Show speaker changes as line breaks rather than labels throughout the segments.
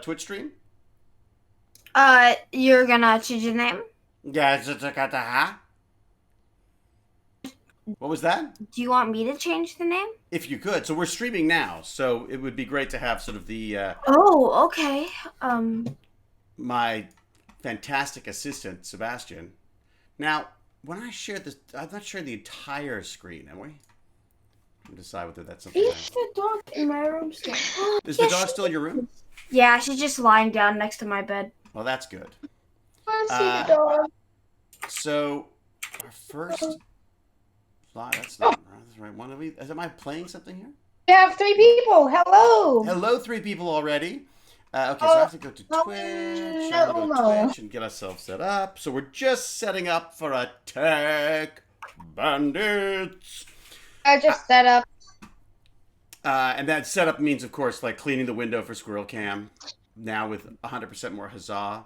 Twitch stream?
You're gonna change the name?
Yeah. What was that?
Do you want me to change the name?
If you could. So we're streaming now, so it would be great to have sort of the
Oh, okay.
my fantastic assistant Sebastian. Now, when I share this, I'm not sharing the entire screen, am we? We'll decide whether that's something.
Is the dog in my room still?
Is the dog still in your room?
Yeah, she's just lying down next to my bed.
Well, that's good.
I see the dog.
So, our first. That's not that's the right one. Am I playing something here?
We have 3 people. Hello.
Hello, 3 people already. Okay, so I have to go to Twitch. I'm gonna go to Twitch and get ourselves set up. So we're just setting up for a Tech Bandits.
I just set up.
And that setup means, of course, like cleaning the window for SquirrelCam. Now with 100% more Huzzah.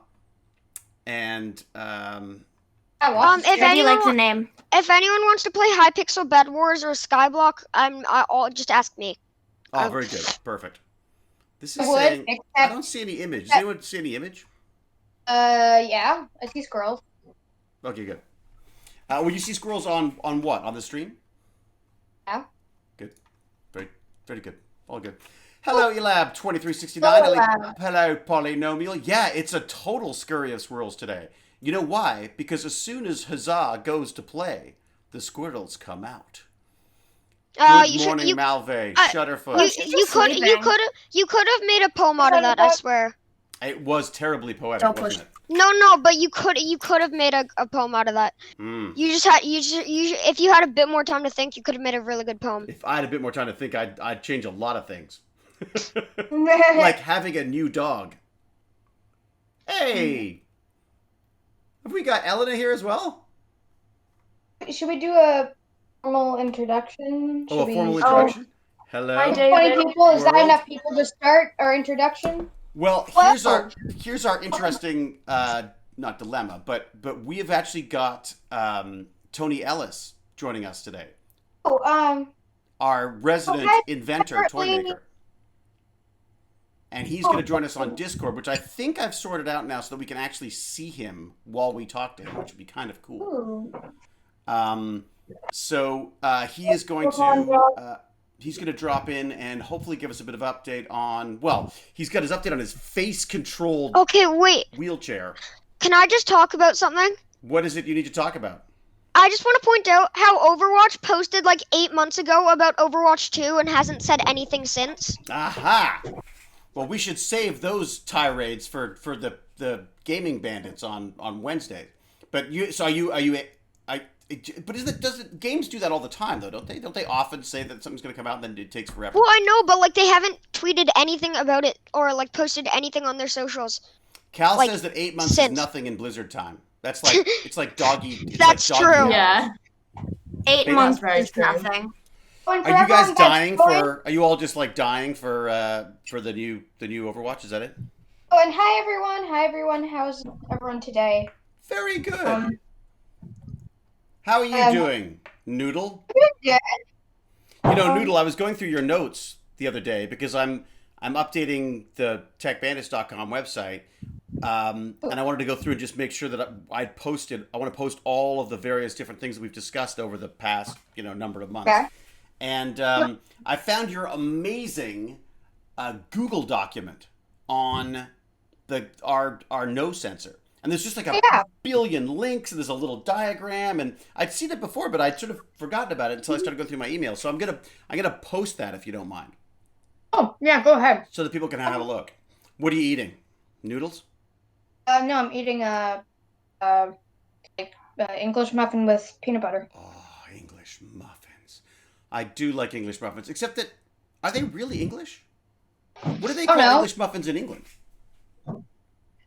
And
If anyone likes the name.
If anyone wants to play Hypixel Bed Wars or Skyblock, I'll just ask me.
Oh, very good. Perfect. This is saying I don't see any image. Does anyone see any image?
Yeah, I see squirrels.
Okay, good. Will you see squirrels on what? On the stream?
Yeah.
Good. Very good. All good. Hello, Elab2369. Hello, Polynomial. Yeah, it's a total scurry of squirrels today. You know why? Because as soon as Huzzah goes to play, the squirrels come out. Good morning, Malve. Shutterfoot.
You could have made a poem out of that. I swear.
It was terribly poetic, wasn't it?
No, but you could have made a poem out of that.
Mm.
If you had a bit more time to think, you could have made a really good poem.
If I had a bit more time to think, I'd change a lot of things. Like having a new dog. Hey! Have we got Elena here as well?
Should we do a formal introduction?
A formal introduction? Hello.
Hi, 20 people. Is that enough people to start our introduction?
Well, here's our interesting not dilemma, but we have actually got Tony Ellis joining us today.
Oh,
our resident inventor, toy maker. And he's going to join us on Discord, which I think I've sorted out now so that we can actually see him while we talk to him, which would be kind of cool. So he is going to he's going to drop in and hopefully give us a bit of update on, well, he's got his update on his face-controlled wheelchair.
Can I just talk about something?
What is it you need to talk about?
I just want to point out how Overwatch posted like 8 months ago about Overwatch 2 and hasn't said anything since.
Aha! Well, we should save those tirades for the gaming bandits on Wednesday. But doesn't games do that all the time though, don't they? Don't they often say that something's going to come out and then it takes forever?
Well, I know, but like they haven't tweeted anything about it or like posted anything on their socials.
Cal says that 8 months is nothing in Blizzard time. That's like it's like doggy.
That's
like
doggy
true.
Yeah. 8 months is nothing.
Are you guys dying for? Are you all just like dying for the new Overwatch? Is that it?
Oh, and hi everyone! Hi everyone! How's everyone today?
Very good. How are you doing, Noodle?
Good.
You know, Noodle, I was going through your notes the other day because I'm updating the TechBandits.com website, and I wanted to go through and just make sure that I want to post all of the various different things that we've discussed over the past number of months. Okay. And I found your amazing Google document on our nose sensor. And there's just like a billion links, and there's a little diagram, and I'd seen it before, but I'd sort of forgotten about it until I started going through my email. So I'm gonna post that if you don't mind.
Oh yeah, go ahead.
So that people can have a look. What are you eating? Noodles?
No, I'm eating English muffin with peanut butter.
Oh, English muffins. I do like English muffins, except that are they really English? What do they call English muffins in England?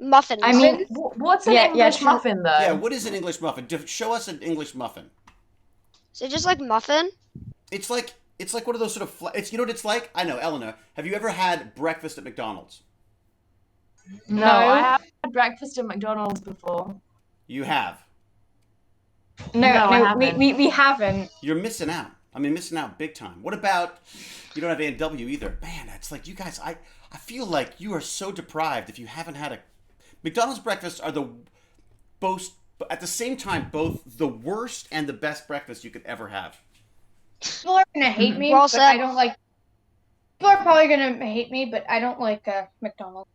Muffins.
I mean, what's an English muffin, though?
Yeah, what is an English muffin? Show us an English muffin.
Is it just like muffin?
It's like one of those sort of... you know what it's like? I know, Eleanor. Have you ever had breakfast at McDonald's?
No, I haven't had breakfast at McDonald's before.
You have?
No, we haven't.
We haven't.
You're missing out. I mean, missing out big time. What about you don't have A&W either? Man, it's like you guys. I feel like you are so deprived if you haven't had a McDonald's breakfasts are the both at the same time both the worst and the best breakfast you could ever have.
People are gonna hate me,
Well
but
said.
I don't like. People are probably gonna hate me, but I don't like McDonald's.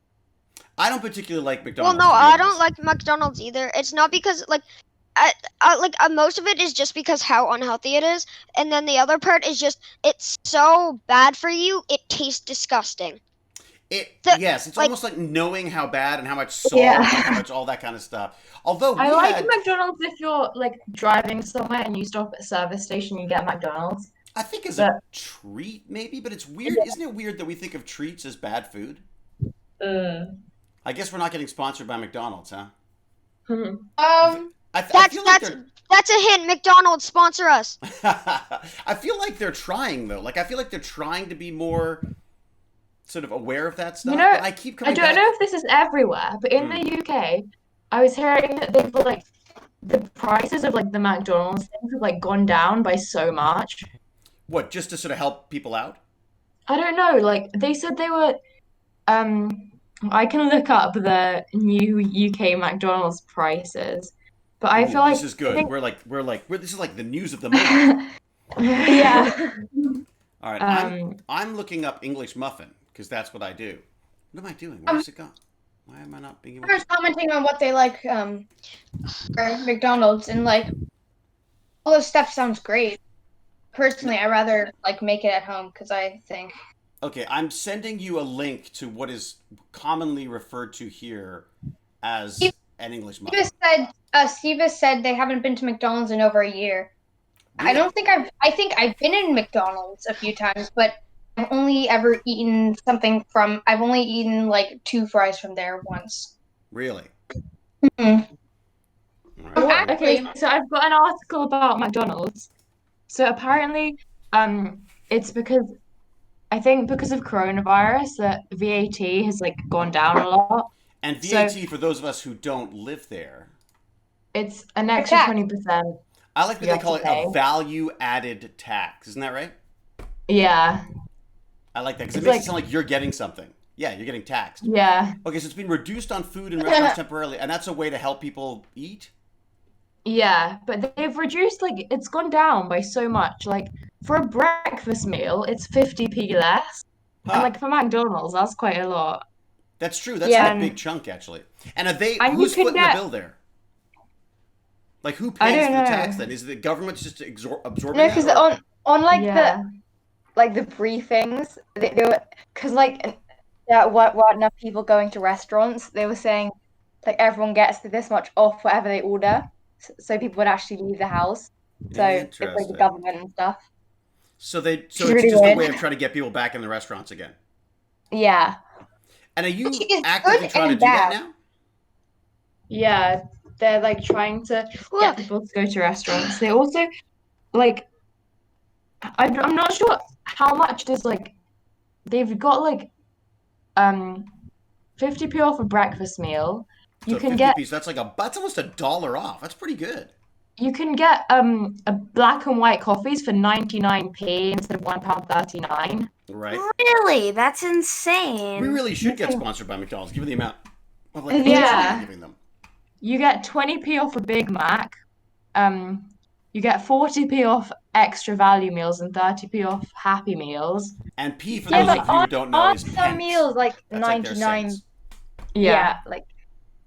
I don't particularly like
Well,
McDonald's.
no,
to be
I
honest.
don't like McDonald's either. It's not because most of it is just because how unhealthy it is, and then the other part is just it's so bad for you. It tastes disgusting.
Yes, it's almost like knowing how bad and how much salt and how much all that kind of stuff. Although
I like McDonald's if you're like driving somewhere and you stop at a service station, you get McDonald's.
I think as a treat maybe, but it's weird. Isn't it weird that we think of treats as bad food? I guess we're not getting sponsored by McDonald's, huh? I feel like
That's a hint. McDonald's, sponsor us.
I feel like they're trying though. Like I feel like they're trying to be more sort of aware of that stuff.
You know,
but I keep coming
I don't
back.
know if this is everywhere, but in the UK, I was hearing that they've like the prices of like the McDonald's things have like gone down by so much.
What, just to sort of help people out?
I don't know. Like they said they were. I can look up the new UK McDonald's prices, but I feel like
this is good. This is like the news of the moment.
yeah.
All right, I'm looking up English muffin because that's what I do. What am I doing? Where's it gone? Why am I not being able
I was commenting on what they like for McDonald's, and like all this stuff sounds great. Personally, I rather like make it at home because I think.
Okay, I'm sending you a link to what is commonly referred to here as an English muffin.
Steve has said they haven't been to McDonald's in over a year.
Really?
I think I've been in McDonald's a few times, but I've only ever eaten I've only eaten like 2 fries from there once.
Really?
Mm-hmm.
All right.
Okay, so I've got an article about McDonald's. So apparently, it's because I think because of coronavirus that VAT has like gone down a lot.
And VAT, for those of us who don't live there,
it's an extra 20%.
I like that they call it a value-added tax. Isn't that right?
Yeah.
I like that because it makes it sound like you're getting something. Yeah, you're getting taxed.
Yeah.
Okay, so it's been reduced on food in restaurants temporarily, and that's a way to help people eat?
Yeah, but they've reduced, like, it's gone down by so much. Like, for a breakfast meal, it's 50p less.
Huh.
And, like, for McDonald's, that's quite a lot.
That's true. That's a big chunk, actually. And who's footing the bill there? Like, who pays the tax then? Is the government just absorbing
No, because
that?
on like the briefings, they were, because like there weren't enough people going to restaurants. They were saying like everyone gets this much off whatever they order, so people would actually leave the house. So it's like the government and stuff.
So it's
really
just a
weird.
way of trying to get people back in the restaurants again.
Yeah.
And are you actively trying to do that now?
Yeah, they're like trying to get people to go to restaurants. They also like I'm not sure how much does like they've got like 50p off a breakfast meal. You can get
that's almost $1 off. That's pretty good.
You can get a black and white coffees for 99p instead of £1.39.
Right.
Really? That's insane.
We really should get sponsored by McDonald's, given the amount of like we're giving them.
You get 20p off a Big Mac. You get 40p off extra value meals and 30p off Happy Meals.
And P, for those of you who don't know, is
some
pence.
meals like
That's like their
99.
cents.
Yeah, like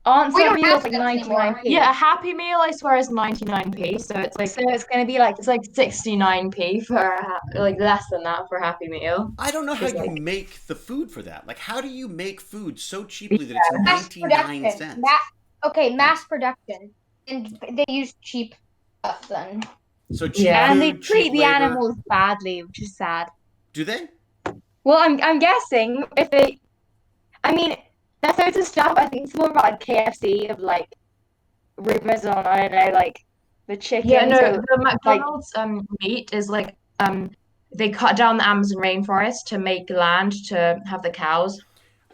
aren't
We
some
don't
meals
have
like
those
99p?
Yeah, a Happy Meal I swear is 99p. So it's like
So it's gonna be like
69p for like less than that for a Happy Meal.
I don't know how you make the food for that. Like, how do you make food so cheaply that it's 99 cents?
Mass production, and they use cheap stuff then.
So cheap
and they
food,
treat
cheap
the
labor.
animals badly, which is sad.
Do they?
Well, I'm guessing if they, I mean, there's loads of stuff. I think it's more about like KFC of like rumors on, I don't know, like the chicken.
Yeah, no, the McDonald's meat is like they cut down the Amazon rainforest to make land to have the cows.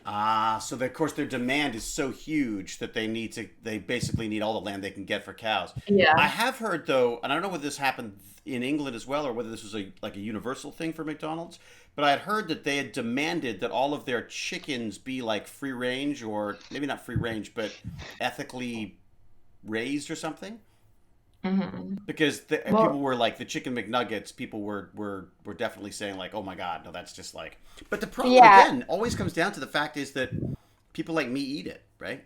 So of course their demand is so huge that they basically need all the land they can get for cows.
Yeah.
I have heard though, and I don't know whether this happened in England as well or whether this was a universal thing for McDonald's, but I had heard that they had demanded that all of their chickens be like free range, or maybe not free range, but ethically raised or something. Because people were like the chicken McNuggets. People were definitely saying like, "Oh my God, no, that's just like." But the problem again always comes down to the fact is that people like me eat it, right?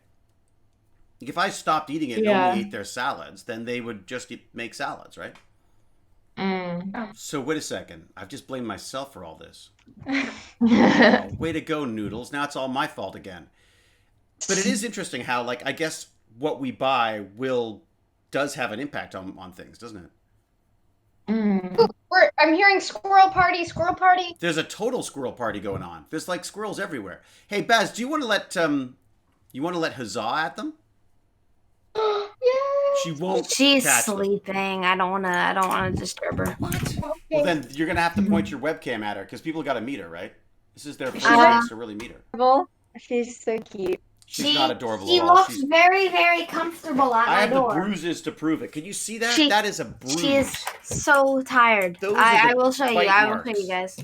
Like if I stopped eating it and only ate their salads, then they would just make salads, right? So wait a second, I've just blamed myself for all this. Oh, way to go, Noodles! Now it's all my fault again. But it is interesting how, like, I guess what we buy does have an impact on things, doesn't it?
I'm hearing squirrel party, squirrel party.
There's a total squirrel party going on. There's like squirrels everywhere. Hey Baz, do you want to let Huzzah at them?
Yeah.
She won't.
She's
catch them.
sleeping. I don't wanna disturb her.
What?
Okay.
Well, then you're gonna have to point your webcam at her because people got to meet her, right? This is their first chance to really meet her.
She's so cute.
She's not adorable
She
at all.
looks very, very comfortable at
I
my
have
door.
the bruises to prove it. Can you see that?
She-
That is a bruise.
She is so tired.
Those are
I
the
will show you.
bite
I will
marks.
show you guys.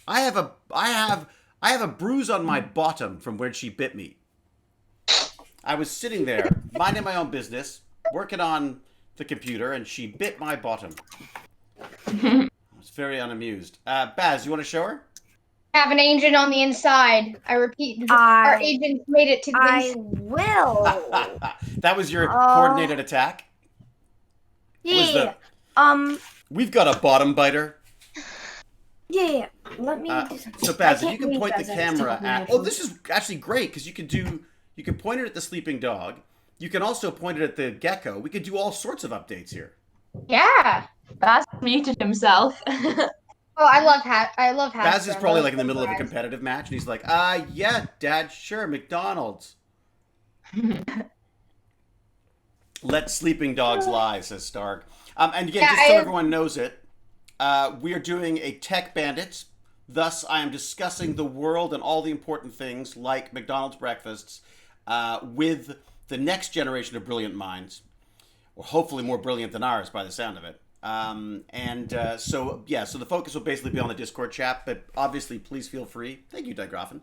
I have a bruise on my bottom from where she bit me. I was sitting there, minding my own business, working on the computer, and she bit my bottom. I was very unamused. Baz, you want to show her?
Have an agent on the inside. I repeat, our agents made it to the
I
inside.
will.
That was your coordinated attack?
Yeah.
We've got a bottom biter.
Yeah. Let me do something.
So Baz,
I
if you
can't
can
read
point the
Baz, I was
camera
talking
at...
to my
Oh, this is actually great, because you can point it at the sleeping dog. You can also point it at the gecko. We could do all sorts of updates here.
Yeah.
Baz muted himself.
Oh, I love Hasbro.
Baz is
I
probably
love
like in the middle of a
Hasbro.
competitive match, and he's like, yeah, Dad, sure, McDonald's. Let sleeping dogs lie, says Stark. And again,
Yeah,
just so everyone knows it, we are doing a Tech Bandits. Thus, I am discussing the world and all the important things like McDonald's breakfasts with the next generation of brilliant minds, or hopefully more brilliant than ours by the sound of it. So the focus will basically be on the Discord chat, but obviously please feel free, thank you, Digrafen,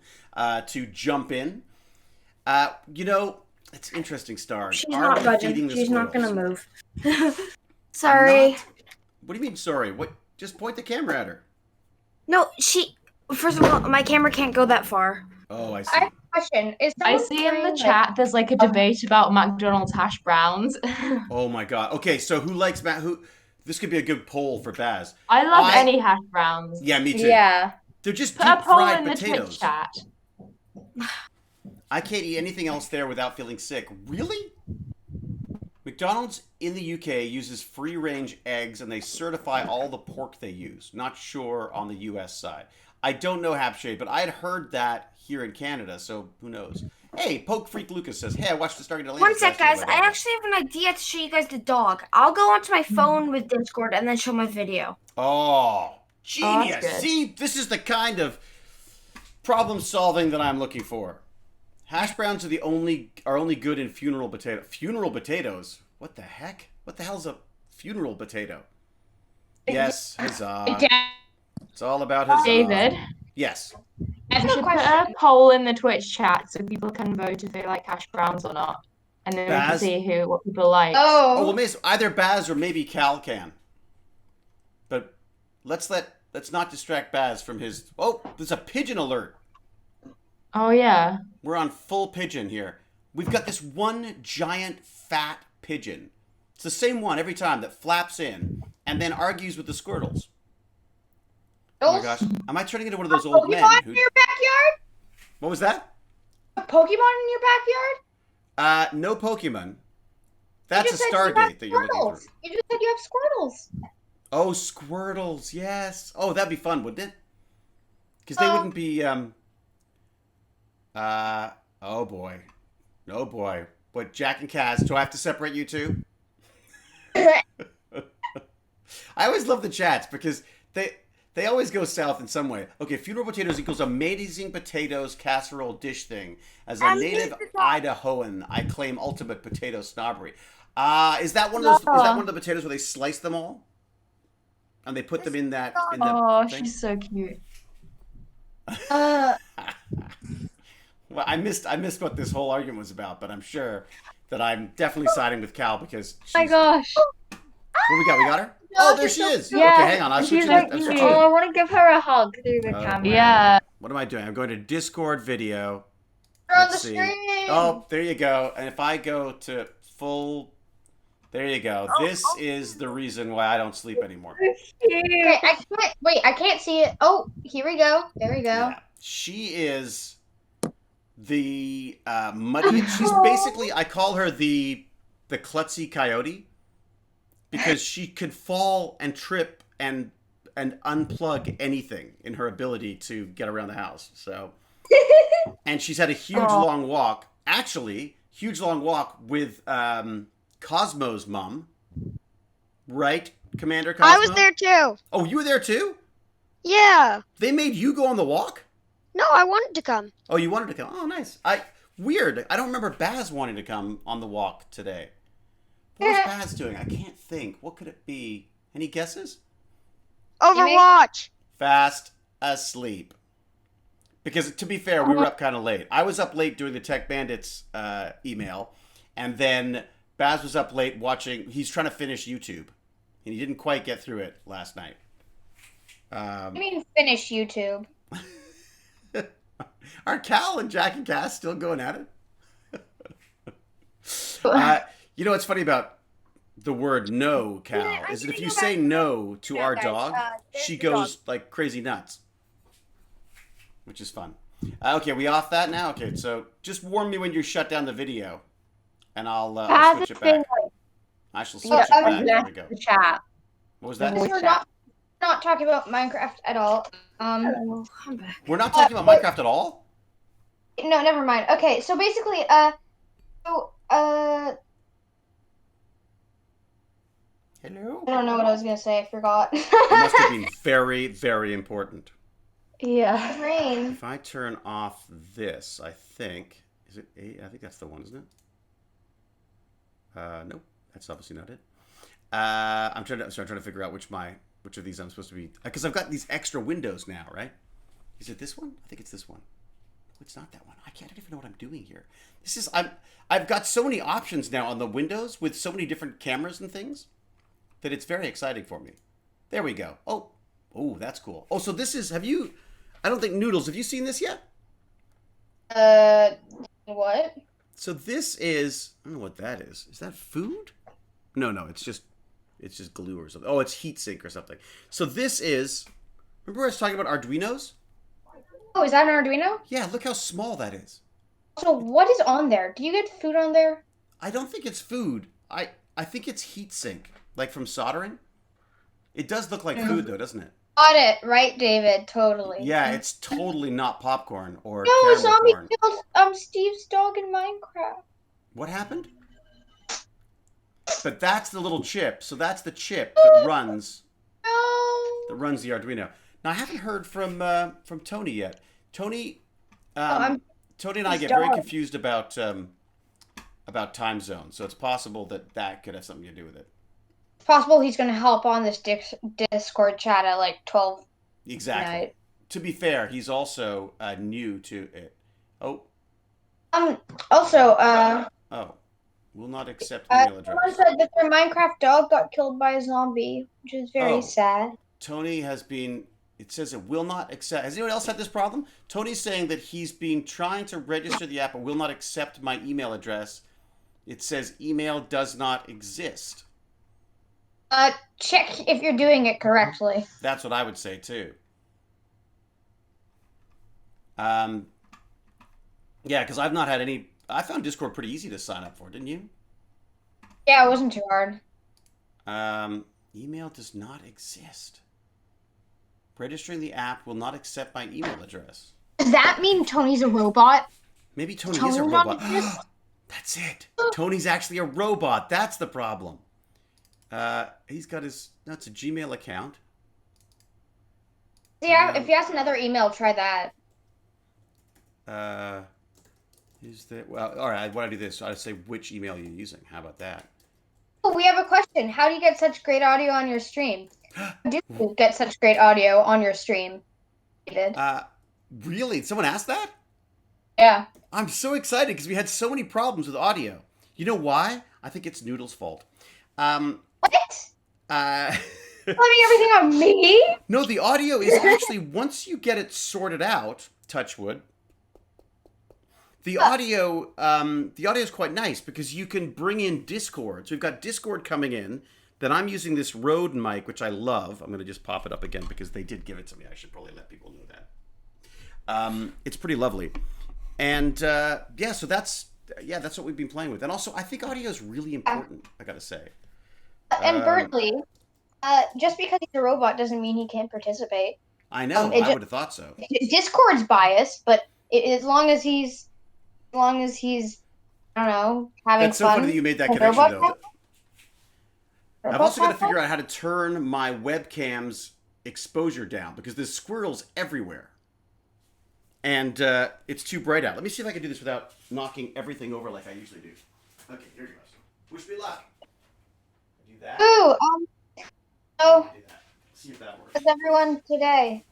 to jump in. It's interesting, Star.
She's not budging.
feeding the
She's not
squirrels?
gonna move. Sorry.
What do you mean, sorry? What? Just point the camera at her.
No, first of all, my camera can't go that far.
Oh, I see.
I have a question. Is
I
someone
see in the
playing,
chat there's like a debate about McDonald's hash browns.
Oh my god. Okay, so who likes who? This could be a good poll for Baz.
I love any hash browns.
Yeah, me too.
Yeah.
They're just
Put a
deep
poll
fried
in the
potatoes.
Twitch chat.
I can't eat anything else there without feeling sick. Really? McDonald's in the UK uses free-range eggs, and they certify all the pork they use. Not sure on the US side. I don't know, Hapshade, but I had heard that here in Canada, so who knows? Hey, Poke Freak Lucas says, hey, I watched the Stargate Atlantis.
One sec, guys.
yesterday.
I actually have an idea to show you guys the dog. I'll go onto my phone with Discord and then show my video.
Oh, genius.
good.
See, this is the kind of problem solving that I'm looking for. Hash browns are only good in funeral potato. Funeral potatoes? What the heck? What the hell's a funeral potato? Yes, huzzah. It's all about huzzah.
David,
Yes.
I
we
have a
should put a
question.
poll in the Twitch chat so people can vote if they like hash browns or not. And then we can
Baz?
see what people like.
Oh, well,
Oh,
either Baz or maybe Cal can. But let's not distract Baz from his... Oh, there's a pigeon alert.
Oh, yeah.
We're on full pigeon here. We've got this one giant fat pigeon. It's the same one every time that flaps in and then argues with the squirtles. Oh my gosh. Am I turning into one of those old men
Pokemon
who...
in your backyard?
What was that?
A Pokemon in your backyard?
No Pokemon.
You
That's a
just said you have
Stargate that you're looking for.
Squirtles. You just said you have Squirtles.
Oh, Squirtles, yes. Oh, that'd be fun, wouldn't it? Because they wouldn't be, oh boy. Oh boy. What, Jack and Kaz, do I have to separate you two? I always love the chats because they They always go south in some way. Okay, funeral potatoes equals amazing potatoes casserole dish thing. As a native Idahoan, I claim ultimate potato snobbery. Is that one of those? Is that one of the potatoes where they slice them all, and they put them in that? In the
Oh,
thing?
she's so cute.
Well, I missed what this whole argument was about, but I'm sure that I'm definitely siding with Cal because.
Oh my gosh.
What we got? We got her. Oh, there she is.
Yeah,
Okay, hang on. I'll switch
she's
you.
like, oh, I want to give her a hug through the camera.
Yeah.
What am I doing? I'm going to Discord video.
You're on the
Let's see.
screen.
Oh, there you go. And if I go to full, there you go. This is the reason why I don't sleep anymore.
Okay, I can't see it. Oh, here we go. There we go.
Yeah. She is the muddy. She's basically, I call her the klutzy coyote because she could fall and trip and unplug anything in her ability to get around the house. So, and she's had a huge long walk. Actually, huge long walk with Cosmo's mom. Right, Commander Cosmo?
I was there too.
Oh, you were there too?
Yeah.
They made you go on the walk?
No, I wanted to come.
Oh, you wanted to come. Oh, nice. Weird. I don't remember Baz wanting to come on the walk today. What was Baz doing? I can't think. What could it be? Any guesses?
Overwatch.
Fast asleep. Because to be fair, we were up kind of late. I was up late doing the Tech Bandits email, and then Baz was up late watching. He's trying to finish YouTube, and he didn't quite get through it last night.
I mean, finish YouTube.
Are Cal and Jack and Cass still going at it? You know what's funny about the word no, Cal, is that if you say no to our dog, she goes like crazy nuts. Which is fun. Okay, we off that now? Okay, so just warn me when you shut down the video, and I'll switch it back. I shall switch it back. There we go.
The chat.
What was that?
We're not talking about Minecraft at all.
I'm back.
We're not talking about Minecraft at all?
No, never mind. Okay, so basically,
Hello?
I don't know what I was gonna say. I forgot.
It must have been very, very important.
Yeah.
Rain.
If I turn off this, I think... Is it 8? I think that's the one, isn't it? Nope. That's obviously not it. I'm trying to figure out which of these I'm supposed to be... Because I've got these extra windows now, right? Is it this one? I think it's this one. No, it's not that one. I don't even know what I'm doing here. I've got so many options now on the windows with so many different cameras and things that it's very exciting for me. There we go. Oh, that's cool. Oh, so this is... I don't think Noodles. Have you seen this yet?
What?
So this is... I don't know what that is. Is that food? No, it's just glue or something. Oh, it's heat sink or something. So this is... Remember I was talking about Arduinos?
Oh, is that an Arduino?
Yeah, look how small that is.
So what is on there? Do you get food on there?
I don't think it's food. I think it's heat sink, like from soldering. It does look like food though, doesn't it?
Got it, right, David? Totally.
Yeah, it's totally not popcorn or
No,
caramel
zombie
corn.
killed Steve's dog in Minecraft.
What happened? But that's the little chip. So that's the chip that runs
No.
the Arduino. Now I haven't heard from Tony yet. Tony, Tony and I get very confused about time zones. So it's possible that could have something to do with it.
It's possible he's going to help on this Discord chat at like 12
Exactly.
midnight.
To be fair, he's also new to it. Oh.
Also,
Oh. Will not accept email address.
someone said that their Minecraft dog got killed by a zombie, which is very sad.
Tony has been... It says it will not accept... Has anyone else had this problem? Tony's saying that he's been trying to register the app but will not accept my email address. It says email does not exist.
Check if you're doing it correctly.
That's what I would say too. Yeah, because I've not had any... I found Discord pretty easy to sign up for, didn't you?
Yeah, it wasn't too hard.
Email does not exist. Registering the app will not accept my email address.
Does that mean Tony's a robot?
Maybe Tony is a robot. That's it. Tony's actually a robot. That's the problem. He's got his... That's a Gmail account.
Yeah, if you ask another email, try that.
Is that well? All right. Why do I do this? I say which email you're using. How about that?
Oh, we have a question. How do you get such great audio on your stream? How do you get such great audio on your stream, David?
Really? Someone asked that?
Yeah.
I'm so excited because we had so many problems with audio. You know why? I think it's Noodle's fault.
What?
Uh,
Blaming everything on me?
no, the audio is actually, once you get it sorted out, touch wood, the audio is quite nice because you can bring in Discord. So we've got Discord coming in. Then I'm using this Rode mic, which I love. I'm going to just pop it up again because they did give it to me. I should probably let people know that. It's pretty lovely. And yeah, so that's what we've been playing with. And also, I think audio is really important, I got to say.
And Bertley, just because he's a robot doesn't mean he can't participate.
I know. I would have thought so.
Discord's biased, but as long as he's, I don't know, having fun.
That's so funny that you made that connection, though. I've also got to figure out how to turn my webcam's exposure down because there's squirrels everywhere. And it's too bright out. Let me see if I can do this without knocking everything over like I usually do. Okay, here goes. Wish me luck. Do that.
Ooh, so,
Do that. See if that works.
how's everyone today?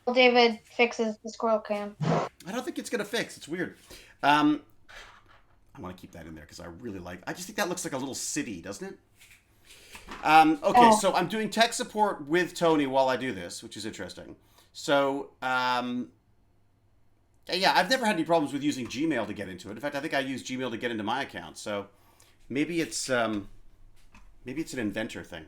Well, David fixes the squirrel cam.
I don't think it's going to fix. It's weird. I want to keep that in there because I just think that looks like a little city, doesn't it? Okay, so I'm doing tech support with Tony while I do this, which is interesting. So, yeah, I've never had any problems with using Gmail to get into it. In fact, I think I use Gmail to get into my account. So maybe it's an inventor thing.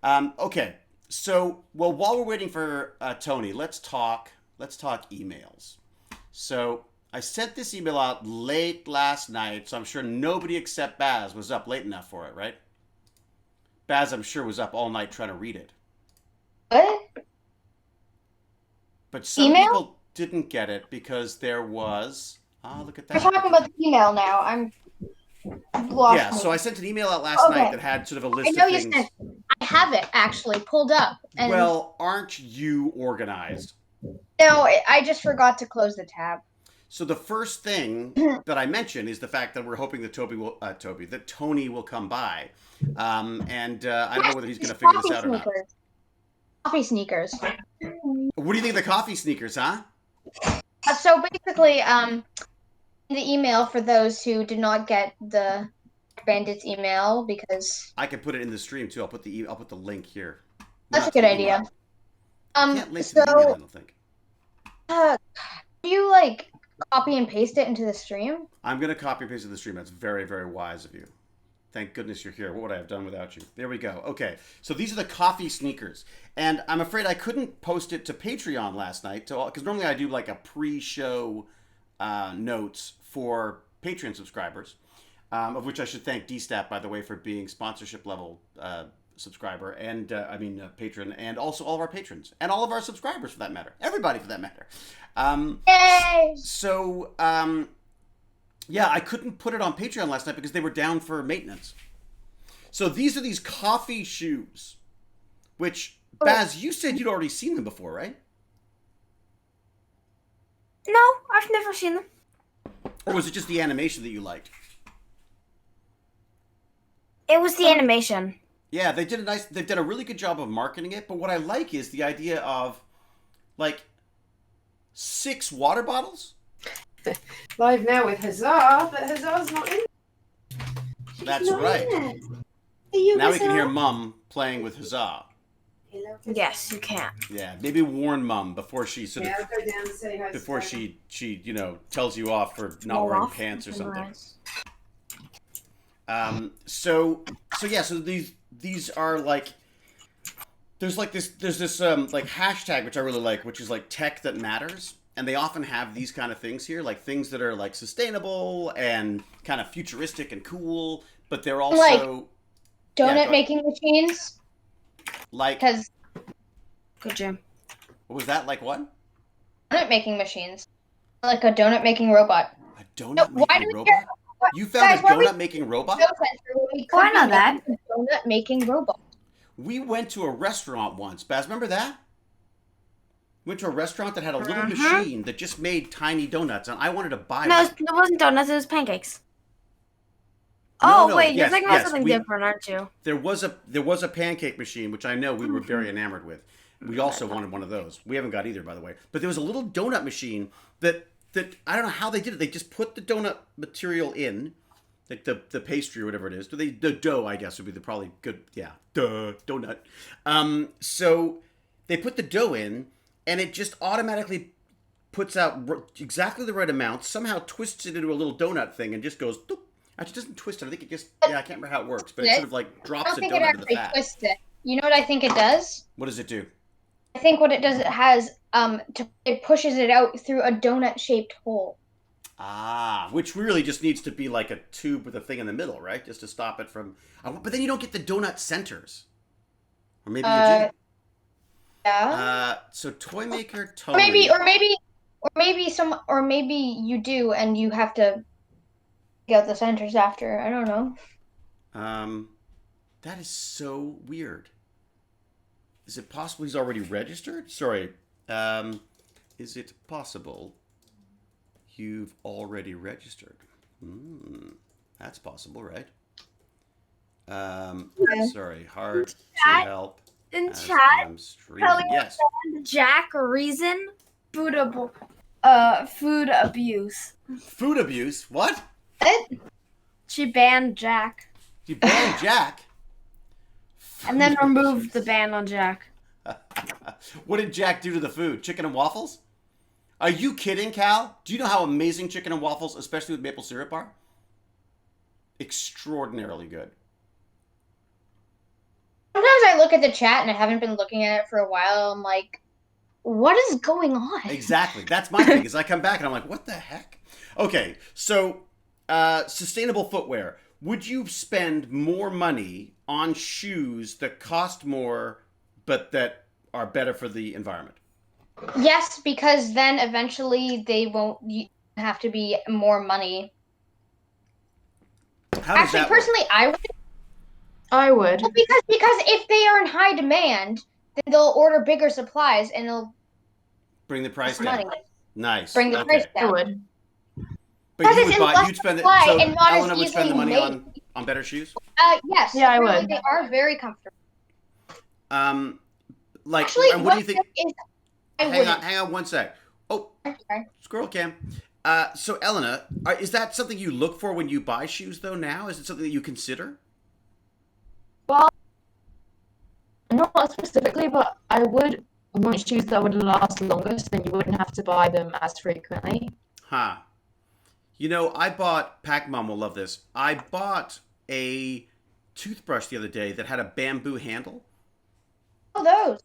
Okay, so while we're waiting for Tony, let's talk emails. So I sent this email out late last night, so I'm sure nobody except Baz was up late enough for it, right? Baz, I'm sure, was up all night trying to read it.
What?
But some people didn't get it because there was... look at that.
We're talking about the email now. I'm lost.
Yeah, so I sent an email out last night that had sort of a list of things.
I have it actually pulled up. And
Well, aren't you organized?
no, I just forgot to close the tab.
So the first thing that I mentioned is the fact that we're hoping that Tony will come by. And I don't know whether he's going to figure this out or not.
Coffee sneakers.
What do you think of the coffee sneakers, huh?
So basically, in the email for those who did not get the Bandits email, because
I can put it in the stream too. I'll put the link here.
That's a good idea.
Can't link to the email, I don't think.
Do you like copy and paste it into the stream?
I'm going to copy and paste it to the stream. That's very, very wise of you. Thank goodness you're here. What would I have done without you? There we go. Okay, so these are the coffee sneakers. And I'm afraid I couldn't post it to Patreon last night because normally I do like a pre-show notes for Patreon subscribers, of which I should thank DSTAP, by the way, for being sponsorship level subscriber and patron, and also all of our patrons and all of our subscribers for that matter. Everybody for that matter.
Yay!
So, yeah, I couldn't put it on Patreon last night because they were down for maintenance. So these are these coffee shoes, which, Baz, you said you'd already seen them before, right?
No, I've never seen them.
Or was it just the animation that you liked?
It was the animation.
Yeah, they've done a really good job of marketing it, but what I like is the idea of, like, 6 water bottles?
Live now with Huzzah, but Huzzah's not in.
That's right. Now we can hear Mum playing with Huzzah.
Yes, you can.
Yeah, maybe warn Mum before she
I'll go down and say hi.
before she tells you off for not wearing pants or something. So these are like there's this like hashtag which I really like, which is like tech that matters. And they often have these kind of things here, like things that are like sustainable and kind of futuristic and cool, but they're also
like donut making machines.
Like,
because
good Jim.
What was that? Like what?
Donut making machines, like a donut making robot.
A donut making robot? You found a donut making robot?
Why not that?
A donut making robot.
We went to a restaurant once. Baz, remember that? went to a restaurant that had a little
Mhm.
machine that just made tiny donuts, and I wanted to buy
No,
one.
it wasn't donuts. It was pancakes.
No,
Oh
no,
wait, you're
yes,
thinking about
yes,
something
we-
different, aren't you?
There was a pancake machine, which I know we were very enamored with. We also wanted one of those. We haven't got either, by the way. But there was a little donut machine that I don't know how they did it. They just put the donut material in, like the pastry or whatever it is. The dough, I guess, would be the probably good. Yeah, donut. So they put the dough in, and it just automatically puts out exactly the right amount. Somehow twists it into a little donut thing, and just goes. Doop. Actually, it doesn't twist it. I think it just. Yeah, I can't remember how it works, but it sort of like
I
drops
don't
a
think it
donut into the
actually
fat.
twists it. You know what I think it does?
What does it do?
I think what it does, it has it pushes it out through a donut-shaped hole.
Ah, which really just needs to be like a tube with a thing in the middle, right? Just to stop it from. But then you don't get the donut centers, or maybe you do.
Yeah.
So toy maker
Or
Tony.
maybe you do, and you have to get the centers after. I don't know.
That is so weird. Is it possible he's already registered? Sorry. Is it possible you've already registered? That's possible, right? Sorry. Hard to help.
In
as
chat,
I'm streaming.
telling
Yes.
Jack reason food abuse.
Food abuse. What?
She banned Jack
You banned Jack.
and then removed the ban on Jack.
What did Jack do to the food? Chicken and waffles? Are you kidding, Cal? Do you know how amazing chicken and waffles, especially with maple syrup, are? Extraordinarily good.
Sometimes I look at the chat and I haven't been looking at it for a while. I'm like, what is going on?
Exactly. That's my thing. Is I come back and I'm like, what the heck? Okay, so sustainable footwear. Would you spend more money on shoes that cost more, but that are better for the environment?
Yes, because then eventually they won't have to be more money.
How does
Actually,
that work?
personally, I would.
I would.
Well, because if they are in high demand, then they'll order bigger supplies and they'll
Bring the price
money.
down. Nice.
Bring the
Okay.
price
I
down.
would.
But
Because
you
it's
would
in
buy,
less
you'd spend it.
supply
So
and not as
Eleanor would spend the
easily
money
made.
on better shoes.
Yes.
Yeah, I
really,
would.
They are very comfortable.
Like,
Actually,
and what do you think?
Is, I wouldn't.
Hang on one sec. Oh,
Sorry.
Squirrel Cam. So Elena, is that something you look for when you buy shoes though now? Is it something that you consider?
Not specifically, but I would want shoes that would last longer, so then you wouldn't have to buy them as frequently.
Huh. You know, I bought, Pac-Mom will love this. I bought a toothbrush the other day that had a bamboo handle.
Oh, those.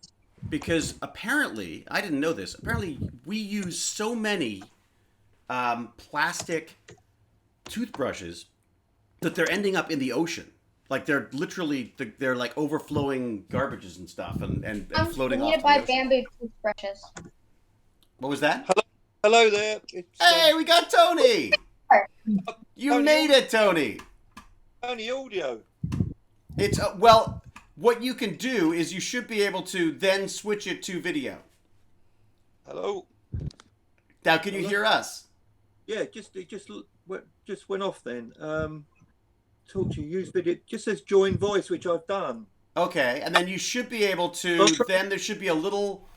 Because apparently, I didn't know this, apparently we use so many plastic toothbrushes that they're ending up in the ocean. Like they're literally, they're like overflowing garbages and stuff and floating
We
off
need
to
to
the
buy
ocean.
bamboo toothbrushes.
What was that?
Hello there. It's
Hey, we got Tony! You
Tony.
made it, Tony!
Tony Audio.
It's, well, what you can do is you should be able to then switch it to video.
Hello.
Now, can you hear us?
Yeah, it just went off then. Talk to you. Use video. Just says join voice, which I've done.
Okay, and then you should be able to, then there should be a little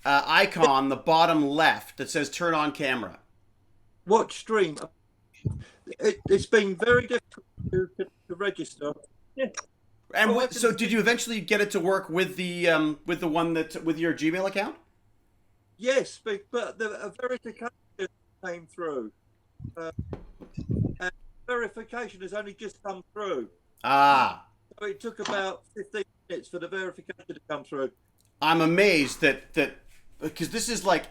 icon on the bottom left that says turn on camera.
Watch stream. It's been very difficult to register. Yeah.
And
Oh,
so did you eventually get it to work with the one with your Gmail account?
Yes, but a verification came through. And verification has only just come through.
Ah.
So it took about 15 minutes for the verification to come through.
I'm amazed that because this is like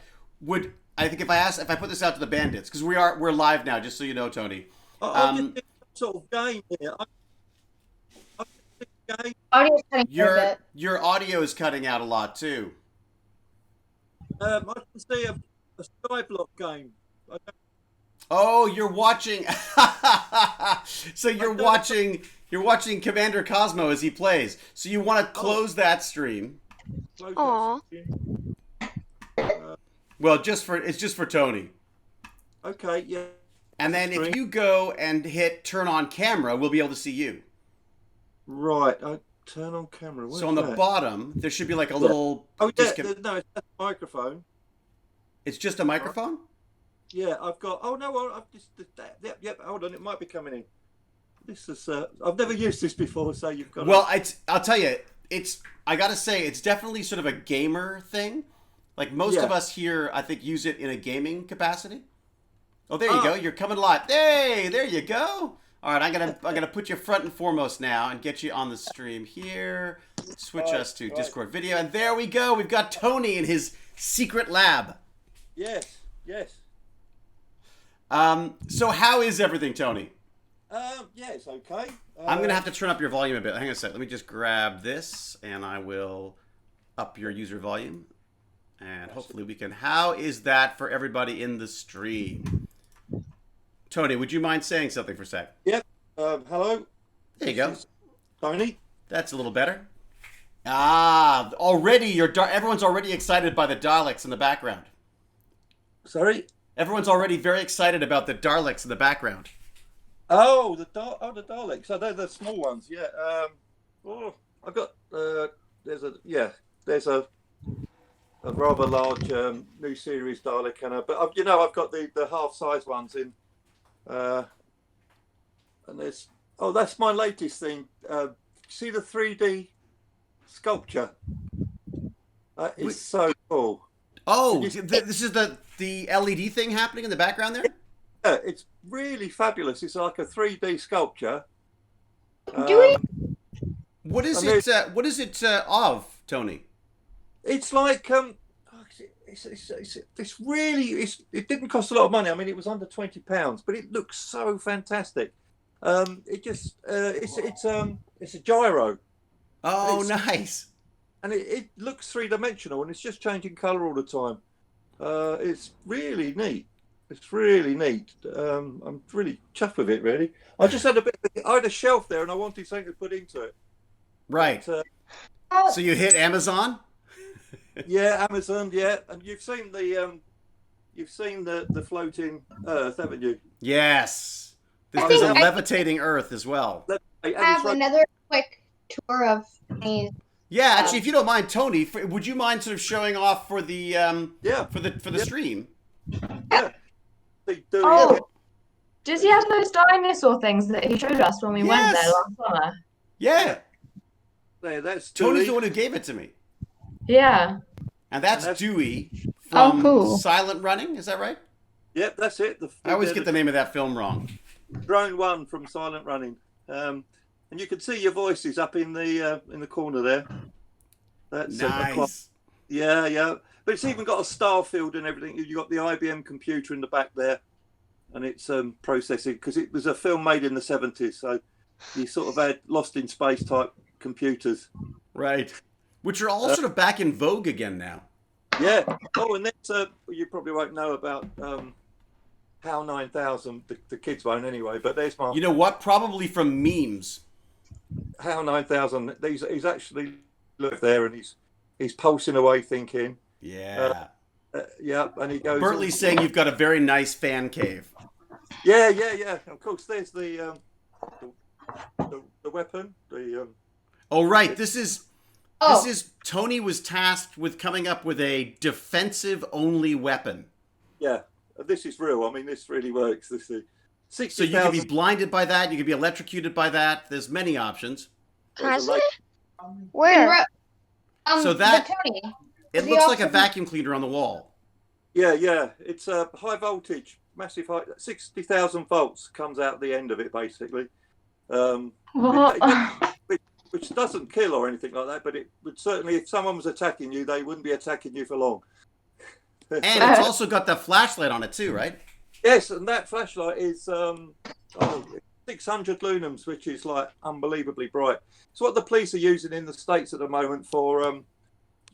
I think if I put this out to the bandits, because we're live now, just so you know, Tony.
I'm just doing some sort of game here.
Audio's cutting out a bit.
Your audio is cutting out a lot too.
I can see a Skyblock game.
Oh, you're watching. So you're watching Commander Cosmo as he plays. So you want to close that stream.
Aw.
Well, it's just for Tony.
Okay, yeah.
And then if you go and hit turn on camera, we'll be able to see you.
Right. I turn on camera.
So on the bottom, there should be like a little.
Oh yeah, no, it's a microphone.
It's just a microphone.
Yeah, I've got. Oh no, I've just. Yep. Hold on, it might be coming in. This is. I've never used this before, so you've got.
Well, I'll tell you, it's. I gotta say, it's definitely sort of a gamer thing. Like most of us here, I think use it in a gaming capacity. Oh, there you go. You're coming live. Hey, there you go. All right, I'm gonna put you front and foremost now and get you on the stream here. Switch us to Discord video, and there we go. We've got Tony in his secret lab.
Yes.
So how is everything, Tony?
Yeah, it's okay.
I'm gonna have to turn up your volume a bit. Hang on a sec. Let me just grab this, and I will up your user volume, and hopefully we can. How is that for everybody in the stream? Tony, would you mind saying something for a sec?
Yep. Hello.
There you go.
Tony.
That's a little better. Already everyone's already excited by the Daleks in the background.
Sorry.
Everyone's already very excited about the Daleks in the background.
Oh, the Daleks. Oh, they're the small ones. Yeah. I've got. There's a rather large new series Dalek, but I've got the half-size ones in. And there's. Oh, that's my latest thing. See the 3D sculpture. It's so cool.
Oh, this is the LED thing happening in the background there?
Yeah, it's really fabulous. It's like a 3D sculpture.
What is it of, Tony?
It's like it's really it didn't cost a lot of money. I mean, it was under £20, but it looks so fantastic. It's a gyro.
Oh, nice.
And it looks three-dimensional, and it's just changing colour all the time. It's really neat. It's really neat. I'm really chuffed with it, really. I just had I had a shelf there, and I wanted something to put into it.
Right.
But,
so you hit Amazon?
Yeah, Amazon. Yeah, and you've seen the floating Earth, haven't you?
Yes. There's a levitating Earth as well.
I have another quick tour of these.
Yeah, actually, if you don't mind, Tony, would you mind sort of showing off for the for the stream?
Yeah.
Does he have those dinosaur things that he showed us when we went there last summer?
Yeah.
There, that's
Tony's the one who gave it to me.
Yeah.
And that's Dewey from Silent Running. Is that right?
Yep, that's it.
I always get the name of that film wrong.
Drone 1 from Silent Running. And you can see your voices up in the corner there. That's
nice.
Yeah. But it's even got a star field and everything. You've got the IBM computer in the back there, and it's processing, because it was a film made in the 70s, so you sort of had Lost in Space type computers.
Right. Which are all sort of back in vogue again now.
Yeah. Oh, and that's you probably won't know about HAL 9000. The kids won't anyway. But there's my.
You know what? Probably from memes.
HAL 9000. He's actually look there, and he's pulsing away, thinking.
Yeah.
Yeah, and he goes.
Bertley's saying you've got a very nice fan cave.
Yeah. Of course, there's the weapon.
Oh right, this is Tony was tasked with coming up with a defensive only weapon.
Yeah, this is real. I mean, this really works. This is 60,
so you can be blinded by that. You can be electrocuted by that. There's many options.
Has it? Where?
So that
Tony.
It looks like a vacuum cleaner on the wall.
Yeah. It's a high voltage, massive high, 60,000 volts comes out the end of it, basically. Which doesn't kill or anything like that, but it would certainly, if someone was attacking you, they wouldn't be attacking you for long.
And it's also got the flashlight on it too, right?
Yes, and that flashlight is 600 lunams, which is like unbelievably bright. It's what the police are using in the States at the moment for,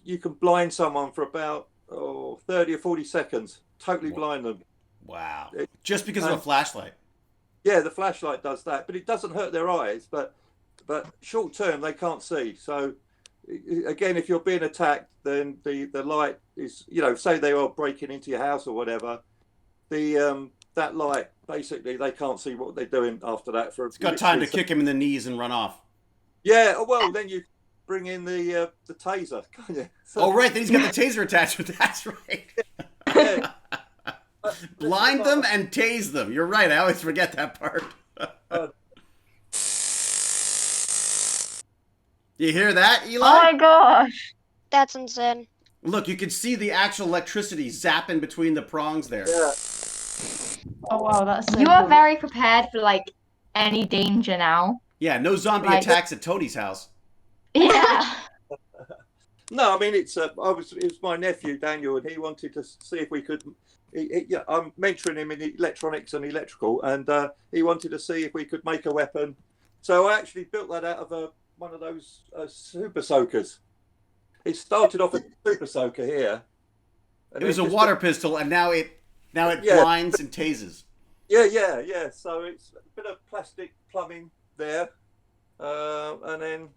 you can blind someone for about 30 or 40 seconds, totally blind them.
Wow. Just because of a flashlight.
Yeah, the flashlight does that, but it doesn't hurt their eyes, but short term they can't see. So again, if you're being attacked, then the light is, say they are breaking into your house or whatever, that light, basically, they can't see what they're doing after that.
It's got time to kick him in the knees and run off.
Yeah, well, then you bring in the taser, can't you? So,
Oh, right, then he's got the taser attachment. That's right.
yeah.
Blind them and tase them. You're right. I always forget that part. You hear that, Eli?
Oh my gosh.
That's insane.
Look, you can see the actual electricity zapping between the prongs there.
Yeah.
Oh wow, that's so
You are
cool.
very prepared for like any danger now.
Yeah, no zombie
Like-
attacks at Tony's house.
Yeah.
No, I mean it was my nephew Daniel, and he wanted to see if we could. I'm mentoring him in electronics and electrical, and he wanted to see if we could make a weapon. So I actually built that out of one of those super soakers. It started off as a super soaker here.
It was a water pistol, and now it
Yeah.
blinds and tases.
Yeah. So it's a bit of plastic plumbing there, and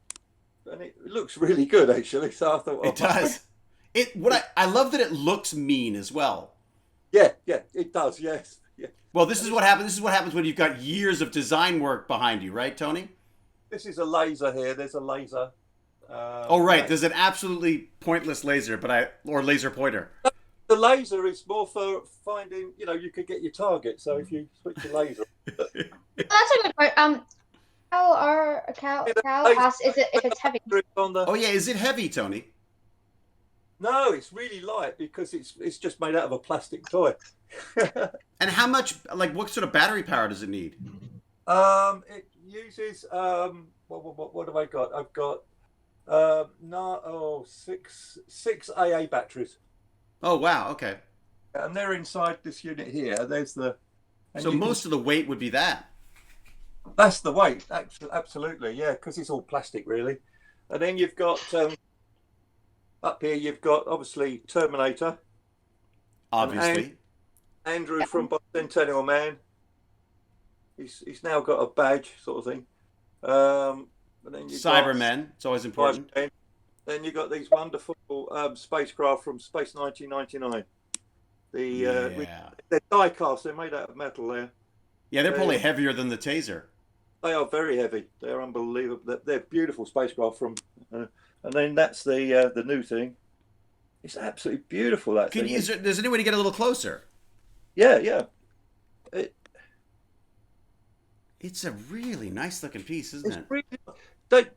it looks really good actually. So I thought,
It does. I love that it looks mean as well.
Yeah, it does. Yes, yeah.
Well, this is what happens. This is what happens when you've got years of design work behind you, right, Tony?
This is a laser here. There's a laser.
Oh, right. There's an absolutely pointless laser, or laser pointer.
The laser is more for finding. You could get your target. So if you switch the laser,
That's a good part. A cow has is it if it's heavy?
on the.
Oh, yeah. Is it heavy, Tony?
No, it's really light because it's just made out of a plastic toy.
And how much, what sort of battery power does it need?
It uses what have I got? I've got six AA batteries.
Oh, wow. Okay.
And they're inside this unit here. There's the.
So most of the weight would be that.
That's the weight. Absolutely, yeah, because it's all plastic, really. And then you've got up here. You've got obviously Terminator.
Obviously.
Andrew from Bicentennial Man. He's now got a badge, sort of thing. And then you've
Cybermen. It's always important.
Then you've got these wonderful spacecraft from Space 1999. They're die cast. They're made out of metal.
They're probably heavier than the taser.
They are very heavy. They're unbelievable. They're beautiful spacecraft from. And then that's the new thing. It's absolutely beautiful. That thing.
Does any way to get a little closer?
Yeah.
It's a really nice looking piece, isn't it?
Really,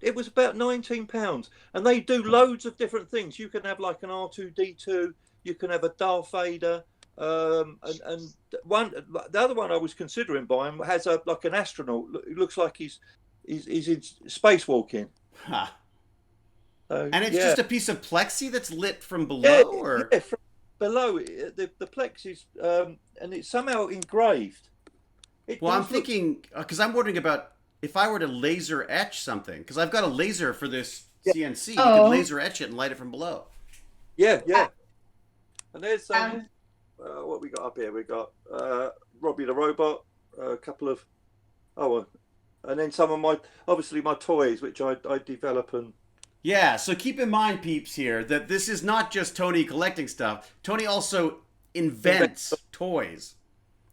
it was about £19, and they do loads of different things. You can have like an R2D2. You can have a Darth Vader. And the other one I was considering buying has like an astronaut. It looks like he's in spacewalking.
Huh.
And
it's just a piece of plexi that's lit from below,
from below. The plex is and it's somehow engraved.
I'm thinking because I'm wondering about if I were to laser etch something, because I've got a laser for this CNC. You could laser etch it and light it from below.
Yeah. And there's what we got up here. We got Robbie the Robot, a couple of and then some of my toys which I develop and.
Yeah, so keep in mind, peeps, here that this is not just Tony collecting stuff. Tony also invents toys.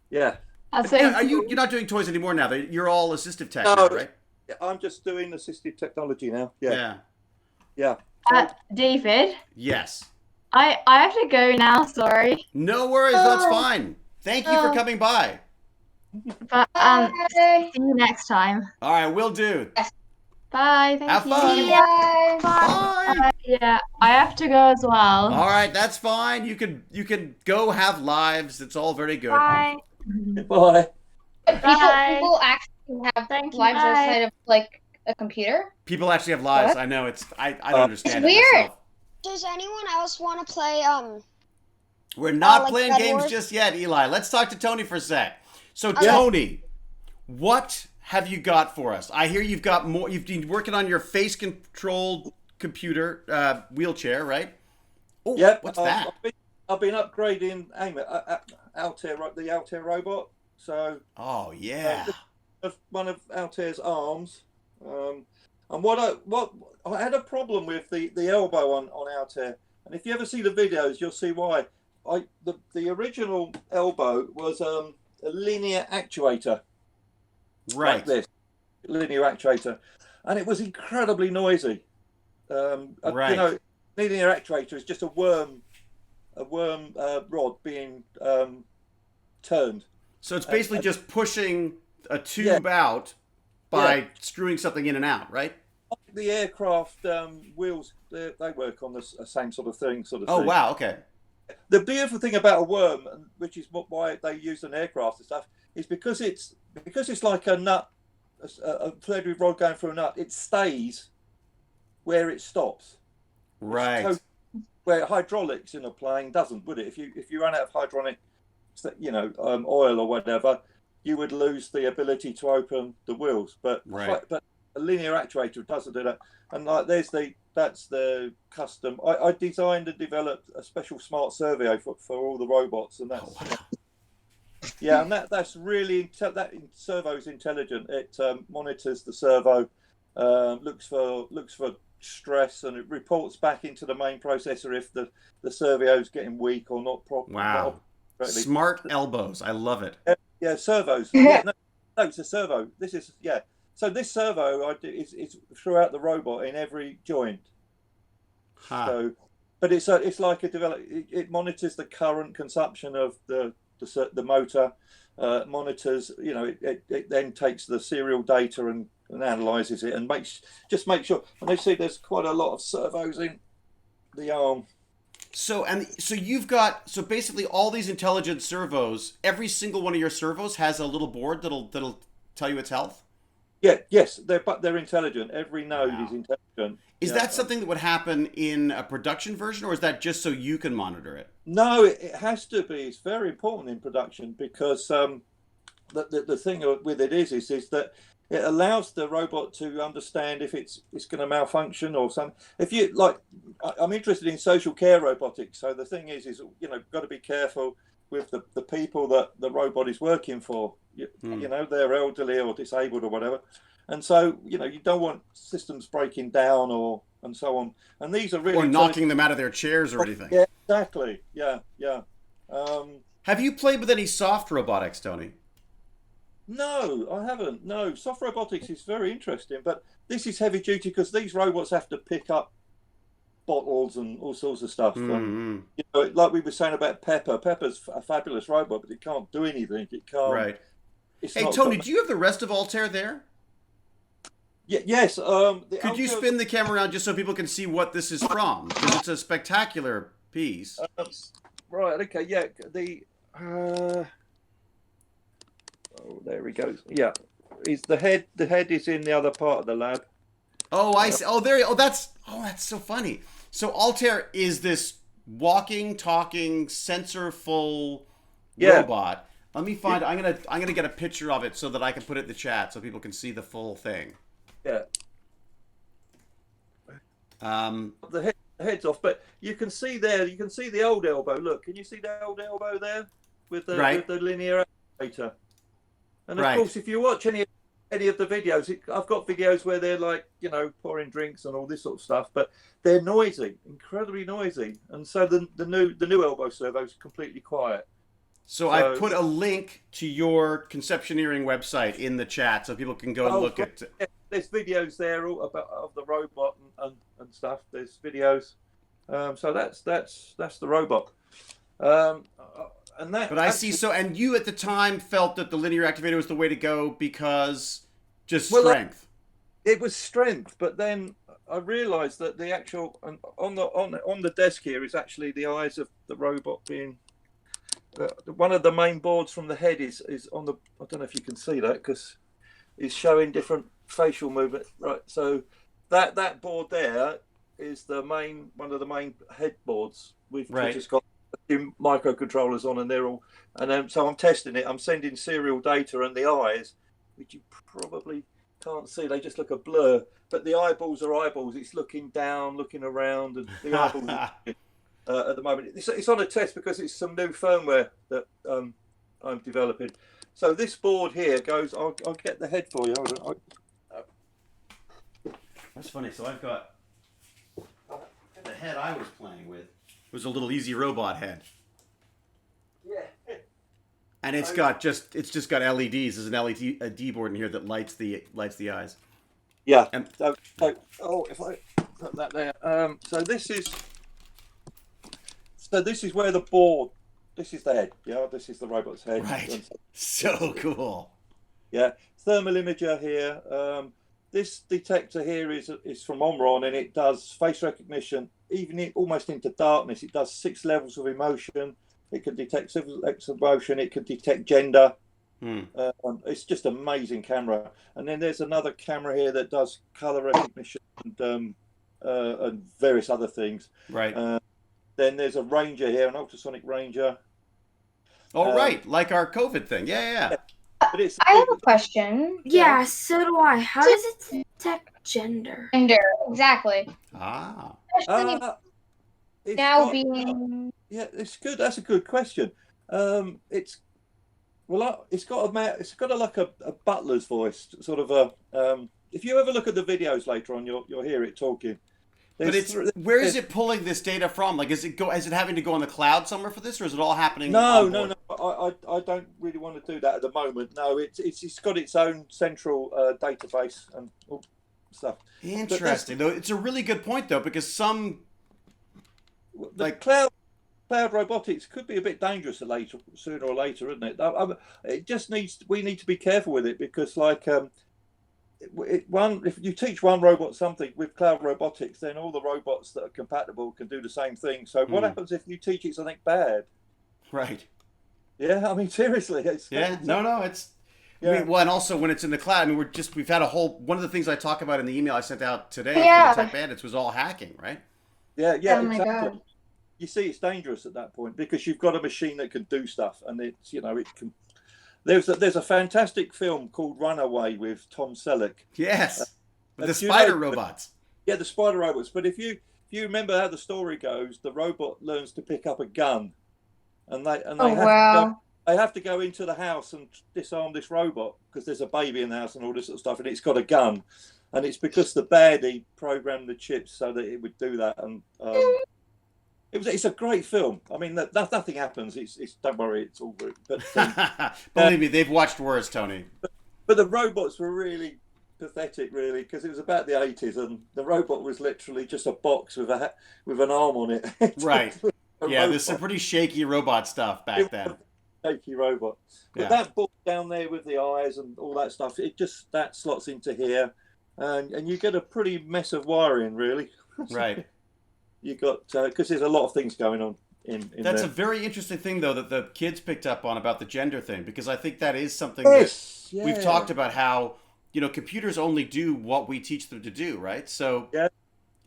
Yeah.
You're not doing toys anymore now. You're all assistive tech now, right?
I'm just doing assistive technology now.
Yeah.
David.
Yes.
I have to go now. Sorry.
No worries. That's fine. Thank you for coming by.
But see you next time.
All right, will do.
Bye. Thank
Have
you.
fun. Bye.
Yeah, I have to go as well.
All right, that's fine. You can go have lives. It's all very good.
Bye.
Bye.
People actually have lives outside of like a computer.
People actually have lives. I know. I don't understand.
It's
it
weird.
myself.
Does anyone else want to play
We're not
like
playing
Bed
games
Wars?
just yet, Eli. Let's talk to Tony for a sec. So,
Okay.
Tony, what have you got for us? I hear you've got more. You've been working on your face-controlled computer wheelchair, right? Oh,
Yep.
what's that?
I've been upgrading Altair, the Altair robot. So.
Oh yeah.
One of Altair's arms. And what I had a problem with the elbow on Altair, and if you ever see the videos, you'll see why. The original elbow was a linear actuator,
Right.
like this, linear actuator, and it was incredibly noisy.
Right.
You know, linear actuator is just a worm rod being turned.
So it's basically just pushing a tube out by screwing something in and out, right?
The aircraft wheels, they work on the same sort of thing.
Oh, wow, okay.
The beautiful thing about a worm, which is why they use an aircraft and stuff, is because it's like a nut, a threaded rod going through a nut. It stays where it stops.
Right.
Where hydraulics in a plane doesn't, would it? If you run out of hydraulic, oil or whatever, you would lose the ability to open the wheels. But a linear actuator doesn't do that. And like that's the custom. I designed and developed a special smart servo for all the robots, and that's and that's really that servo's intelligent. It monitors the servo, looks for stress, and it reports back into the main processor if the servo's getting weak or not properly.
Wow. Smart elbows. I love it.
Yeah, servos. No, it's a servo. This is So this servo is throughout the robot in every joint.
Huh.
So, but it's like it monitors the current consumption of the motor, monitors. It then takes the serial data and analyzes it and makes sure. And they see there's quite a lot of servos in the arm.
So you've got basically all these intelligent servos. Every single one of your servos has a little board that'll tell you its health.
Yes, they're intelligent. Every node is intelligent.
Is that something that would happen in a production version, or is that just so you can monitor it?
No, it has to be. It's very important in production because the thing with it is that it allows the robot to understand if it's going to malfunction or something. If you like, I'm interested in social care robotics. So the thing is got to be careful with the people that the robot is working for. They're elderly or disabled or whatever, and so you don't want systems breaking down and so on. And these are really
or knocking them out of their chairs or anything.
Yeah, exactly. Yeah.
Have you played with any soft robotics, Tony?
No, I haven't. No, soft robotics is very interesting, but this is heavy duty because these robots have to pick up bottles and all sorts of stuff.
Mm-hmm.
And, like we were saying about Pepper. Pepper's a fabulous robot, but it can't do anything. It can't.
Right. Hey, Tony, do you have the rest of Altair there?
Yes.
Could you spin the camera around just so people can see what this is from? Because it's a spectacular piece.
Right. Okay. Yeah. There he goes. Yeah. The head is in the other part of the lab.
Oh, I see. Oh, there. Oh, that's so funny. So Altair is this walking, talking, sensor-full robot. Let me find. I'm gonna get a picture of it so that I can put it in the chat so people can see the full thing.
Yeah. The head's off, but you can see there. You can see the old elbow. Look, can you see the old elbow there with the linear actuator? And of course, if you watch any of the videos, I've got videos where they're like pouring drinks and all this sort of stuff, but they're noisy, incredibly noisy. And so the new elbow servo is completely quiet.
So I put a link to your Conceptioneering website in the chat so people can go and look at.
There's videos there all of the robot and stuff. There's videos. So that's the robot.
But I see. So, and you at the time felt that the linear activator was the way to go because just strength.
It was strength, but then I realised that the actual on the desk here is actually the eyes of the robot being. One of the main boards from the head is on the. I don't know if you can see that because it's showing different facial movement. Right, so that board there is one of the main headboards. We've just got a few microcontrollers on, and they're all. And then so I'm testing it. I'm sending serial data, and the eyes, which you probably can't see, they just look a blur. But the eyeballs are eyeballs. It's looking down, looking around, and the eyeballs. At the moment, it's on a test because it's some new firmware that I'm developing. So this board here goes. I'll get the head for you. Hold on.
That's funny. So I've got the head I was playing with was a little easy robot head.
Yeah.
And it's just got LEDs. There's an LED board in here that lights the eyes.
Yeah.
And
So if I put that there, so this is where the board. This is the head. Yeah, this is the robot's head.
right, so cool.
Yeah, thermal imager here. This detector here is from Omron, and it does face recognition, even almost into darkness. It does 6 levels of emotion. It can detect 6 levels of emotion. It can detect gender. It's just amazing camera. And then there's another camera here that does color recognition and various other things.
Right.
Then there's a ranger here, an ultrasonic ranger.
Oh, right, like our COVID thing. Yeah.
But
I have a question.
Yeah, so do I. How does it detect gender?
Gender, exactly.
Ah.
Especially
It's
now
got-
being.
Yeah, it's good. That's a good question. It's got like a butler's voice, sort of a. If you ever look at the videos later on, you'll hear it talking.
But where is it pulling this data from? Like, is it having to go on the cloud somewhere for this, or is it all happening?
No. I don't really want to do that at the moment. No, it's got its own central database and stuff.
Interesting. Though it's a really good point, though, because some
cloud robotics could be a bit dangerous sooner or later, isn't it? It just we need to be careful with it, because if you teach one robot something with cloud robotics, then all the robots that are compatible can do the same thing. So what happens if you teach it something bad?
Right.
Yeah, I mean, seriously.
It's yeah.
Yeah.
Well, and also when it's in the cloud, I mean, we've had one of the things I talk about in the email I sent out today for the Tech Bandits was all hacking, right?
Yeah,
Oh my
exactly.
God.
You see, it's dangerous at that point, because you've got a machine that can do stuff, and it can. There's a fantastic film called Runaway with Tom Selleck.
Yes, with the spider robots.
Yeah, the spider robots. But if you remember how the story goes, the robot learns to pick up a gun, and they have to go into the house and disarm this robot, because there's a baby in the house and all this sort of stuff, and it's got a gun, and it's because the baddie programmed the chips so that it would do that. And it's a great film. I mean, nothing happens. It's don't worry, it's all good. But
believe me, they've watched worse, Tony.
But the robots were really pathetic, really, because it was about the 80s, and the robot was literally just a box with an arm on it.
Right. Yeah, there's some pretty shaky robot stuff back then.
Shaky robot. But that book down there with the eyes and all that stuff, that slots into here, and you get a pretty mess of wiring, really.
Right.
You got because there's a lot of things going on in
That's
there.
a very interesting thing, though, that the kids picked up on about the gender thing, because I think that is something that we've talked about, how computers only do what we teach them to do, right? So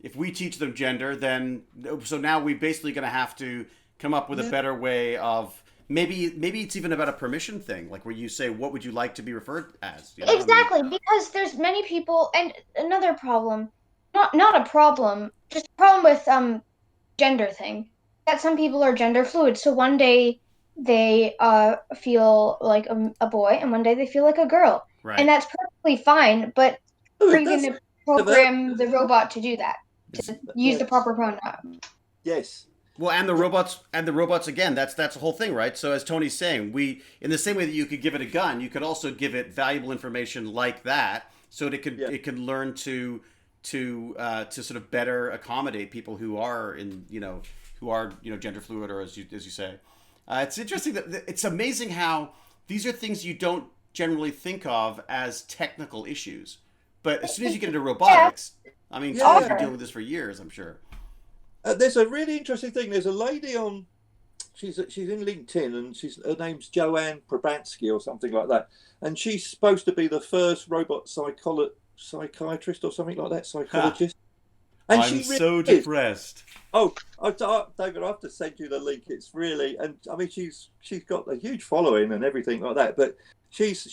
if we teach them gender, then now we're basically going to have to come up with a better way of maybe it's even about a permission thing, like where you say, what would you like to be referred as?
Exactly, because there's many people, and another problem, not a problem, just a problem with gender thing, that some people are gender fluid. So one day they feel like a boy, and one day they feel like a girl,
right.
And that's perfectly fine. But we're going to program the robot to do that, to use the proper pronoun.
Yes.
Well, and the robots again, that's the whole thing, right? So as Tony's saying, in the same way that you could give it a gun, you could also give it valuable information like that, so that it can learn to sort of better accommodate people who are gender fluid, or as you say. It's interesting that it's amazing how these are things you don't generally think of as technical issues, but as soon as you get into robotics, I mean, Tony's been dealing with this for years, I'm sure.
There's a really interesting thing. There's a lady on, she's in LinkedIn, and her name's Joanne Probatsky or something like that, and she's supposed to be the first robot psychiatrist or something like that, psychologist. And
I'm so depressed.
Oh, David, I have to send you the link. It's really, and I mean, she's got a huge following and everything like that, but she's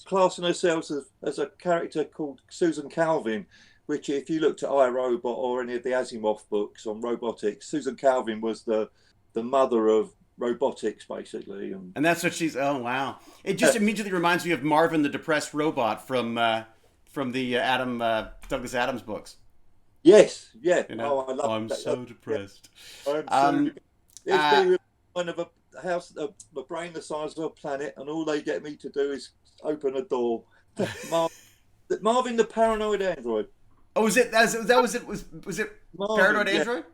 classing herself as a character called Susan Calvin, which, if you looked at iRobot or any of the Asimov books on robotics, Susan Calvin was the mother of robotics, basically. And
that's what she's. Oh wow! It just immediately reminds me of Marvin the Depressed Robot from from the Douglas Adams books.
Yes, yeah.
You know,
I love
I'm
that.
so depressed.
I'm so it's me with kind of a house, a brain the size of a planet, and all they get me to do is open a door. Marvin the Paranoid Android.
Oh, was it? That was it? Was it
Marvin,
Paranoid
yeah.
Android?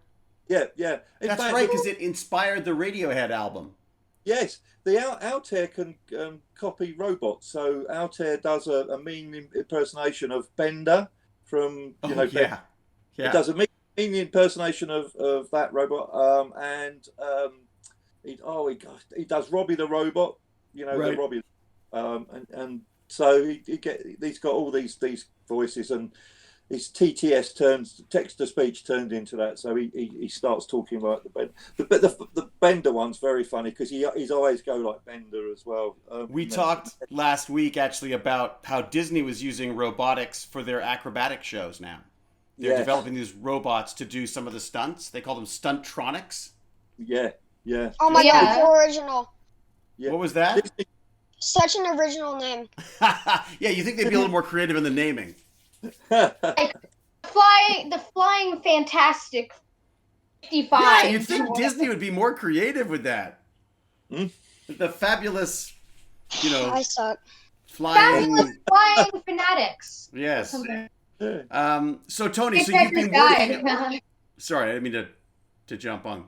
Yeah, yeah. In
That's
fact,
right, because it inspired the Radiohead album.
Yes, the Altair can copy robots. So Altair does a mean impersonation of Bender from
Yeah.
He does a mean impersonation of that robot, and he does Robbie the robot. You know,
Right.
the Robbie, and so he's got all these voices, and his TTS turns text to speech turned into that. So he starts talking like the Bender. But the Bender one's very funny because his eyes go like Bender as well.
We talked last week actually about how Disney was using robotics for their acrobatic shows now. They're developing these robots to do some of the stunts. They call them Stuntronics.
Yeah, yeah.
Oh my
Yeah.
god, so original.
Yeah.
What was that?
Such an original name.
Yeah, you think they'd be a little more creative in the naming.
The flying fantastic 55.
Yeah, you'd think Disney would be more creative with that.
Hmm?
The fabulous,
I suck.
flying.
Flying fanatics.
Yes.
Something.
So Tony, so
Hitchhiker's
you've been
Guide.
working. Sorry, I didn't mean to jump on.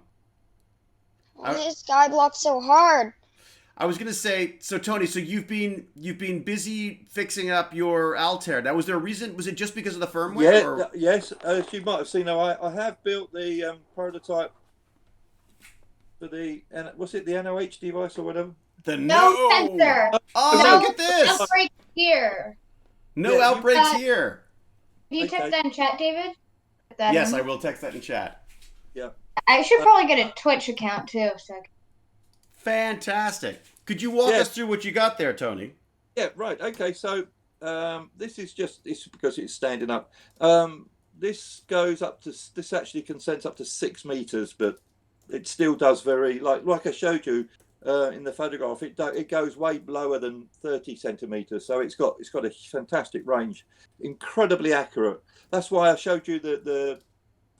Why is Skyblock so hard?
I was gonna say, so Tony, so you've been busy fixing up your Altair. Now, was there a reason? Was it just because of the firmware?
Yeah,
or?
yes. As you might have seen, I have built the prototype for the what's it, the NOH device or whatever.
The
No sensor.
Oh,
No
look at this!
outbreak here.
No
Yeah,
outbreaks here.
Can you text
Okay.
that in chat, David? Put that
Yes,
in.
I will text that in chat.
I should probably get a Twitch account too. So.
Fantastic. Could you walk us through what you got there, Tony?
Yeah, right. Okay, so this is because it's standing up. This actually can sense up to 6 meters, but it still does very like I showed you in the photograph. It goes way lower than 30 centimeters, so it's got a fantastic range, incredibly accurate. That's why I showed you the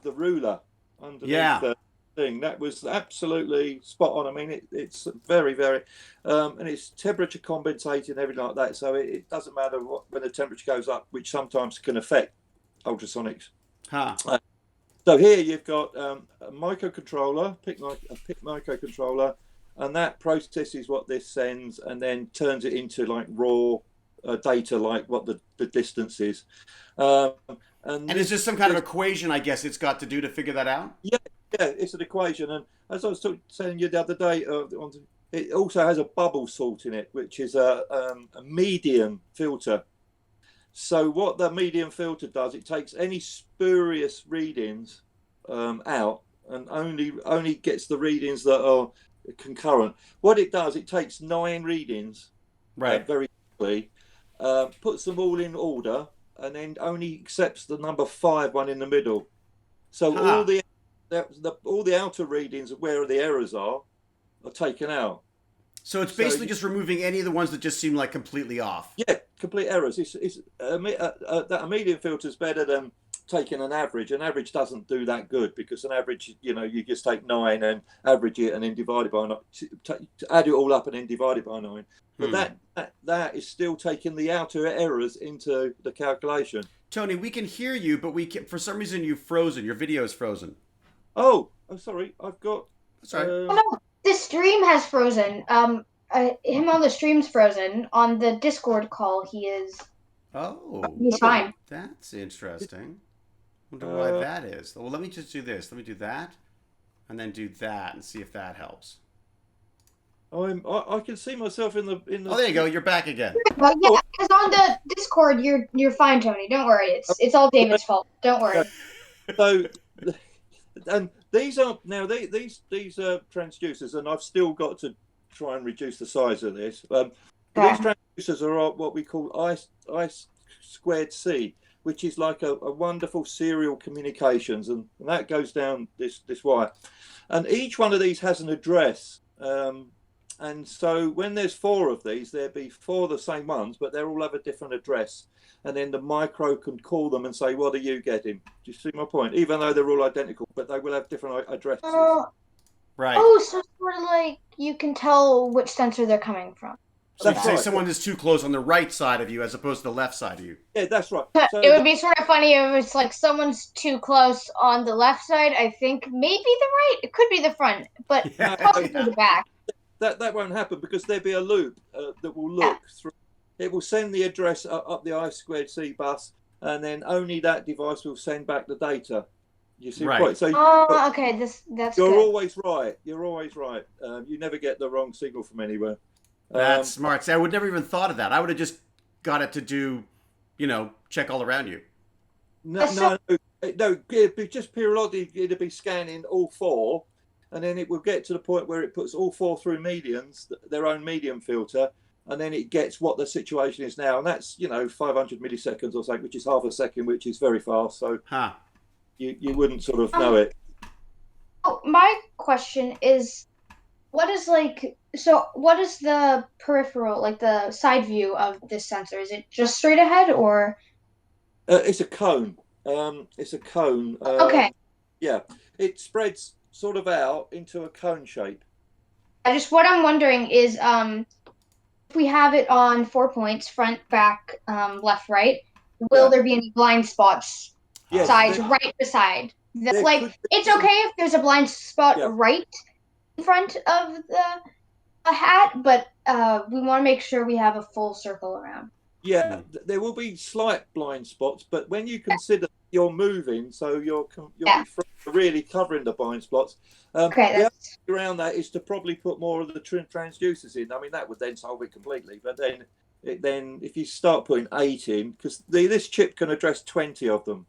ruler underneath the thing. That was absolutely spot on. I mean, it's very, very, and it's temperature compensating and everything like that. So it doesn't matter when the temperature goes up, which sometimes can affect ultrasonics.
Huh.
So here you've got a microcontroller, a PIC microcontroller, and that processes what this sends and then turns it into like raw data, like what the distance is. And
is this some kind of equation, I guess, it's got to do to figure that out?
Yeah, it's an equation. And as I was saying you the other day, it also has a bubble sort in it, which is a medium filter. So what the medium filter does, it takes any spurious readings out and only gets the readings that are concurrent. What it does, it takes 9 readings very quickly, puts them all in order, and then only accepts the number 5 one in the middle. So all the outer readings of where the errors are taken out.
So it's basically just removing any of the ones that just seem like completely off.
Yeah, complete errors. That medium filter is better than taking an average. An average doesn't do that good because an average, you just take 9 and average it and then divide it by 9, add it all up and then divide it by 9. But that is still taking the outer errors into the calculation.
Tony, we can hear you, but for some reason you've frozen. Your video is frozen.
Oh, sorry. I've got.
Sorry.
Oh no, the stream has frozen. Him on the stream's frozen. On the Discord call, he is.
Oh.
He's fine.
That's interesting. Wonder why that is. Well, let me just do this. Let me do that, and then do that, and see if that helps.
I can see myself in the.
Oh, there you go. You're back again.
Well, yeah, because on the Discord, you're fine, Tony. Don't worry. It's all David's fault. Don't worry.
So, and these are now these are transducers, and I've still got to try and reduce the size of this. These transducers are what we call I²C, which is like a wonderful serial communications, and that goes down this wire, and each one of these has an address. And so when there's 4 of these, there'll be 4 of the same ones, but they'll all have a different address. And then the micro can call them and say, what are you getting? Do you see my point? Even though they're all identical, but they will have different addresses.
Right.
Oh, so sort of like you can tell which sensor they're coming from.
So you
That's
can say
right.
someone is too close on the right side of you as opposed to the left side of you.
Yeah, that's right. So
It would be sort of funny if it's like someone's too close on the left side. I think maybe the right. It could be the front, but
Yeah.
probably the back.
that won't happen because there'll be a loop that will look through. It will send the address up the I2C bus, and then only that device will send back the data. You see,
Right.
point. So
Oh, okay. That's
you're
good.
always right. You're always right. You never get the wrong signal from anywhere.
That's smart. See, I would never even thought of that. I would have just got it to do, check all around you.
No. It'd be just periodically. It'd be scanning all 4, and then it will get to the point where it puts all 4 through medians, their own median filter, and then it gets what the situation is now, and that's 500 milliseconds or something, which is half a second, which is very fast. So you wouldn't sort of know it.
Oh, my question is, what is the peripheral, like the side view of this sensor? Is it just straight ahead or?
It's a cone. It's a cone.
Okay.
Yeah, it spreads sort of out into a cone shape.
What I'm wondering is, if we have it on 4 points, front, back, left, right, will there be any blind spots?
Yes,
Sides, right beside.
there
Like,
could be
it's
some-
okay if there's a blind spot
Yeah.
right in front of the hat, but we want to make sure we have a full circle around.
Yeah, there will be slight blind spots, but when you consider you're moving, so you'll be really covering the blind spots.
Okay,
the other way around that is to probably put more of the transducers in. I mean, that would then solve it completely. But then if you start putting 8 in, because this chip can address 20 of them.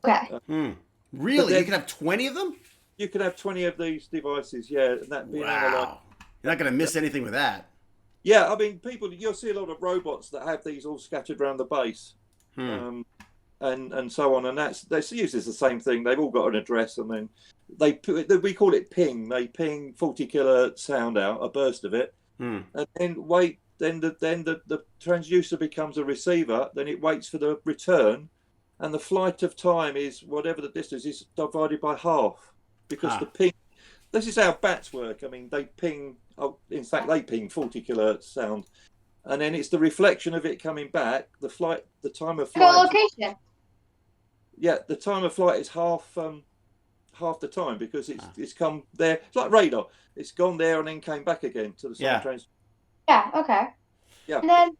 Okay.
Really? You can have 20 of them?
You can have 20 of these devices, yeah. And that being
Wow. You're not going to miss anything with that.
Yeah, I mean, you'll see a lot of robots that have these all scattered around the base, and so on, and that's uses the same thing. They've all got an address, and then we call it ping. They ping 40 kilohertz sound out, a burst of it, and then wait. Then the transducer becomes a receiver. Then it waits for the return, and the flight of time is whatever the distance is divided by half, because the ping. This is how bats work. I mean, they ping. Oh, in fact, they ping 40 kilohertz sound, and then it's the reflection of it coming back. The time of flight.
Location.
Yeah, the time of flight is half the time because it's come there. It's like radar. It's gone there and then came back again to the same train.
Yeah. Okay.
Yeah.
And then,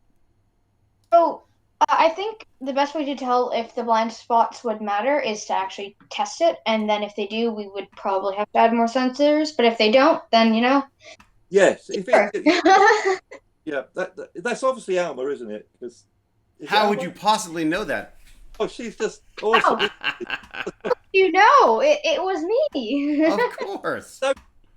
so I think the best way to tell if the blind spots would matter is to actually test it, and then if they do, we would probably have to add more sensors. But if they don't, then
Yes.
Sure.
Yeah, that's obviously Alma, isn't it?
How would you possibly know that?
Oh, she's just awesome.
It was me.
Of course.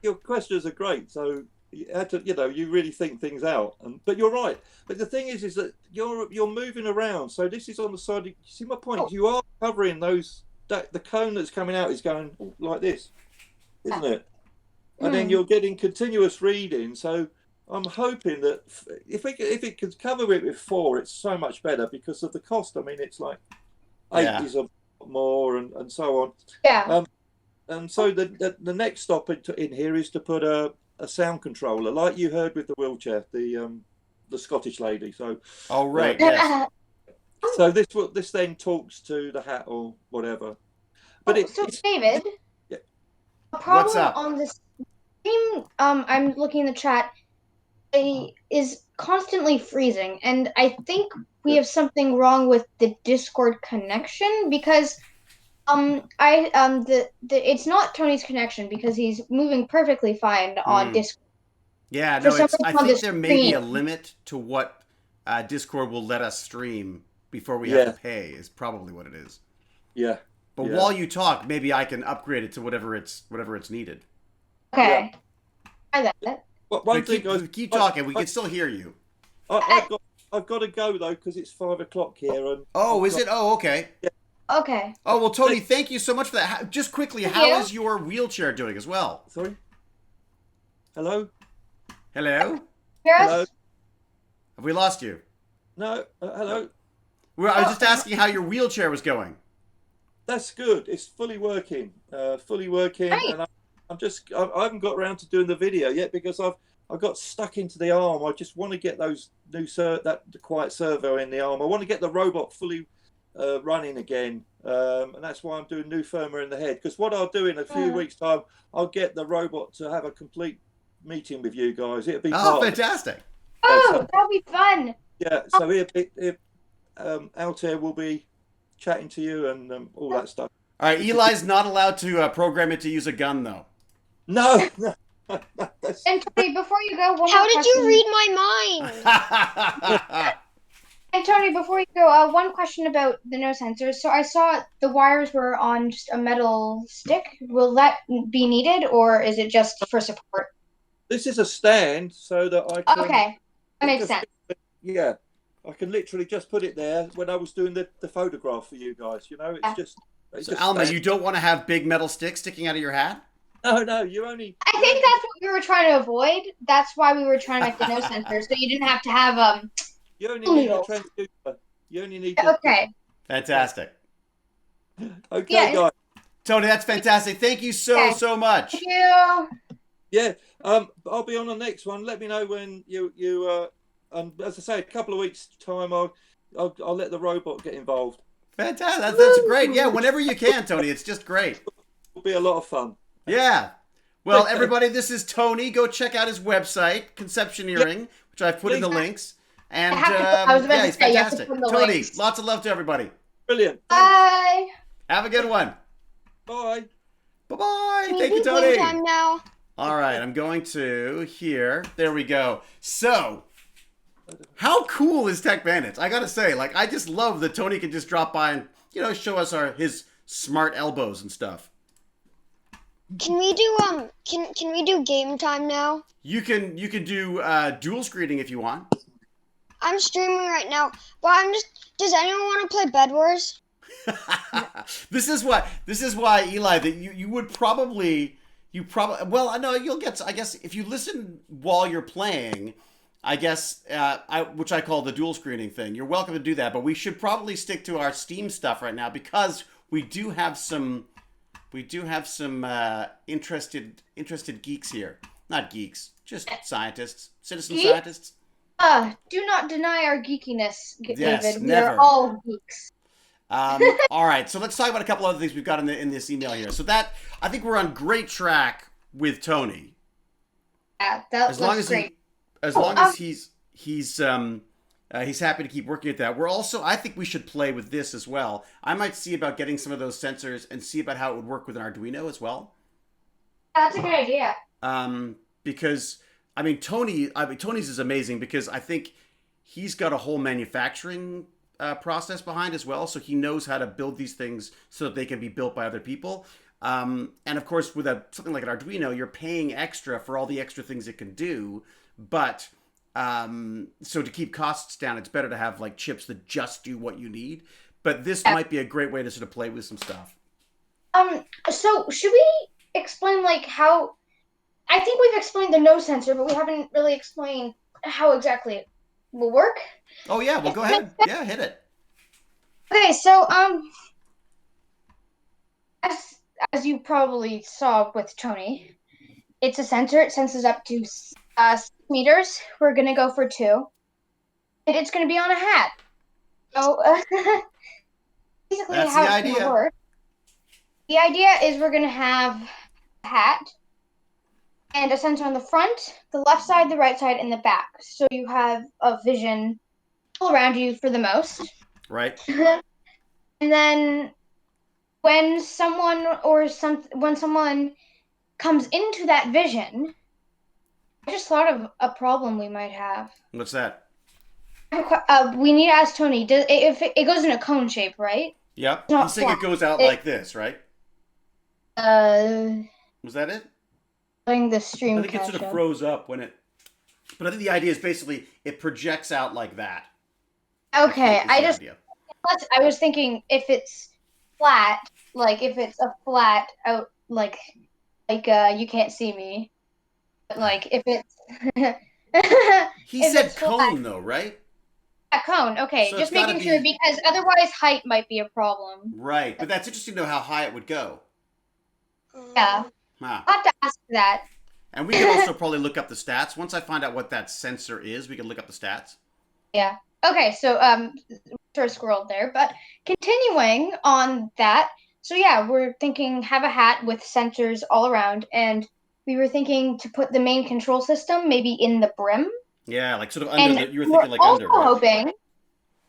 Your questions are great. So you had to, you really think things out. But you're right. But the thing is that you're moving around. So this is on the side. You see my point? You are covering those. The cone that's coming out is going like this, isn't it? And then you're getting continuous reading. So I'm hoping that if it could cover it with 4, it's so much better because of the cost. I mean, it's like 8 is a lot more and so on.
Yeah.
And so the next stop in here is to put a sound controller, like you heard with the wheelchair, the Scottish lady. So.
Oh right. Yes.
So this then talks to the hat or whatever. But
David.
Yeah.
A problem
What's up?
on this stream, I'm looking in the chat, is constantly freezing, and I think we have something wrong with the Discord connection because it's not Tony's connection because he's moving perfectly fine on Discord.
Yeah, no, I think there may be a limit to what Discord will let us stream before we have to pay. Is probably what it is.
Yeah.
But while you talk, maybe I can upgrade it to whatever it's needed.
Okay. I got it.
One thing
keep talking. We can still hear you.
I've got to go though because it's 5 o'clock here. And
is it? Oh, okay.
Yeah.
Okay.
Oh well, Tony, thank you so much for that. Just quickly, how is your wheelchair doing as well?
Sorry. Hello.
Hello?
Hear us?
Hello?
Have we lost you?
No, hello.
Well, I was just asking how your wheelchair was going.
That's good. It's fully working.
Great.
And I haven't got around to doing the video yet because I've got stuck into the arm. I just want to get those the quiet servo in the arm. I want to get the robot fully running again, and that's why I'm doing new firmware in the head. Because what I'll do in a few weeks' time, I'll get the robot to have a complete meeting with you guys. It'll be
Oh,
part of
fantastic.
Oh, that'll be fun.
Yeah, so Altair will be chatting to you and all that stuff.
All right, Eli's not allowed to program it to use a gun, though.
No.
And Tony, before you go, one
How
more
did you
question.
read my mind?
And Tony, before you go, one question about the no sensors. So I saw the wires were on just a metal stick. Will that be needed, or is it just for support?
This is a stand so that I can.
Okay, that makes sense.
Yeah, I can literally just put it there when I was doing the photograph for you guys. You know, it's just.
So, Alma, you don't want to have big metal sticks sticking out of your hat?
No, you only.
I think that's what we were trying to avoid. That's why we were trying to make the no sensors, so you didn't have to have
You only need the transducer. You only need.
Okay.
Fantastic.
Okay,
Yeah.
guys.
Tony, that's fantastic. Thank you so much.
Thank you.
Yeah, I'll be on the next one. Let me know when you as I say, a couple of weeks time, I'll let the robot get involved.
Fantastic. That's great. Yeah, whenever you can, Tony. It's just great.
It'll be a lot of fun.
Yeah. Well, everybody, this is Tony. Go check out his website, Conceptioneering, which I've put in the links. And
I was about
yeah,
to
he's
say, you have to
fantastic.
put in the
Tony,
links.
lots of love to everybody.
Brilliant.
Bye.
Have a good one.
Bye.
Bye-bye.
Can
Thank
we
you,
do
Tony.
game time now?
All right, I'm going to here. There we go. So, how cool is Tech Bandits? I gotta say, like, I just love that Tony can just drop by and, you know, show us his smart elbows and stuff.
Can we do can we do game time now?
You can do dual screening if you want.
I'm streaming right now, but does anyone want to play Bed Wars?
This is why Eli, that you would probably well, I know you'll get, I guess if you listen while you're playing, I guess which I call the dual screening thing, you're welcome to do that, but we should probably stick to our Steam stuff right now because we do have some interested geeks here. Not geeks, just scientists, citizen
Geek?
scientists.
Do not deny our geekiness,
Yes,
David. We
never.
are all geeks.
All right, so let's talk about a couple other things we've got in this email here. So that, I think we're on great track with Tony.
Yeah, that
As long
looks
as
great.
as long as he's happy to keep working at that. We're also, I think we should play with this as well. I might see about getting some of those sensors and see about how it would work with an Arduino as well.
That's a good idea.
Because Tony's is amazing because I think he's got a whole manufacturing process behind as well, so he knows how to build these things so that they can be built by other people. And of course, with something like an Arduino, you're paying extra for all the extra things it can do. But so to keep costs down, it's better to have like chips that just do what you need. But this might be a great way to sort of play with some stuff.
So should we explain like how? I think we've explained the no sensor, but we haven't really explained how exactly it will work.
Oh yeah, well go ahead. Yeah, hit it.
Okay, so as you probably saw with Tony, it's a sensor. It senses up to 6 meters. We're gonna go for 2, and it's gonna be on a hat. So basically,
That's
how
the
it's gonna
idea.
work. The idea is we're gonna have a hat and a sensor on the front, the left side, the right side, and the back. So you have a vision all around you for the most.
Right.
And then when someone comes into that vision, I just thought of a problem we might have.
What's that?
We need to ask Tony. If it goes in a cone shape, right?
Yep.
Not
He's saying it
flat.
goes out like this, right? Was that it?
Letting the stream
I think it sort
catch
of
up.
froze up when it. But I think the idea is basically it projects out like that.
Okay,
I think is the idea.
I was thinking if it's flat, like if it's a flat out, like you can't see me, but like if it's
He
If
said
it's flat.
cone, though, right?
Yeah, cone. Okay,
So
just
it's gotta
making sure
be-
because otherwise height might be a problem.
Right. But that's interesting to know how high it would go.
Yeah,
Huh.
I'll have to ask that.
And we could also probably look up the stats. Once I find out what that sensor is, we can look up the stats.
Yeah. Okay, so sort of squirreled there, but continuing on that. So yeah, we're thinking have a hat with sensors all around, and we were thinking to put the main control system maybe in the brim.
Yeah, like sort of under
And
the. You were
we're
thinking like
also
under, right?
hoping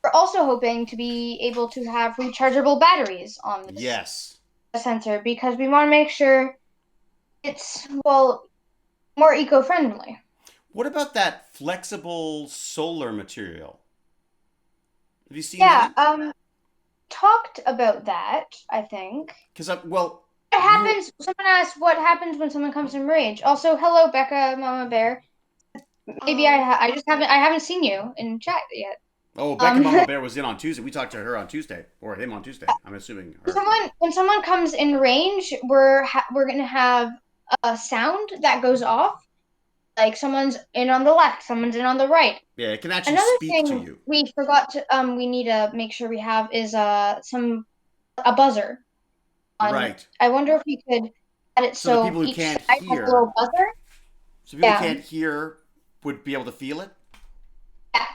we're also hoping to be able to have rechargeable batteries on this
Yes.
sensor because we want to make sure it's more eco-friendly.
What about that flexible solar material? Have you seen
Yeah,
that?
talked about that, I think.
Because well,
What happens? Someone asked what happens when someone comes in rage. Also, hello, Becca, Mama Bear. Maybe I just haven't seen you in chat yet.
oh, Becca Mama Bear was in on Tuesday. We talked to her on Tuesday, or him on Tuesday. I'm assuming her.
When someone comes in range, we're gonna have a sound that goes off. Like someone's in on the left, someone's in on the right.
Yeah, it can actually
Another
speak
thing
to you.
we forgot to we need to make sure we have is a buzzer.
Right.
I wonder if we could add it
So the
so
people who
each
can't
side has
hear-
a little buzzer.
So people
Yeah.
who can't hear would be able to feel it.
Yeah.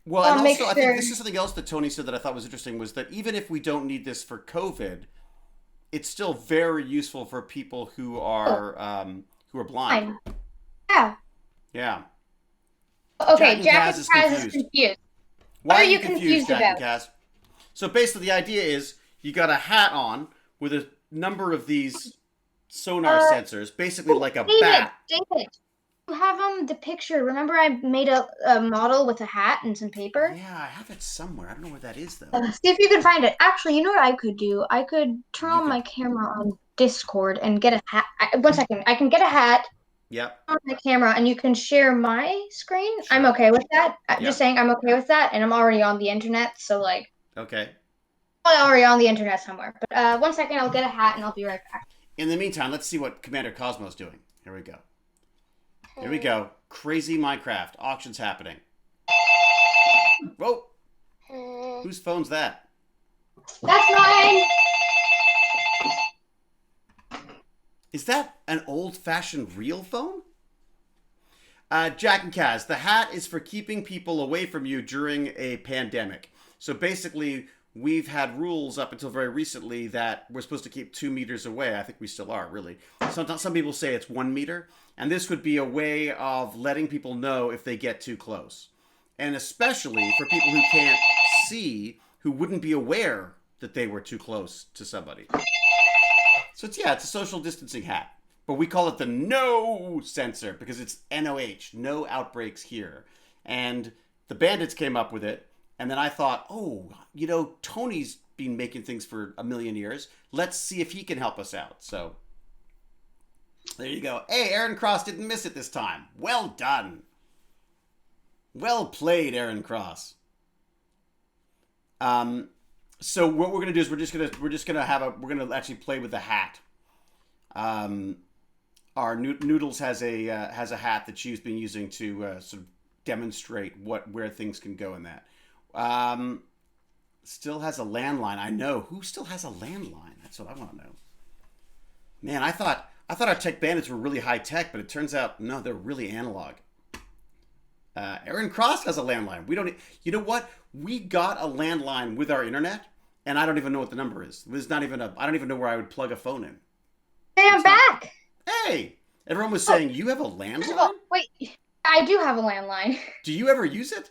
Well, and
make
also I think
sure-
this is something else that Tony said that I thought was interesting was that even if we don't need this for COVID, it's still very useful for people who are blind.
Fine. Yeah.
Yeah.
Okay,
Jack and Kaz
Jack
is
and Kaz is
confused.
confused.
Why
What
are
are
you
you
confused,
confused
Jack and
about?
Kaz? So basically, the idea is you got a hat on with a number of these sonar sensors, basically like a bat.
David, you have the picture. Remember, I made a model with a hat and some paper.
Yeah, I have it somewhere. I don't know where that is though.
See if you can find it. Actually, you know what I could do? I could turn
You
on
could-
my camera on Discord and get a hat. One second, I can get a hat
Yep.
on my camera, and you can share my screen.
Sure.
I'm okay with that.
Yep.
Just saying, I'm okay with that, and I'm already on the internet, so like.
Okay.
I'm already on the internet somewhere. But 1 second, I'll get a hat and I'll be right back.
In the meantime, let's see what Commander Cosmo's doing. Here we go. Here we go. Crazy Minecraft. Auctions happening. Whoa. Whose phone's that?
That's mine.
Is that an old-fashioned real phone? Jack and Kaz, the hat is for keeping people away from you during a pandemic. So basically, we've had rules up until very recently that we're supposed to keep 2 meters away. I think we still are, really. Sometimes some people say it's 1 meter. And this would be a way of letting people know if they get too close. And especially for people who can't see, who wouldn't be aware that they were too close to somebody. So it's a social distancing hat. But we call it the no sensor because it's NOH, no outbreaks here. And the bandits came up with it. And then I thought, Tony's been making things for a million years. Let's see if he can help us out. So there you go. Hey, Aaron Cross didn't miss it this time. Well done. Well played, Aaron Cross. So what we're gonna do is we're gonna actually play with the hat. Our Noodles has a hat that she's been using to sort of demonstrate where things can go in that. Still has a landline. I know. Who still has a landline? That's what I want to know. Man, I thought our tech bandits were really high tech, but it turns out no, they're really analog. Aaron Cross has a landline. We don't. You know what? We got a landline with our internet, and I don't even know what the number is. There's not even I don't even know where I would plug a phone in.
Hey, I'm back.
Hey, everyone was saying you have a landline.
Oh, wait, I do have a landline.
Do you ever use it?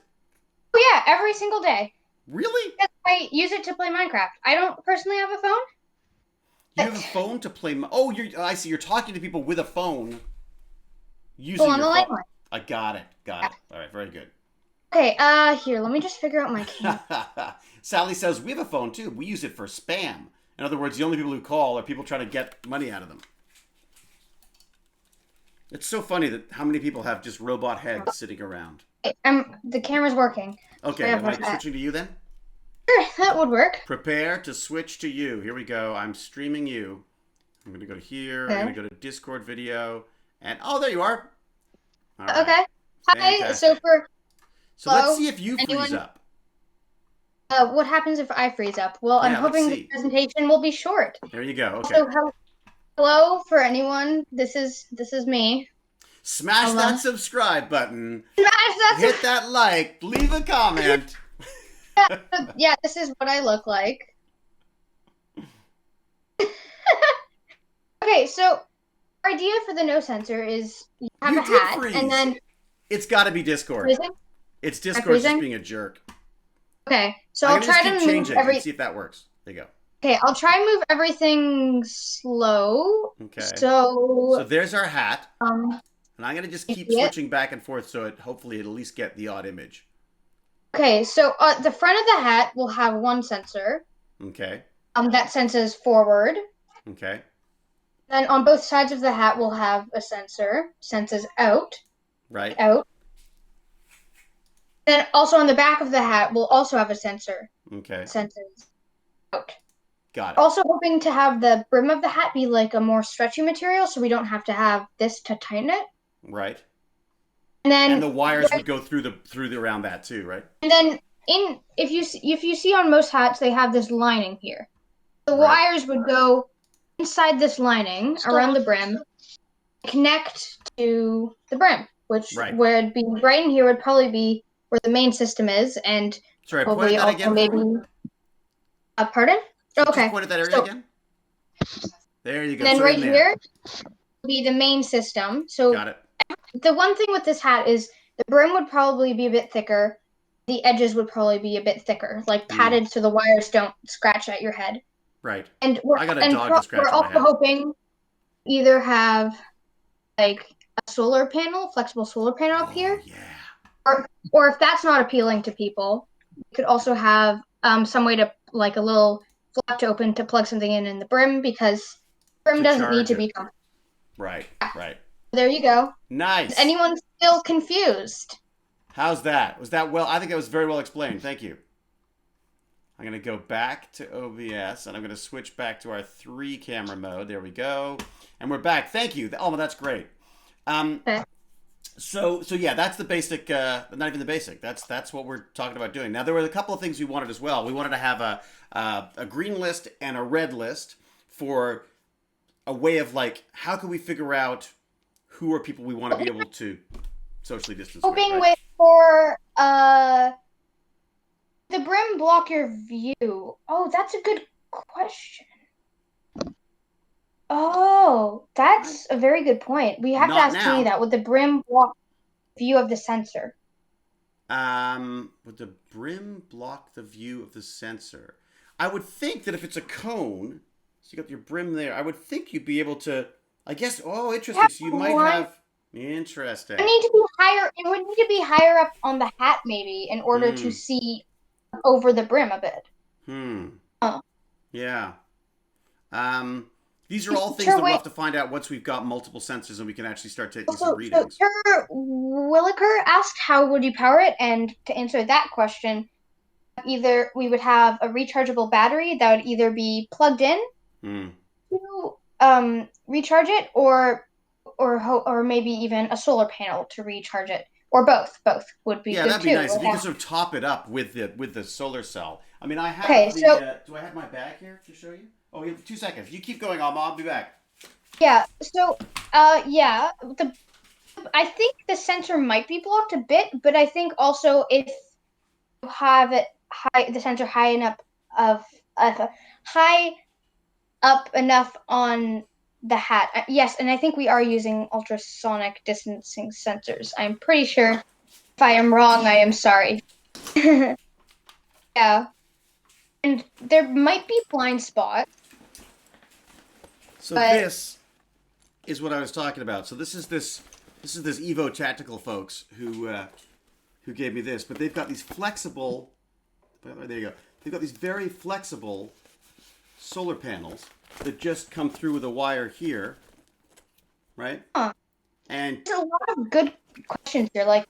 Oh yeah, every single day.
Really?
Yes, I use it to play Minecraft. I don't personally have a phone.
You have a phone to play. I see. You're talking to people with a phone. Using
On
your
the
phone.
landline.
I got it. All right, very good.
Okay, here, let me just figure out my camera.
Sally says we have a phone too. We use it for spam. In other words, the only people who call are people trying to get money out of them. It's so funny that how many people have just robot heads sitting around.
The camera's working.
Okay, am I switching to you then?
Sure, that would work.
Prepare to switch to you. Here we go. I'm streaming you. I'm going to go to here.
Okay.
I'm going to go to Discord video. And, oh, there you are. All right.
Okay. Hi.
Fantastic. So let's
hello,
see if you freeze
anyone?
up.
What happens if I freeze up? Well, I'm
Yeah, let's
hoping the
see.
presentation will be short.
There you go. Okay.
So hello for anyone. This is me.
Smash
Hello.
that subscribe button.
Smash that
Hit that like. Leave a comment.
Yeah, this is what I look like. Okay, so our idea for the no sensor is you have
You
a
did
hat,
freeze.
and then
It's got to be Discord.
freezing.
It's Discord just
freezing?
being a jerk.
Okay, so
I'm
I'll
gonna just
try
keep
to move
changing and see if that works. There you go.
Okay, I'll try and move everything slow.
Okay.
So
So there's our hat,
um,
and I'm gonna just
you
keep
see it?
switching back and forth so hopefully it'll at least get the odd image.
okay, so the front of the hat will have one sensor.
Okay.
That senses forward.
Okay.
Then on both sides of the hat will have a sensor, senses out,
Right.
out. Then also on the back of the hat will also have a sensor,
Okay.
senses out.
Got it.
Also hoping to have the brim of the hat be like a more stretchy material, so we don't have to have this to tighten it.
Right.
And then
And the wires would go through the around that too, right?
And then if you see on most hats they have this lining here. The
Right.
wires would go inside this lining around the brim, connect to the brim, which
Right.
where it'd be right in here would probably be where the main system is, and
Sorry,
probably
point at that
also
again for
maybe.
me.
Pardon?
Just
Okay.
point at that area
So-
again. There you go.
And then
So
right
in there.
here would be the main system. So
Got it.
the one thing with this hat is the brim would probably be a bit thicker. The edges would probably be a bit thicker, like padded so the wires don't scratch at your head.
Right.
And we're,
I got a dog to scratch
we're
on my
also
head.
hoping either have like a solar panel, flexible solar panel up here,
Yeah.
or if that's not appealing to people, we could also have some way to like a little flap to open to plug something in the brim, because the brim
To
doesn't need
charge
to
it.
be comfortable.
Right. Right.
There you go.
Nice.
Is anyone still confused?
How's that? Was that well? I think that was very well explained. Thank you. I'm going to go back to OBS, and I'm going to switch back to our 3-camera mode. There we go. And we're back. Thank you. Oh, well, that's great.
Okay.
So yeah, that's the basic, not even the basic. That's what we're talking about doing. Now, there were a couple of things we wanted as well. We wanted to have a green list and a red list for a way of, like, how can we figure out who are people we want to be able to socially distance
Hoping
with, right?
for the brim block your view. Oh, that's a good question. Oh, that's a very good point. We have to
Not
ask
now.
Tony that. Would the brim block view of the sensor?
Would the brim block the view of the sensor? I would think that if it's a cone, so you got your brim there, I would think you'd be able to, I guess, oh, interesting. So you might have, interesting.
It need to be higher. It would need to be higher up on the hat, maybe, in order to see over the brim a bit.
Yeah. These are all things that we'll have to find out once we've got multiple sensors and we can actually start taking some readings.
So Williker asked, how would you power it? And to answer that question, either we would have a rechargeable battery that would either be plugged in to recharge it, or maybe even a solar panel to recharge it, or both. Both would be good
that'd be
too.
nice if you could sort of top it up with the solar cell. I mean, I have do I have my bag here to show you? Oh, 2 seconds. You keep going, I'll be back.
Yeah. So, I think the sensor might be blocked a bit, but I think also if you have it the sensor high enough enough on the hat. Yes, and I think we are using ultrasonic distancing sensors. I'm pretty sure. If I am wrong, I am sorry. Yeah. And there might be blind spots.
So this is what I was talking about. So this is Evo Tactical folks who gave me this, but they've got these flexible. There you go. They've got these very flexible solar panels that just come through with a wire here, right? And
there's a lot of good questions here. Like,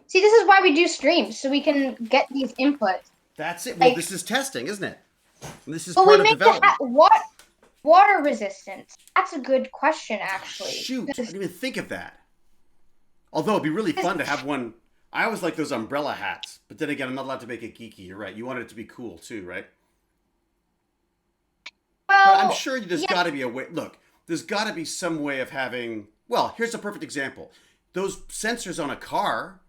see, this is why we do streams, so we can get these inputs.
That's it. Well, this is testing, isn't it? And this is
but
part
we
of
make
development.
Water resistance. That's a good question, actually.
Shoot, I didn't even think of that. Although it'd be really fun to have one. I always like those umbrella hats, but then again, I'm not allowed to make it geeky. You're right. You wanted it to be cool too, right?
Well,
But I'm sure there's got to be a way. Look, there's got to be some way of having. Well, here's a perfect example. Those sensors on a car,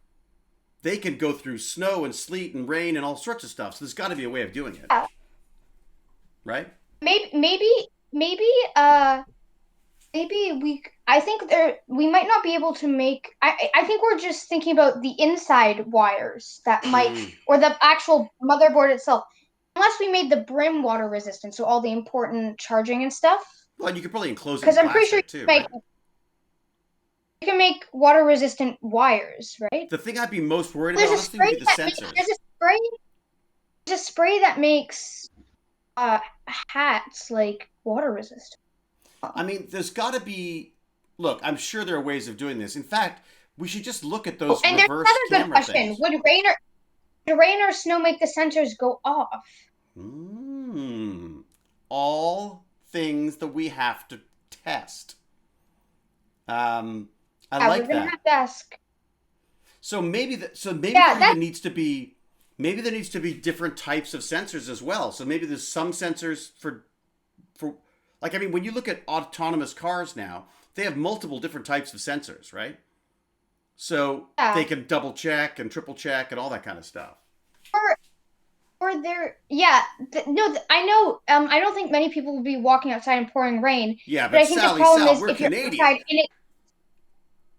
they can go through snow and sleet and rain and all sorts of stuff. So there's got to be a way of doing it, right?
Maybe we. I think we might not be able to make. I think we're just thinking about the inside wires that might, or the actual motherboard itself. Unless we made the brim water resistant, so all the important charging and stuff.
Well, you could probably enclose it.
Because I'm pretty sure
too, right?
you can make water resistant wires, right?
The thing I'd be most worried about honestly would be the sensors.
There's a spray that makes hats like water resistant.
I mean, there's got to be. Look, I'm sure there are ways of doing this. In fact, we should just look at those
and there's
reverse
another good question:
things.
Would rain or snow make the sensors go off?
All things that we have to test. I like
we're gonna
that.
have to ask.
So maybe there needs to be different types of sensors as well. So maybe there's some sensors for like, I mean, when you look at autonomous cars now, they have multiple different types of sensors, right? So they can double check and triple check and all that kind of stuff.
Or there, yeah, I know. I don't think many people will be walking outside and pouring rain.
Yeah, but
I think
Sally,
the problem is
we're
if you're
Canadian.
outside and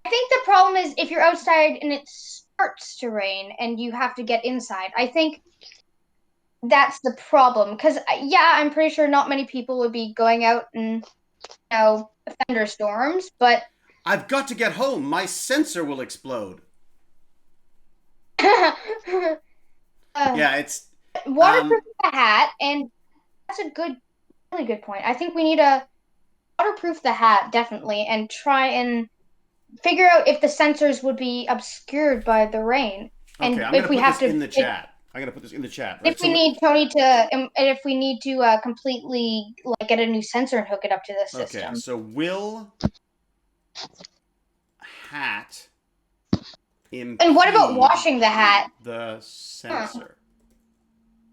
I think the problem is if you're outside and it starts to rain and you have to get inside. I think that's the problem. Because I'm pretty sure not many people would be going out in thunderstorms. But
I've got to get home. My sensor will explode. It's
waterproof the hat, and that's a really good point. I think we need to waterproof the hat definitely, and try and figure out if the sensors would be obscured by the rain, and
okay, I'm
if we have to
in the chat. I'm gonna put this in the chat. Right?
If we need Tony to, and if we need to completely get a new sensor and hook it up to the system.
Okay, so will hat impede
and what about washing the hat?
The sensor.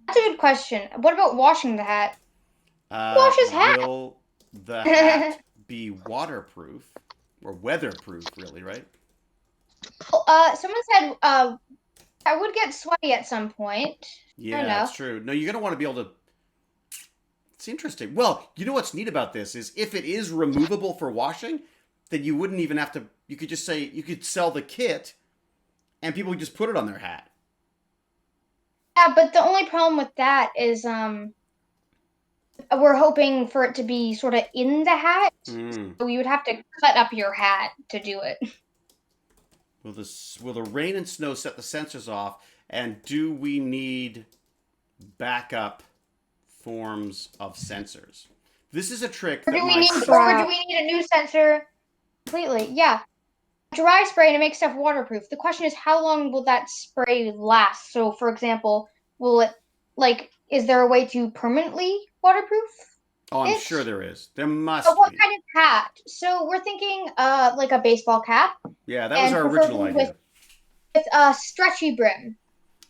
That's a good question. What about washing the hat? Wash his hat.
Will the hat be waterproof or weatherproof? Really, right?
Someone said I would get sweaty at some point.
Yeah, that's true. No, you're gonna want to be able to. It's interesting. Well, you know what's neat about this is if it is removable for washing, then you wouldn't even have to. You could just say you could sell the kit, and people would just put it on their hat.
Yeah, but the only problem with that is we're hoping for it to be sort of in the hat, so you would have to cut up your hat to do it.
Will the rain and snow set the sensors off? And do we need backup forms of sensors? This is a trick.
Or do we need a new sensor completely? Yeah. Dry spray and it makes stuff waterproof. The question is, how long will that spray last? So, for example, will it, is there a way to permanently waterproof?
Oh, I'm sure there is. There must
be. What
be.
kind of hat? So we're thinking like a baseball cap.
Yeah, that was our original idea.
With a stretchy brim.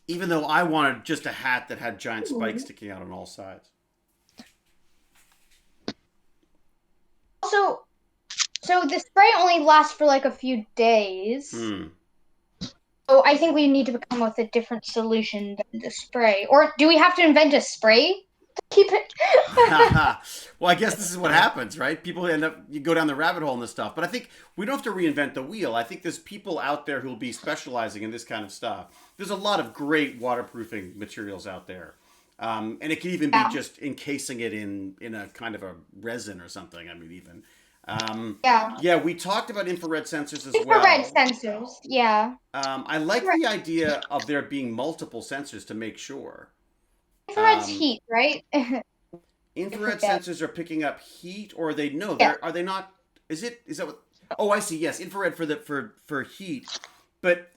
Even though I wanted just a hat that had giant spikes sticking out on all sides.
Also, so the spray only lasts for a few days. So I think we need to come up with a different solution than the spray. Or do we have to invent a spray to keep it?
Well, I guess this is what happens, right? People you go down the rabbit hole and this stuff. But I think we don't have to reinvent the wheel. I think there's people out there who will be specializing in this kind of stuff. There's a lot of great waterproofing materials out there. And it can even be just encasing it in a kind of a resin or something. I mean, even. Yeah, we talked about infrared sensors as well.
Infrared sensors, yeah.
I like the idea of there being multiple sensors to make sure.
Infrared's heat, right?
Infrared sensors are picking up heat, or are they are they not? Is that what? Oh, I see. Yes, infrared for heat, but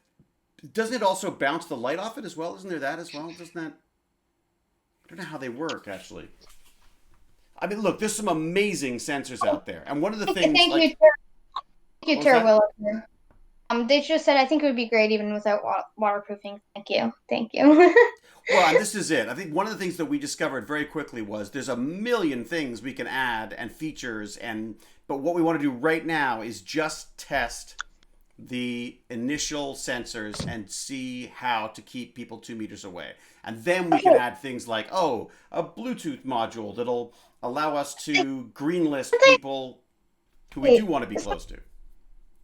doesn't it also bounce the light off it as well? Isn't there that as well? Doesn't that? I don't know how they work actually. I mean, look, there's some amazing sensors out there, and one of the things.
Thank you, Tara Willow. They just said I think it would be great even without waterproofing. Thank you. Thank you.
Well, and this is it. I think one of the things that we discovered very quickly was there's a million things we can add and features, but what we want to do right now is just test the initial sensors and see how to keep people 2 meters away. And then we can add things like, a Bluetooth module that'll allow us to green list people who we do want to be close to.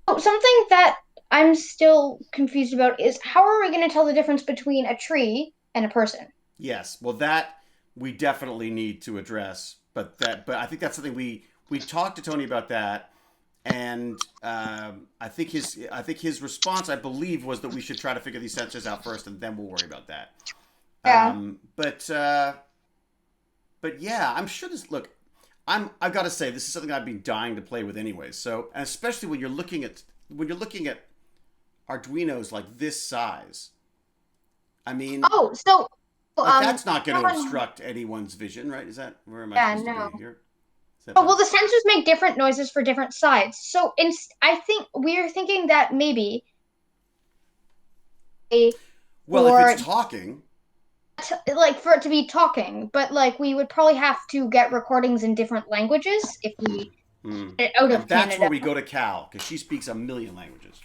Something that I'm still confused about is how are we going to tell the difference between a tree and a person?
Yes, well, that we definitely need to address, but I think that's something we talked to Tony about that, and I think his response, I believe, was that we should try to figure these sensors out first, and then we'll worry about that.
Yeah.
But yeah, I'm sure this. Look, I've got to say this is something I've been dying to play with anyway. So, and especially when you're looking at Arduinos like this size. I mean, that's not going to obstruct anyone's vision, right? Is that where am I supposed to be here?
Well, the sensors make different noises for different sides. So, I think we're thinking that maybe.
If it's talking.
Like for it to be talking, but like we would probably have to get recordings in different languages if we get out of Canada.
That's where we go to Cal, because she speaks a million languages.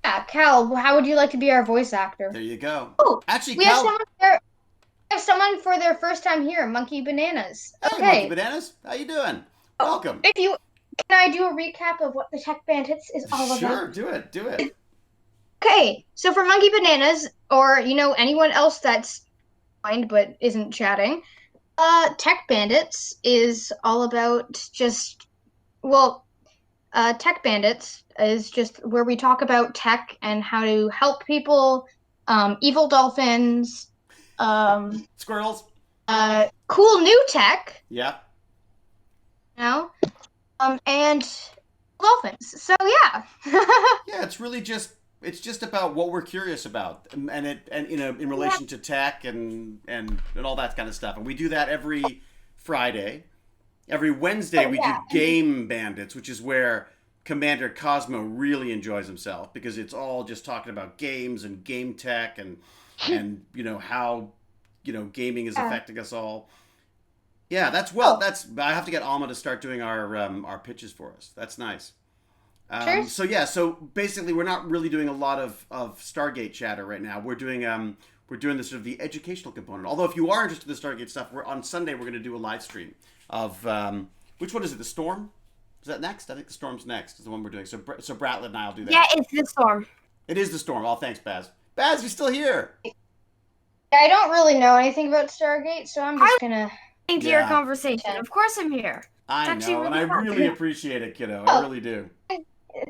Yeah, Cal, how would you like to be our voice actor?
There you go.
Oh,
actually,
we
Cal,
have someone for their first time here, Monkey Bananas.
Hey,
okay,
Monkey Bananas, how you doing? Welcome.
Can I do a recap of what the Tech Bandits is all about?
Sure, do it.
Okay, so for Monkey Bananas, or anyone else that's but isn't chatting, Tech Bandits is all about Tech Bandits is just where we talk about tech and how to help people, evil dolphins,
squirrels,
cool new tech.
Yeah.
And dolphins. So yeah.
Yeah, it's really it's just about what we're curious about, and in relation to tech and all that kind of stuff. And we do that every Friday. Every Wednesday we do Game Bandits, which is where Commander Cosmo really enjoys himself, because it's all just talking about games and game tech and how gaming is affecting us all. Yeah, I have to get Alma to start doing our pitches for us. That's nice. So basically we're not really doing a lot of Stargate chatter right now. We're doing the sort of the educational component. Although if you are interested in the Stargate stuff, on Sunday we're going to do a live stream of which one is it? The Storm? Is that next? I think the Storm's next. Is the one we're doing. So Bratlett and I'll do that.
Yeah, it's the Storm.
It is the Storm. Oh, thanks, Baz. Baz, you're still here.
I don't really know anything about Stargate, so I'm just gonna
into your conversation. Of course, I'm here.
I know, and I really appreciate it, kiddo. I really do.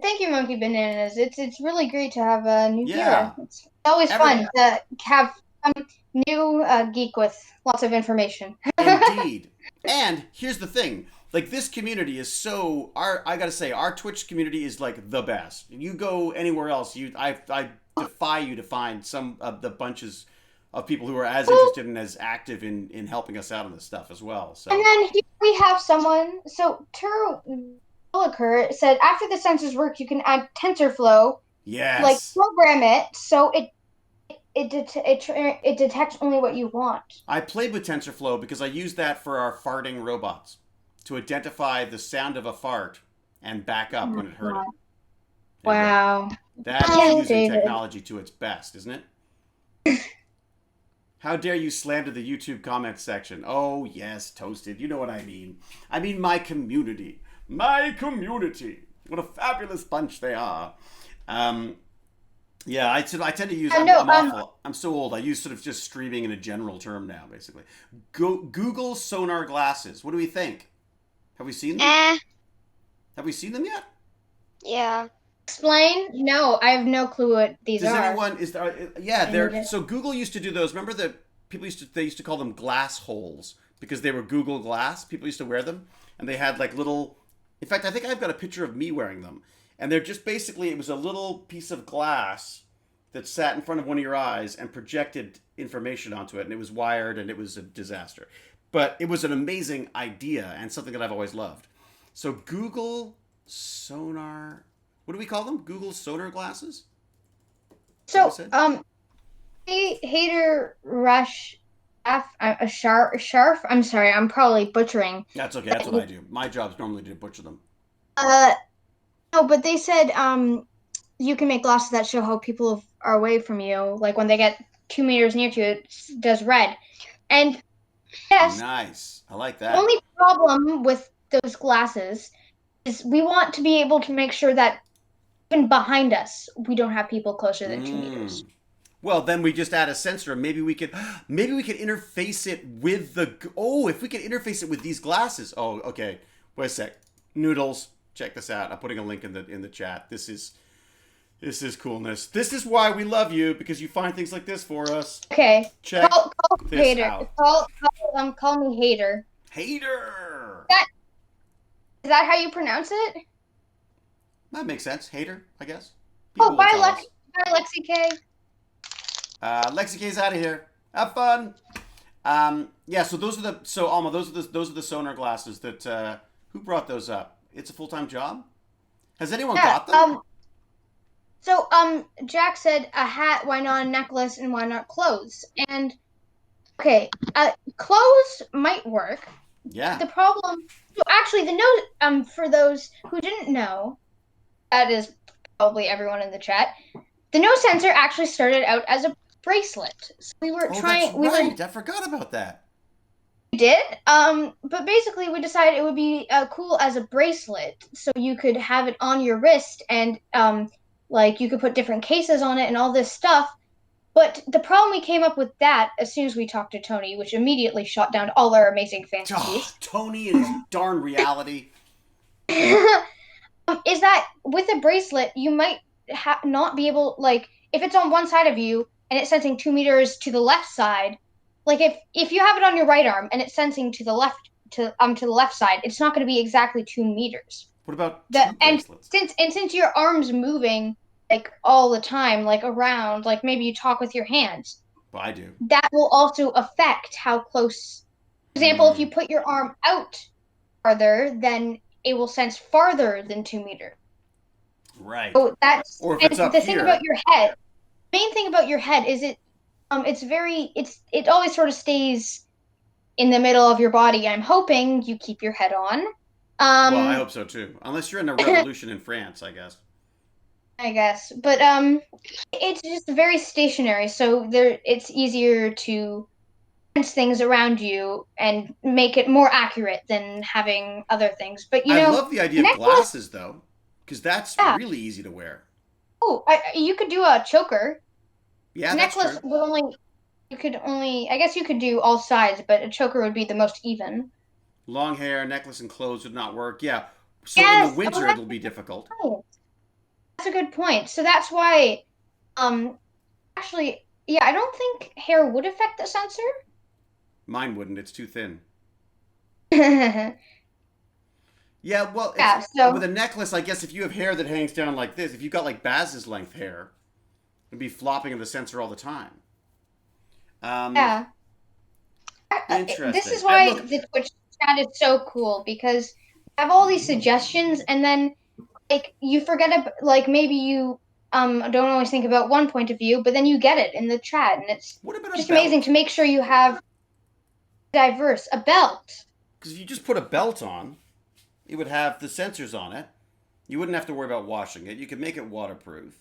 Thank you, Monkey Bananas. It's really great to have a new gear. It's always fun to have some new geek with lots of information.
Indeed. And here's the thing. Like, this community is I gotta say, our Twitch community is like the best. You go anywhere else, I defy you to find some of the bunches of people who are as interested and as active in helping us out on this stuff as well. So.
And then here we have someone. So Williker said after the sensors work, you can add TensorFlow.
Yes.
Like program it so it detects only what you want.
I played with TensorFlow because I used that for our farting robots to identify the sound of a fart and back up when it heard it.
Wow.
That's using technology to its best, isn't it? How dare you slander the YouTube comments section? Oh, yes, Toasted. You know what I mean. I mean my community. My community. What a fabulous bunch they are. Yeah, I tend to use... I'm awful. I'm so old. I use sort of just streaming in a general term now, basically. Google sonar glasses. What do we think? Have we seen them? Have we seen them yet?
Yeah.
Explain? No, I have no clue what these are.
Does anyone... they're... So Google used to do those. Remember they used to call them glass holes because they were Google Glass. People used to wear them. And they had like little... In fact, I think I've got a picture of me wearing them. And they're just basically... It was a little piece of glass that sat in front of one of your eyes and projected information onto it. And it was wired and it was a disaster. But it was an amazing idea and something that I've always loved. So Google sonar What do we call them? Google sonar glasses?
So,
said?
Hater Rush a Sharf. I'm sorry, I'm probably butchering.
That's okay. That's what I do. My job's normally to butcher them.
No, but they said you can make glasses that show how people are away from you. Like when they get 2 meters near to you, it does red. And yes,
Nice. I like
the
that.
only problem with those glasses is we want to be able to make sure that even behind us, we don't have people closer than 2 meters.
Well, then we just add a sensor, and maybe we could interface it with if we could interface it with these glasses. Oh, okay. Wait a sec. Noodles, check this out. I'm putting a link in the chat. This is coolness. This is why we love you, because you find things like this for us.
Okay.
Check
Call
this
Hater.
out.
Call me Hater.
Hater.
Is that how you pronounce it?
That makes sense. Hater, I guess.
Oh, bye, Lexi K.
Lexi K's out of here. Have fun. Yeah. So Alma, those are the sonar glasses that. Who brought those up? It's a full-time job. Has anyone got them?
Jack said a hat. Why not a necklace? And why not clothes? And okay, clothes might work.
Yeah.
The problem. So actually, the note. For those who didn't know, that is probably everyone in the chat. The nose sensor actually started out as a bracelet. So we were trying.
That's right. I forgot about that.
We did. But basically, we decided it would be cool as a bracelet, so you could have it on your wrist, and like you could put different cases on it and all this stuff. But the problem we came up with that as soon as we talked to Tony, which immediately shot down all our amazing fantasies.
Oh, Tony and his darn reality.
Is that with a bracelet, you might not be able, like, if it's on one side of you and it's sensing 2 meters to the left side, like if you have it on your right arm and it's sensing to the left side, it's not going to be exactly 2 meters.
What about bracelets?
Since your arm's moving like all the time, like around, like maybe you talk with your hands.
Well, I do.
That will also affect how close. For example, if you put your arm out farther, then it will sense farther than 2 meters.
Right.
So that's
or if it's up
the
here.
thing about your head. The main thing about your head is it always sort of stays in the middle of your body. I'm hoping you keep your head on.
Well, I hope so too. Unless you're in a revolution in France, I guess.
But it's just very stationary, so it's easier to sense things around you and make it more accurate than having other things. But
I love the idea of glasses though, because that's really easy to wear.
Oh, you could do a choker.
Yeah,
necklace
that's true.
I guess you could do all sides, but a choker would be the most even.
Long hair, necklace, and clothes would not work. Yeah. So in the winter, it'll be difficult.
That's a good point. So that's why, actually, yeah, I don't think hair would affect the sensor.
Mine wouldn't. It's too thin.
Yeah,
Yeah, well, with a necklace, I guess if you have hair that hangs down like this, if you've got like Baz's length hair, it'd be flopping in the sensor all the time.
Yeah.
Interesting.
This is why the Twitch chat is so cool, because you have all these suggestions, and then like you forget like maybe you don't always think about one point of view, but then you get it in the chat, and it's just amazing to make sure you have diverse. A belt.
Because if you just put a belt on, it would have the sensors on it. You wouldn't have to worry about washing it. You could make it waterproof.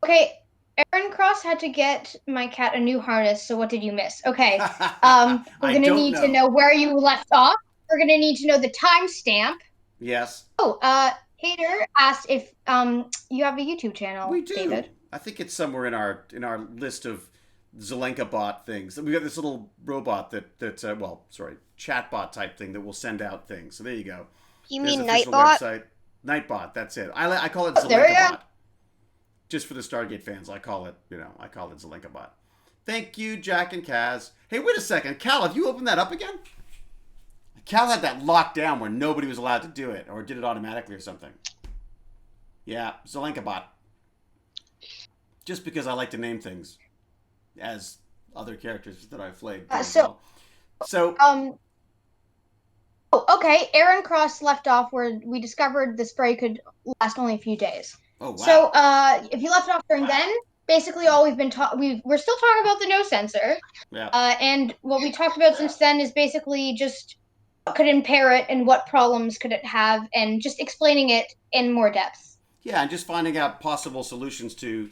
Okay, Aaron Cross had to get my cat a new harness, so what did you miss? Okay, we're going to need to know where you left off. We're going to need to know the timestamp.
Yes.
Oh, Hater asked if you have a YouTube channel.
We do.
David.
I think it's somewhere in our list of Zelenka bot things. We got this little robot chatbot type thing that will send out things. So there you go.
You mean Nightbot?
Nightbot, that's it. I call it Zelenka bot. Just for the Stargate fans, I call it Zelenka bot. Thank you, Jack and Kaz. Hey, wait a second. Cal, have you opened that up again? Cal had that locked down where nobody was allowed to do it, or did it automatically or something. Yeah, Zelenka bot. Just because I like to name things as other characters that I've played.
Oh, okay. Aaron Cross left off where we discovered the spray could last only a few days.
Oh wow.
So, if you left off during then, basically all we've been we're still talking about the no sensor.
Yeah.
And what we talked about since then is basically just what could impair it and what problems could it have, and just explaining it in more depth.
Yeah, and just finding out possible solutions to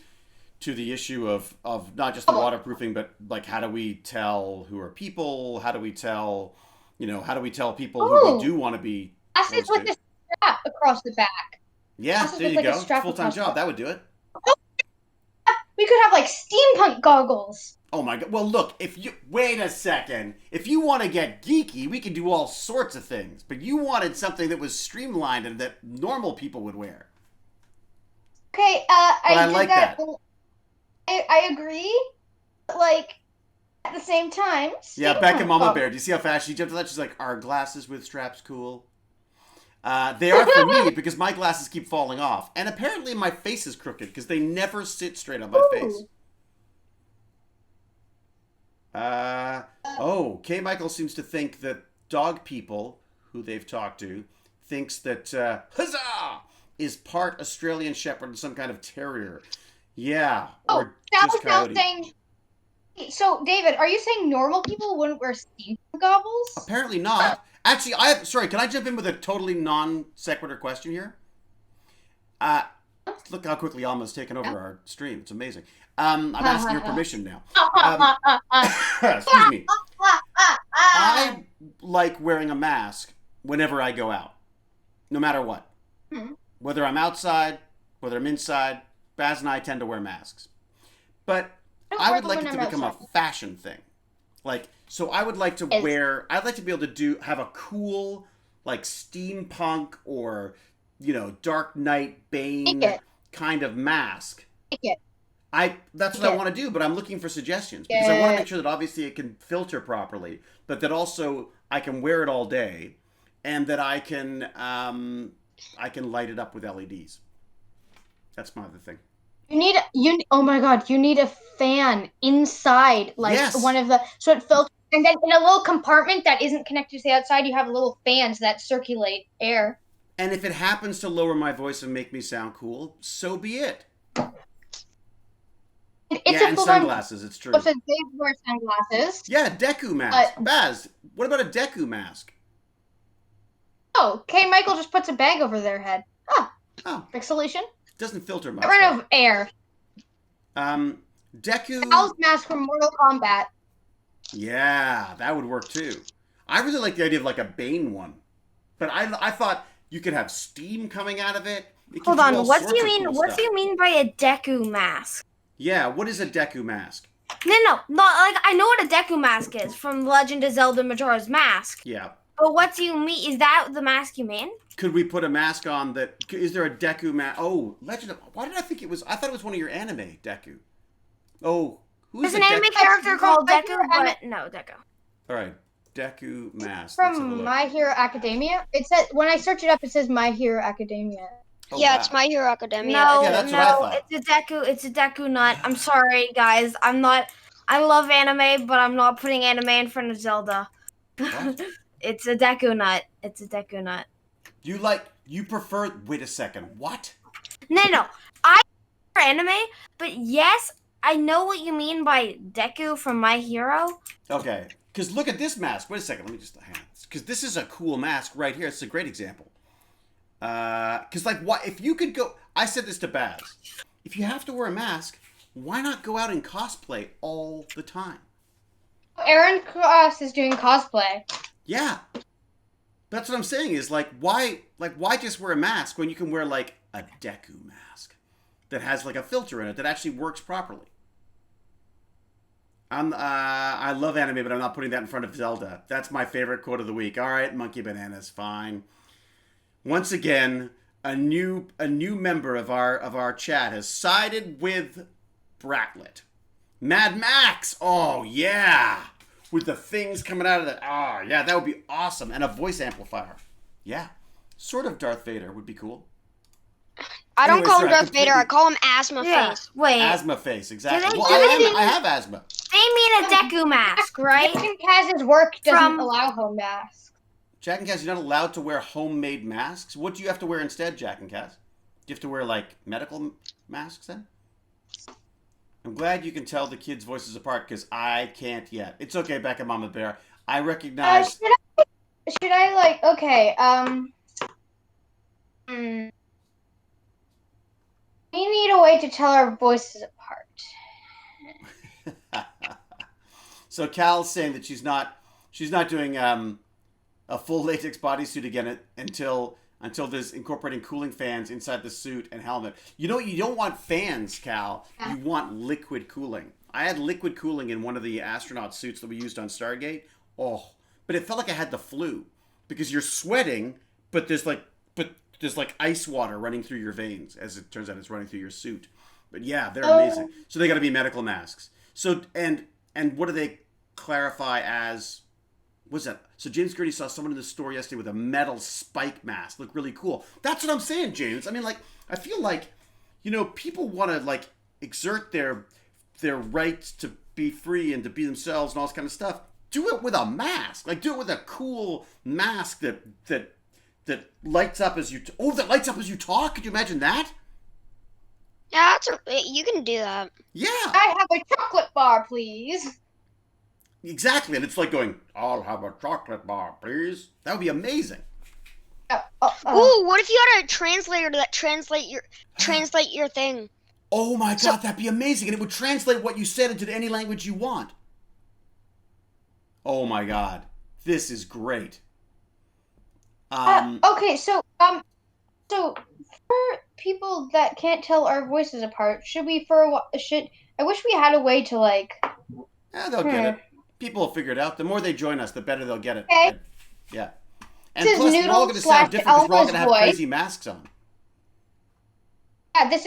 the issue of not just the waterproofing, but like how do we tell who are people? How do we tell, how do we tell people who we do want to be?
Glasses with a strap across the back.
Yeah,
Glasses
there
with,
you
like, a
go.
strap
Full-time
across
job.
the-
That would do it.
We could have like steampunk goggles.
Oh my god. Well, look, wait a second. If you want to get geeky, we can do all sorts of things. But you wanted something that was streamlined and that normal people would wear.
Okay,
I
did
like
that.
that.
I agree. But, like, at the same time,
Yeah,
steampunk
Becca Mama
goggles.
Bear. Do you see how fast she jumped to that? She's like, are glasses with straps cool? They are for me because my glasses keep falling off. And apparently my face is crooked because they never sit straight on my face. K. Michael seems to think that dog people, who they've talked to, thinks that Huzzah is part Australian Shepherd and some kind of terrier. Yeah. Or
that
just
was now
coyote.
saying. So, David, are you saying normal people wouldn't wear steampunk goggles?
Apparently not. Actually, sorry, can I jump in with a totally non sequitur question here? Look how quickly Alma's taken over our stream. It's amazing. I'm asking your permission now. Excuse me. I like wearing a mask whenever I go out, no matter what. Whether I'm outside, whether I'm inside, Baz and I tend to wear masks. But I would like it to become a fashion thing. So I would like to I'd like to be able to have a cool, like, steampunk or, Dark Knight Bane kind of mask. That's what I want to do, but I'm looking for suggestions because I want to make sure that obviously it can filter properly, but that also I can wear it all day, and that I can light it up with LEDs. That's my other thing.
Oh my god, you need a fan inside, like one of so it filters, and then in a little compartment that isn't connected to the outside, you have little fans that circulate air.
And if it happens to lower my voice and make me sound cool, so be it. And sunglasses, it's true.
So they wear sunglasses.
Yeah, Deku mask. Baz, what about a Deku mask?
Oh, K. Michael just puts a bag over their head. Big solution.
Doesn't filter much.
Get rid of air.
Deku.
Sal's mask from Mortal Kombat.
Yeah, that would work too. I really like the idea of like a Bane one, but I thought you could have steam coming out of it.
Hold on, what do you mean? What do you mean by a Deku mask?
Yeah, what is a Deku mask?
No, like I know what a Deku mask is from Legend of Zelda Majora's Mask.
Yeah.
But what do you mean? Is that the mask you mean?
Could we put a mask on that? Is there a Deku mask? Oh, Legend of... Why did I think it was... I thought it was one of your anime, Deku. Oh, who is
There's an anime character called Deku, but no, Deku.
All right, Deku mask.
From My Hero Academia. It said, when I search it up, it says My Hero Academia.
Oh, yeah, wow. It's My Hero Academia.
No,
yeah, that's what I thought.
It's a Deku nut. I'm sorry, guys. I love anime, but I'm not putting anime in front of Zelda. It's a Deku nut. It's a Deku nut.
You prefer... Wait a second. What?
No. I prefer anime, but yes, I know what you mean by Deku from My Hero.
Okay. Because look at this mask. Wait a second. Let me just... Because this is a cool mask right here. It's a great example. Because, like, what if you could go... I said this to Baz. If you have to wear a mask, why not go out and cosplay all the time?
Aaron Cross is doing cosplay.
Yeah. That's what I'm saying is, like, why just wear a mask when you can wear, like, a Deku mask that has, like, a filter in it that actually works properly? I love anime, but I'm not putting that in front of Zelda. That's my favorite quote of the week. All right, Monkey Bananas, fine. Once again, a new member of our chat has sided with Bratlet. Mad Max! Oh, yeah! With the things coming out of that. Oh, yeah, that would be awesome. And a voice amplifier. Yeah. Sort of Darth Vader would be cool.
I don't call him Darth Vader. I call him Asthma Face.
Wait.
Asthma Face, exactly. Well, I have asthma.
They mean a Deku mask, right?
Kaz's work doesn't allow home masks.
Jack and Cass, you're not allowed to wear homemade masks. What do you have to wear instead, Jack and Cass? Do you have to wear, like, medical masks then? I'm glad you can tell the kids' voices apart, because I can't yet. It's okay, Becca Mama Bear. I recognize...
Should I, like, okay, we need a way to tell our voices apart.
So Cal's saying that she's not doing a full latex bodysuit again until there's incorporating cooling fans inside the suit and helmet. You know, you don't want fans, Cal. You want liquid cooling. I had liquid cooling in one of the astronaut suits that we used on Stargate. Oh, but it felt like I had the flu because you're sweating, but there's like ice water running through your veins. As it turns out, it's running through your suit. But yeah, they're amazing. So they got to be medical masks. So and what do they clarify as? What's that? So James Gertie saw someone in the store yesterday with a metal spike mask. Look really cool. That's what I'm saying, James. I mean, like, I feel like, you know, people want to, like, exert their rights to be free and to be themselves and all this kind of stuff. Do it with a mask. Like, do it with a cool mask that lights up as you... that lights up as you talk? Could you imagine that?
Yeah, you can do that.
Yeah.
I have a chocolate bar, please.
Exactly, and it's like going, I'll have a chocolate bar, please. That would be amazing.
Ooh, what if you had a translator that translate your thing?
Oh my god, that'd be amazing, and it would translate what you said into any language you want. Oh my god, this is great.
Okay, so for people that can't tell our voices apart, I wish we had a way to, like...
Yeah, they'll get it. People will figure it out. The more they join us, the better they'll get it.
Okay.
Yeah. And plus, we're all going to sound different because we're all going to have crazy masks on.
Yeah, this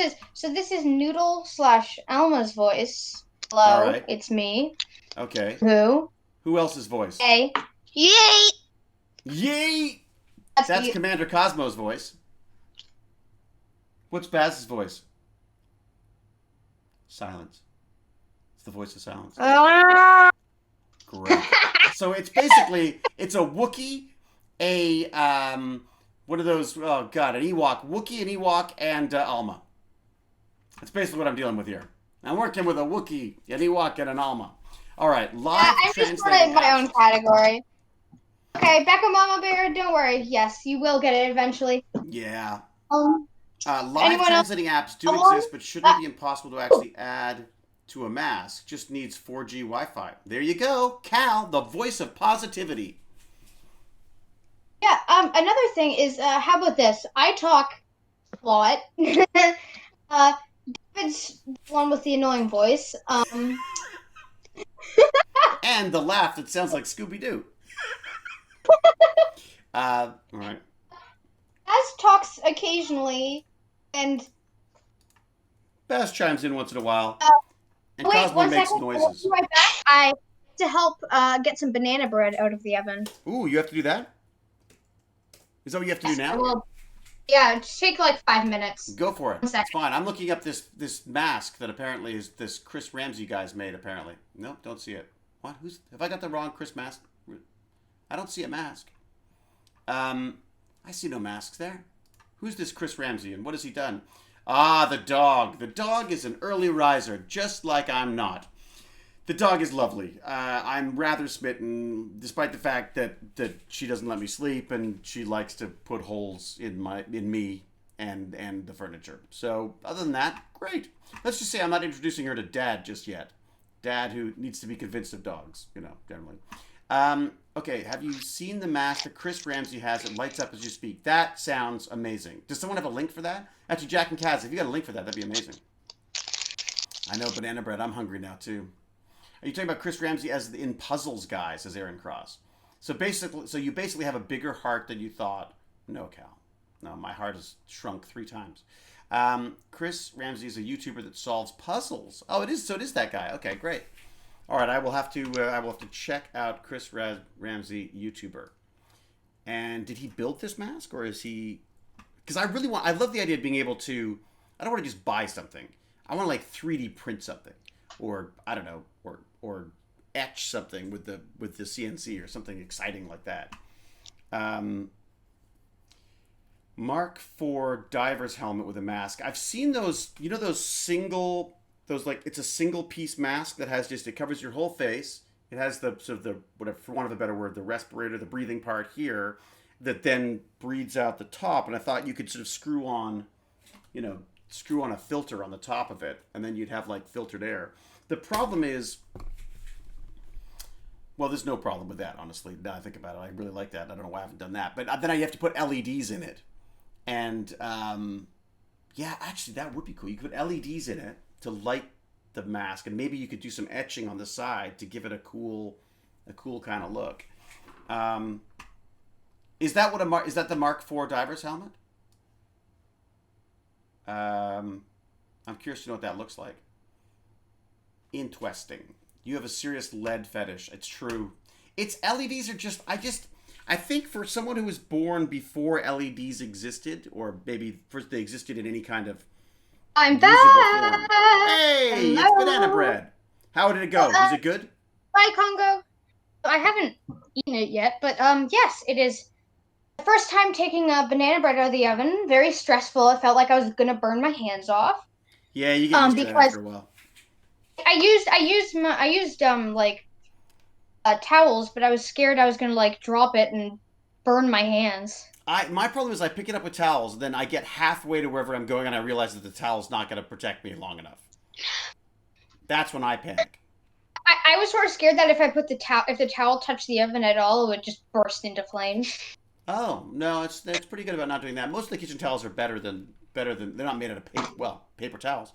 is Noodle/Alma's voice. Hello,
All right.
It's me.
Okay.
Who
else's voice?
Hey.
Yay!
Yay! That's Commander Cosmo's voice. What's Baz's voice? Silence. It's the voice of silence. Great. So it's basically, it's a Wookiee, one of those, oh god, an Ewok. Wookiee, an Ewok, and Alma. That's basically what I'm dealing with here. I'm working with a Wookiee, an Ewok, and an Alma. All right, live translating.
I just put it in my own category. Okay, Becca Mama Bear, don't worry. Yes, you will get it eventually.
Yeah. Live translating apps do exist, but shouldn't it be impossible to actually add to a mask? Just needs 4G Wi-Fi. There you go. Cal, the voice of positivity.
Yeah, another thing is, how about this? I talk a lot. David's the one with the annoying voice.
And the laugh that sounds like Scooby-Doo. All right.
Baz talks occasionally, and
Baz chimes in once in a while. And
wait,
Cosmo makes noises.
I'll be right back. I to help get some banana bread out of the oven.
Ooh, you have to do that? Is that what you have to do now?
Well, yeah, just take like 5 minutes.
Go for it.
1 second.
It's fine. I'm looking up this mask that apparently is this Chris Ramsey guy's made, apparently. Nope, don't see it. What? Have I got the wrong Chris mask? I don't see a mask. I see no masks there. Who's this Chris Ramsey and what has he done? Ah, the dog. The dog is an early riser, just like I'm not. The dog is lovely. I'm rather smitten, despite the fact that she doesn't let me sleep and she likes to put holes in me and the furniture. So other than that, great. Let's just say I'm not introducing her to Dad just yet. Dad who needs to be convinced of dogs, generally. Okay, have you seen the mask that Chris Ramsey has? It lights up as you speak. That sounds amazing. Does someone have a link for that? Actually, Jack and Kaz, if you got a link for that, that'd be amazing. I know, banana bread. I'm hungry now, too. Are you talking about Chris Ramsey as in Puzzles Guy, says Aaron Cross. So you basically have a bigger heart than you thought. No, Cal. No, my heart has shrunk 3 times. Chris Ramsey is a YouTuber that solves puzzles. Oh, it is. So it is that guy. Okay, great. All right, I will have to check out Chris Ramsey, YouTuber. And did he build this mask, or is he? Because I love the idea of being able to. I don't want to just buy something. I want to like 3D print something, or I don't know, or etch something with the CNC or something exciting like that. Mark IV diver's helmet with a mask. I've seen those. You know those single, those like it's a single piece mask that has just it covers your whole face. It has the sort of the whatever, for want of a better word, the respirator, the breathing part here, that then breathes out the top. And I thought you could sort of screw on a filter on the top of it, and then you'd have like filtered air. The problem is, well, there's no problem with that, honestly. Now I think about it, I really like that. I don't know why I haven't done that, but then I have to put LEDs in it, and yeah, actually that would be cool. You could put LEDs in it to light the mask, and maybe you could do some etching on the side to give it a cool kind of look. Is that is that the Mark IV diver's helmet? I'm curious to know what that looks like. Interesting. You have a serious lead fetish. It's true. It's LEDs are just. I think for someone who was born before LEDs existed, or maybe first they existed in any kind of
I'm
usable
back.
form. Hey, it's banana bread. How did it go? Was it good?
Bye, Congo. I haven't eaten it yet, but yes, it is the first time taking a banana bread out of the oven. Very stressful. I felt like I was gonna burn my hands off.
Yeah, you get used to that after a while.
I used towels, but I was scared I was gonna like drop it and burn my hands.
My problem is I pick it up with towels, then I get halfway to wherever I'm going, and I realize that the towel's not going to protect me long enough. That's when I panic.
I was sort of scared that if I put if the towel touched the oven at all, it would just burst into flames.
Oh no, it's pretty good about not doing that. Most of the kitchen towels are better than they're not made out of paper towels.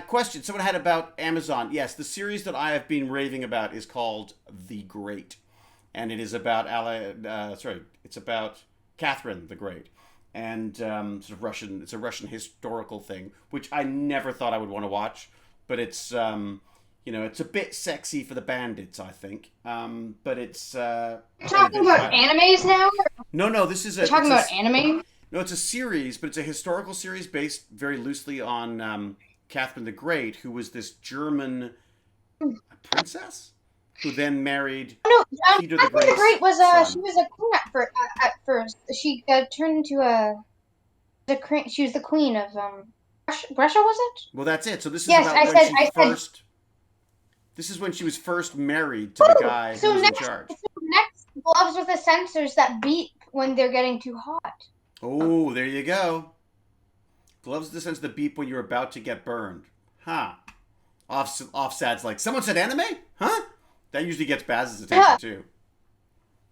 Question someone had about Amazon. Yes, the series that I have been raving about is called The Great, and it is about it's about Catherine the Great, and sort of Russian. It's a Russian historical thing, which I never thought I would want to watch, but it's it's a bit sexy for the bandits, I think. But it's
You're talking about animes now?
No, this is
You're talking about anime?
No, it's a series, but it's a historical series based very loosely on Catherine the Great, who was this German princess who then married Peter the
Catherine the Great was
son.
she was a queen at first. She turned into she was the queen of Russia, was it?
Well, that's it. So this is
Yes,
about when this is when she was first married to the guy who was in charge.
So next, gloves with the sensors that beep when they're getting too hot.
Oh, there you go. Gloves with the sensors that beep when you're about to get burned. Huh. Offsad's like, someone said anime? Huh? That usually gets Baz's attention too.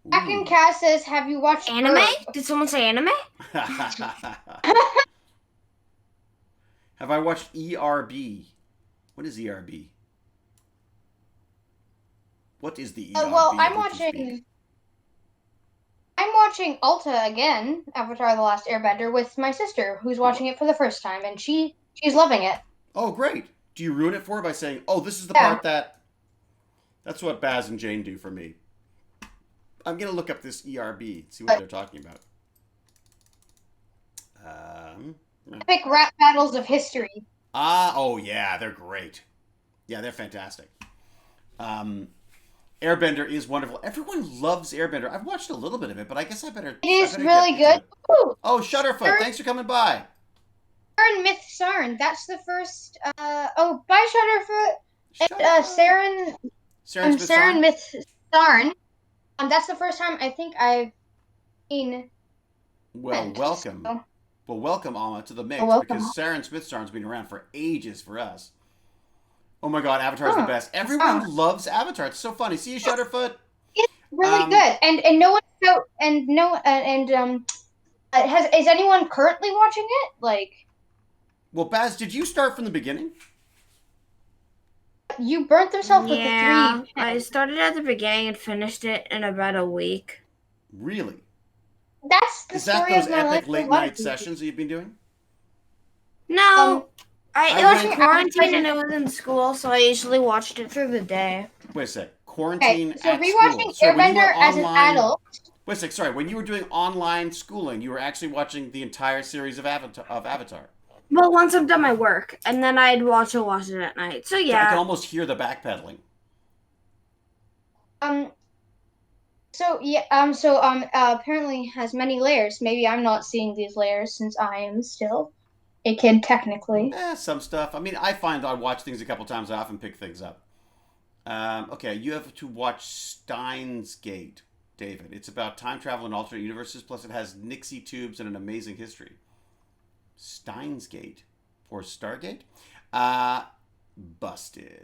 Back in Cass says, have you watched
Anime? Did someone say anime?
Have I watched ERB? What is ERB? What is the ERB?
Well, I'm watching Alta again, Avatar: The Last Airbender, with my sister, who's watching it for the first time, and she's loving it.
Oh, great! Do you ruin it for her by saying, "Oh, this is the part that"? That's what Baz and Jane do for me. I'm gonna look up this ERB, see what they're talking about.
Epic rap battles of history.
Oh yeah, they're great. Yeah, they're fantastic. Airbender is wonderful. Everyone loves Airbender. I've watched a little bit of it, but I guess I better.
It is really good.
Oh, Shutterfoot, thanks for coming by.
Saren Myth Sarn. That's the first. Oh, bye Shutterfoot. And Saren Myth Sarn. That's the first time I think I've seen.
Well, welcome.
So.
Well, welcome, Alma, to the mix, because Saren Smith-Sarn's been around for ages for us. Oh my God, Avatar's the best. Everyone loves Avatar. It's so funny. See you, Shutterfoot.
It's really good, and no one is anyone currently watching it? Like,
well, Baz, did you start from the beginning?
You burnt yourself with the 3.
Yeah, I started at the beginning and finished it in about a week.
Really?
That's the story of my life.
Is that those epic late night sessions that you've been doing?
No. It was quarantine and it was in school, so I usually watched it through the day.
Wait a sec. Quarantine at
so rewatching Airbender as an adult.
Wait a sec. Sorry. When you were doing online schooling, you were actually watching the entire series of Avatar.
Well, once I'm done my work, and then I'd watch it at night. So yeah.
I can almost hear the backpedaling.
So apparently has many layers. Maybe I'm not seeing these layers since I am still a kid technically.
Some stuff. I mean, I find I watch things a couple times. I often pick things up. Okay, you have to watch Steins Gate, David. It's about time travel in alternate universes. Plus, it has Nixie tubes and an amazing history. Steins Gate or Stargate? Busted.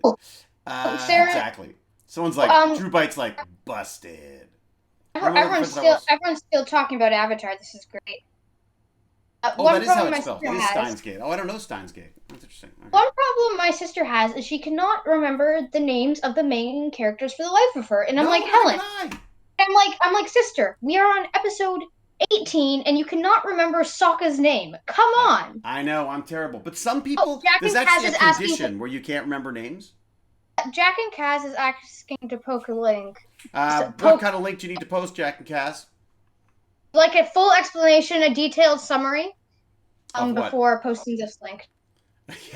Sarah,
Exactly. Someone's like, Drew Byte's like, busted.
everyone's still talking about Avatar. This is great.
That is how it's spelled. It is Steins Gate. Oh, I don't know Steins Gate. That's interesting. Okay.
One problem my sister has is she cannot remember the names of the main characters for the life of her. And I'm like, Helen. I'm like, sister, we are on episode 18 and you cannot remember Sokka's name. Come on.
I know, I'm terrible. But some people, there's actually a condition where you can't remember names.
Jack and Kaz is asking to poke a link.
What kind of link do you need to post, Jack and Kaz?
Like a full explanation, a detailed summary before posting this link.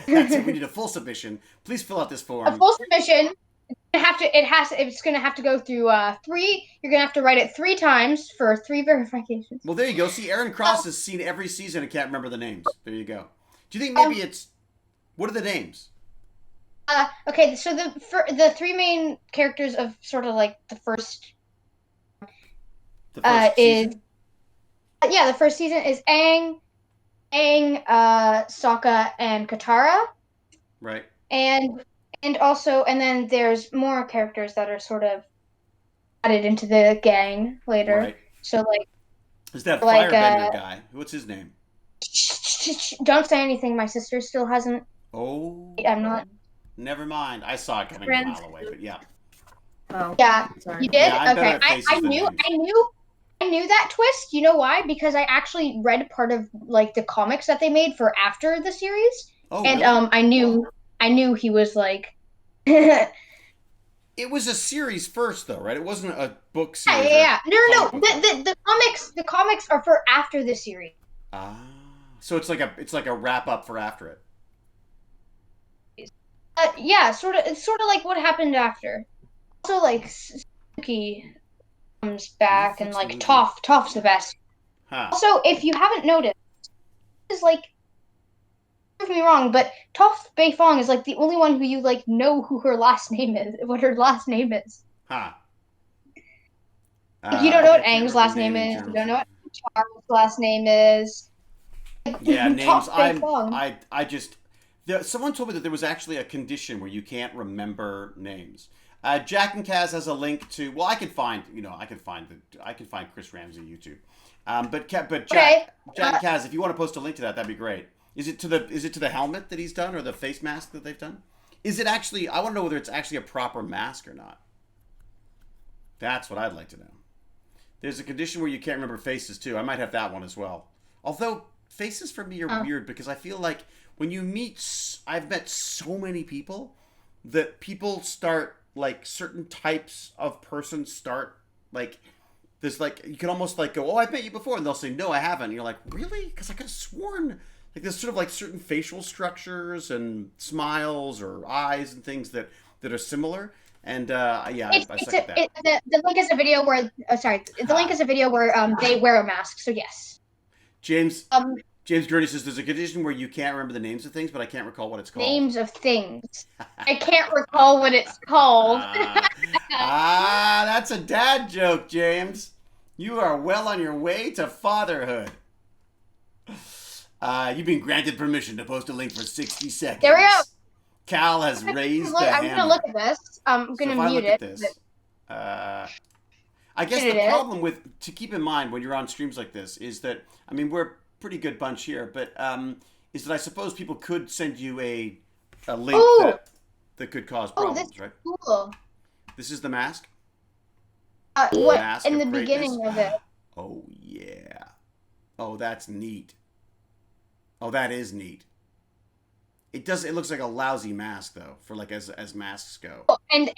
That's it. We need a full submission. Please fill out this form.
A full submission. It's gonna have to go through 3. You're gonna have to write it 3 times for 3 verifications.
Well, there you go. See, Aaron Cross has seen every season and can't remember the names. There you go. Do you think maybe it's what are the names?
Okay, so the 3 main characters of sort of like the first
season?
The first season is Aang, Sokka, and Katara.
Right.
And then there's more characters that are sort of added into the gang later.
Right.
So like,
is that Firebender guy? What's his name?
Don't say anything. My sister still hasn't.
Oh.
I'm not.
Never mind. I saw it coming a mile away, but yeah.
Oh. Yeah. Sorry. You did?
Yeah,
okay. I knew that twist. You know why? Because I actually read part of like the comics that they made for after the series.
Oh,
and
really?
I knew he was like
It was a series first though, right? It wasn't a book series.
Yeah. No. The comics are for after the series.
So it's like a wrap up for after it.
Yeah, sort of. It's sort of like what happened after. Also, like Suki comes back, and like Toph's the best.
Huh.
Also, if you haven't noticed, is like, prove me wrong, but Toph Beifong is like the only one who you like know who her last name is. What her last name is.
Huh.
Like, you don't know what Aang's last name is. You don't know what Charles' last name is. Like,
yeah, names.
I
just. Someone told me that there was actually a condition where you can't remember names. Jack and Kaz has a link to. Well, I can find Chris Ramsey YouTube. But Jack and Kaz, if you want to post a link to that, that'd be great. Is it to the helmet that he's done or the face mask that they've done? Is it actually? I want to know whether it's actually a proper mask or not. That's what I'd like to know. There's a condition where you can't remember faces too. I might have that one as well. Although faces for me are weird because I feel like when you meet, I've met so many people that people start like certain types of persons start like there's like you can almost like go, oh, I've met you before, and they'll say, no, I haven't. And you're like, really? Because I could have sworn like there's sort of like certain facial structures and smiles or eyes and things that are similar. And I second that.
The link is a video where link is a video where they wear a mask. So yes.
James Gurney says there's a condition where you can't remember the names of things, but I can't recall what it's called.
Names of things. I can't recall what it's called.
That's a dad joke, James. You are well on your way to fatherhood. You've been granted permission to post a link for 60 seconds.
There we go.
Cal has raised the hammer.
I'm going to look at this. I'm going to mute it.
I guess the problem to keep in mind when you're on streams like this is that, I mean, we're a pretty good bunch here, but is that I suppose people could send you a link that could cause problems, right?
Cool.
This is the mask?
What in the beginning of it?
Oh, yeah. Oh, that's neat. Oh, that is neat. It looks like a lousy mask though, for like as masks go.
And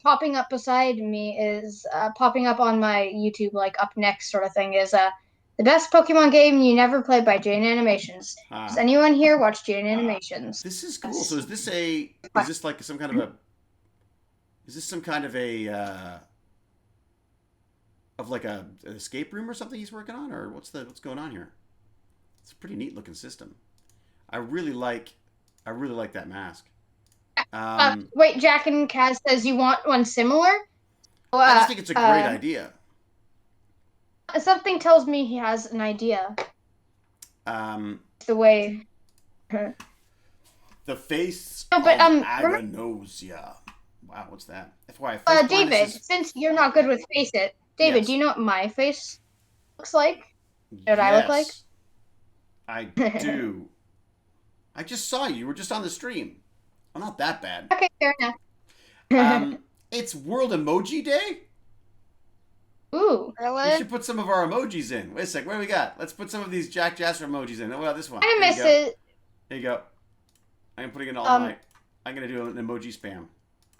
popping up beside me is popping up on my YouTube, like up next sort of thing is the best Pokemon game you never played by Jane Animations. Does anyone here watch Jane Animations?
This is cool. So is this some kind of a of like an escape room or something he's working on, or what's going on here? It's a pretty neat looking system. I really like that mask.
Wait, Jack and Kaz says you want one similar?
I just think it's a great idea.
Something tells me he has an idea. The way.
The face
No, but,
of agnosia. Wow, what's that? FYI,
David, since you're not good with Face It, David,
Yes.
do you know what my face looks like? What I look like?
I do. I just saw you. You were just on the stream. Well, not that bad.
Okay, fair enough.
It's World Emoji Day.
Ooh.
We
Really?
should put some of our emojis in. Wait a sec. What do we got? Let's put some of these Jack Jasper emojis in. Oh, well, this one.
I
There
miss
you go.
it.
There you go. I'm putting it all night. I'm gonna do an emoji spam.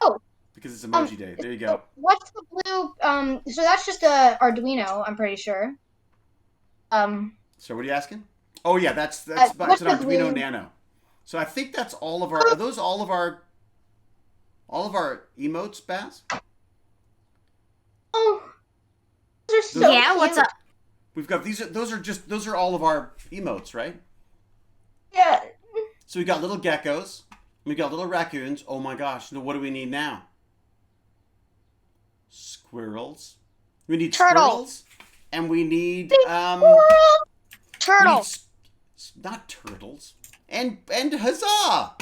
Oh.
Because it's Emoji Day. There you go.
What's the blue? So that's just a Arduino, I'm pretty sure.
So what are you asking? Oh yeah, that's
what's
an
the
Arduino
blue-
Nano. So I think that's all of our. Are those all of our emotes, Baz?
Oh. Those are so
Yeah, what's
cute.
up?
We've got those are all of our emotes, right?
Yeah.
So we got little geckos, we got little raccoons. Oh my gosh! Now what do we need now? Squirrels. We need
Turtle.
squirrels, and we need
Turtle.
not turtles. And huzzah!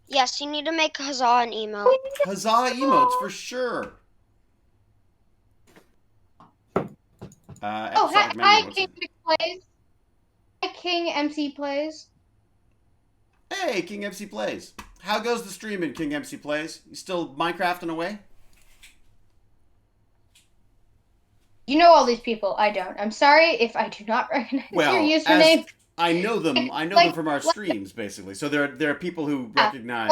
Yes, you need to make Huzzah an emote.
Huzzah emotes for sure.
Oh,
Episodic memory,
hi,
what's
King
it?
Plays. Hi, King MC Plays.
Hey, King MC Plays. How goes the stream in King MC Plays? You still Minecrafting away?
You know all these people. I don't. I'm sorry if I do not recognize
Well,
your username.
I know them. I know them from our streams, basically. So there are people who recognize.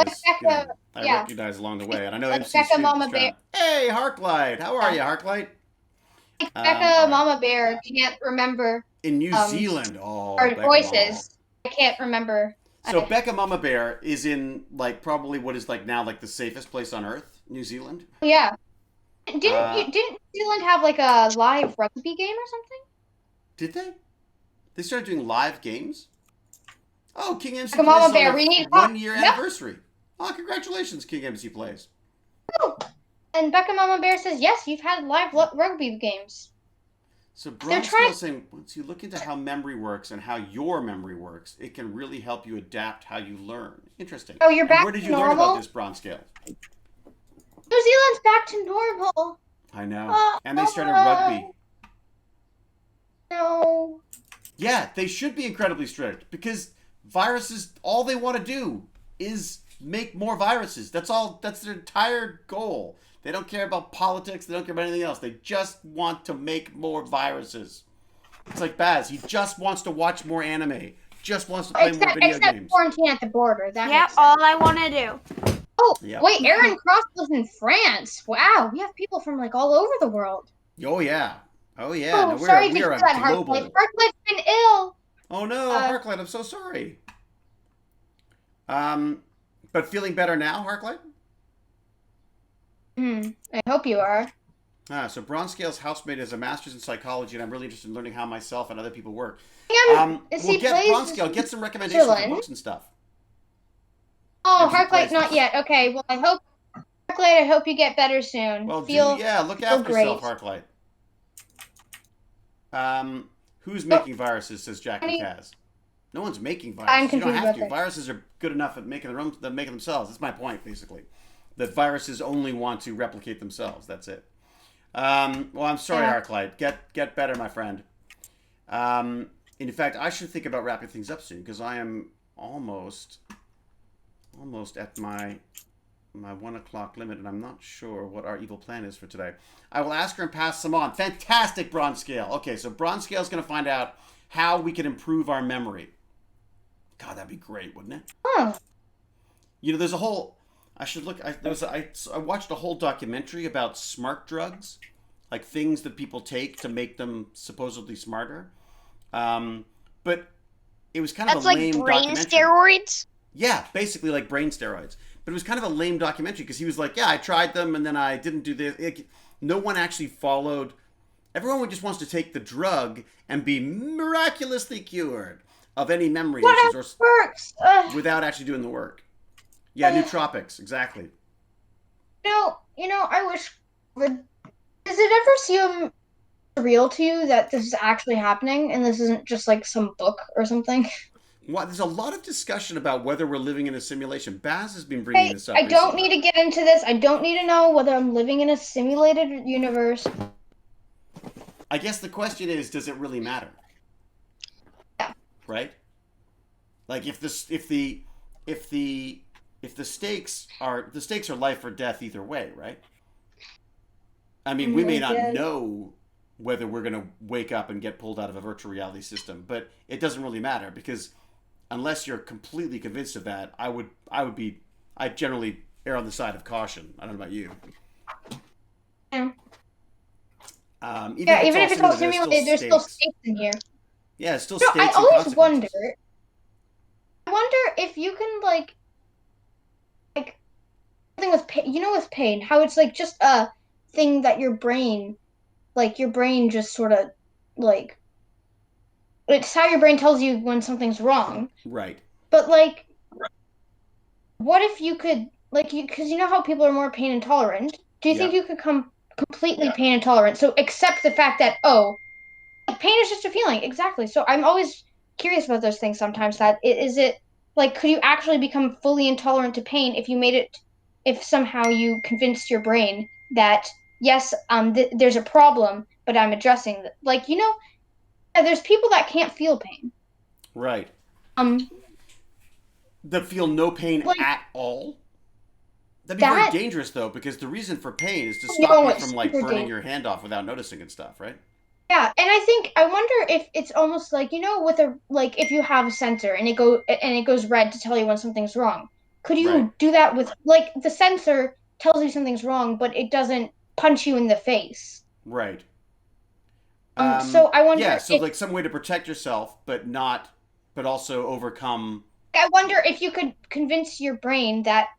I recognize along the way, and I know MC
Becca
streams.
Mama Bear.
Hey, Harklight. How are you, Harklight?
Becca Mama Bear can't remember
In New Zealand. Oh,
our
Becca
voices. I can't remember.
So Becca Mama Bear is in like probably what is like now like the safest place on Earth, New Zealand.
Yeah. Didn't New Zealand have like a live rugby game or something?
Did they? They started doing live games. Oh, King MC
Becca
Plays
Mama
is
Bear,
on
we
their
need
1 year
Yep.
anniversary. Oh, congratulations, King MC Plays.
Oh. And Becca Mama Bear says, yes, you've had live rugby games.
So
They're
Bronskill
trying-
is saying once you look into how memory works and how your memory works, it can really help you adapt how you learn. Interesting.
Oh, you're
And
back
where did
to
you learn
normal?
about this Bronskill?
New Zealand's back to normal.
I know. And they started rugby.
No.
Yeah, they should be incredibly strict because viruses, all they want to do is make more viruses. That's all. That's their entire goal. They don't care about politics. They don't care about anything else. They just want to make more viruses. It's like Baz. He just wants to watch more anime. Just wants to play more video
Except
games.
quarantine at the border. That
Yeah,
makes sense.
all I want to do.
Oh,
Yeah.
wait, Aaron Cross lives in France. Wow, we have people from like all over the world.
Oh yeah. Oh yeah.
Oh,
No,
sorry
we
to
are
hear that,
a global.
Harklight. Harklight's been ill.
Oh no, Harklight. I'm so sorry. But feeling better now, Harklight?
I hope you are.
So Bronzescale's housemate is a master's in psychology, and I'm really interested in learning how myself and other people work.
Is
We'll
he
get
plays
Bronzescale, get some recommendations for
Dylan?
books and stuff.
Oh,
As he
Harklight,
plays
not
this.
yet. Okay, well, Harklight, I hope you get better soon.
Well,
feel
look
feel
after
great.
yourself, Harklight. Who's making viruses? Says Jack and Kaz. No one's making viruses.
I'm
You don't
confused
have
about
to.
that.
Viruses are good enough at making themselves. That's my point, basically. That viruses only want to replicate themselves. That's it. Well, I'm sorry,
Yeah.
Harklight. Get better, my friend. In fact, I should think about wrapping things up soon because I am almost at my 1 o'clock limit, and I'm not sure what our evil plan is for today. I will ask her and pass them on. Fantastic, Bronzescale. Okay, so Bronzescale's going to find out how we can improve our memory. God, that'd be great, wouldn't it?
Oh,
You know, there's a whole. I should look. I watched a whole documentary about smart drugs, like things that people take to make them supposedly smarter. But it was kind of
That's
a
like
lame
brain
documentary.
steroids.
Yeah, basically like brain steroids. But it was kind of a lame documentary because he was like, yeah, I tried them and then I didn't do this. no one actually followed. Everyone just wants to take the drug and be miraculously cured of any memory issues or
works.
without actually doing the work. Yeah, nootropics, exactly.
I wish. Does it ever seem real to you that this is actually happening and this isn't just like some book or something?
Well, there's a lot of discussion about whether we're living in a simulation. Baz has been bringing this up.
I don't need to get into this. I don't need to know whether I'm living in a simulated universe.
I guess the question is, does it really matter?
Yeah.
Right? Like if the stakes are life or death either way, right? I mean, we may not know whether we're going to wake up and get pulled out of a virtual reality system, but it doesn't really matter because unless you're completely convinced of that, I generally err on the side of caution. I don't know about you.
Yeah.
Even
if it's all simulated, there's still stakes in here.
Yeah, it's still stakes.
I always wonder. I wonder if you can like something with pain. With pain, how it's like just a thing that your brain just sort of like. It's how your brain tells you when something's wrong.
Right.
But like, what if you could because you know how people are more pain intolerant? Do you think you could completely pain intolerant? So accept the fact that pain is just a feeling, exactly. So I'm always curious about those things sometimes. That is it like could you actually become fully intolerant to pain if somehow you convinced your brain that yes, there's a problem, but I'm addressing there's people that can't feel pain.
Right. That feel no pain at all. That'd be very dangerous, though, because the reason for pain is to stop you from burning your hand off without noticing and stuff, right?
Yeah, and I wonder if it's almost like with if you have a sensor and it goes red to tell you when something's wrong. Could you do that with the sensor tells you something's wrong, but it doesn't punch you in the face?
Right.
So I wonder.
Yeah, so some way to protect yourself, but also overcome.
I wonder if you could convince your brain that,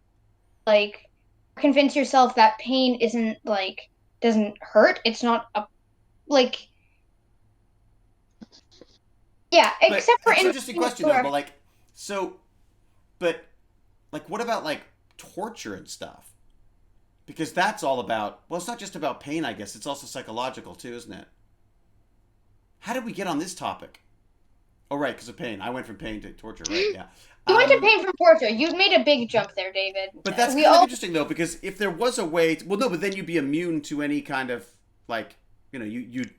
convince yourself that pain isn't doesn't hurt. It's not a yeah. Except for
it's an interesting question though. But what about torture and stuff? Because that's all about. Well, it's not just about pain. I guess it's also psychological too, isn't it? How did we get on this topic? Oh, right, because of pain. I went from pain to torture, right? Yeah.
You went to pain from torture. You made a big jump there, David.
But that's kind of interesting, though, because if there was a way... but then you'd be immune to any kind of, you'd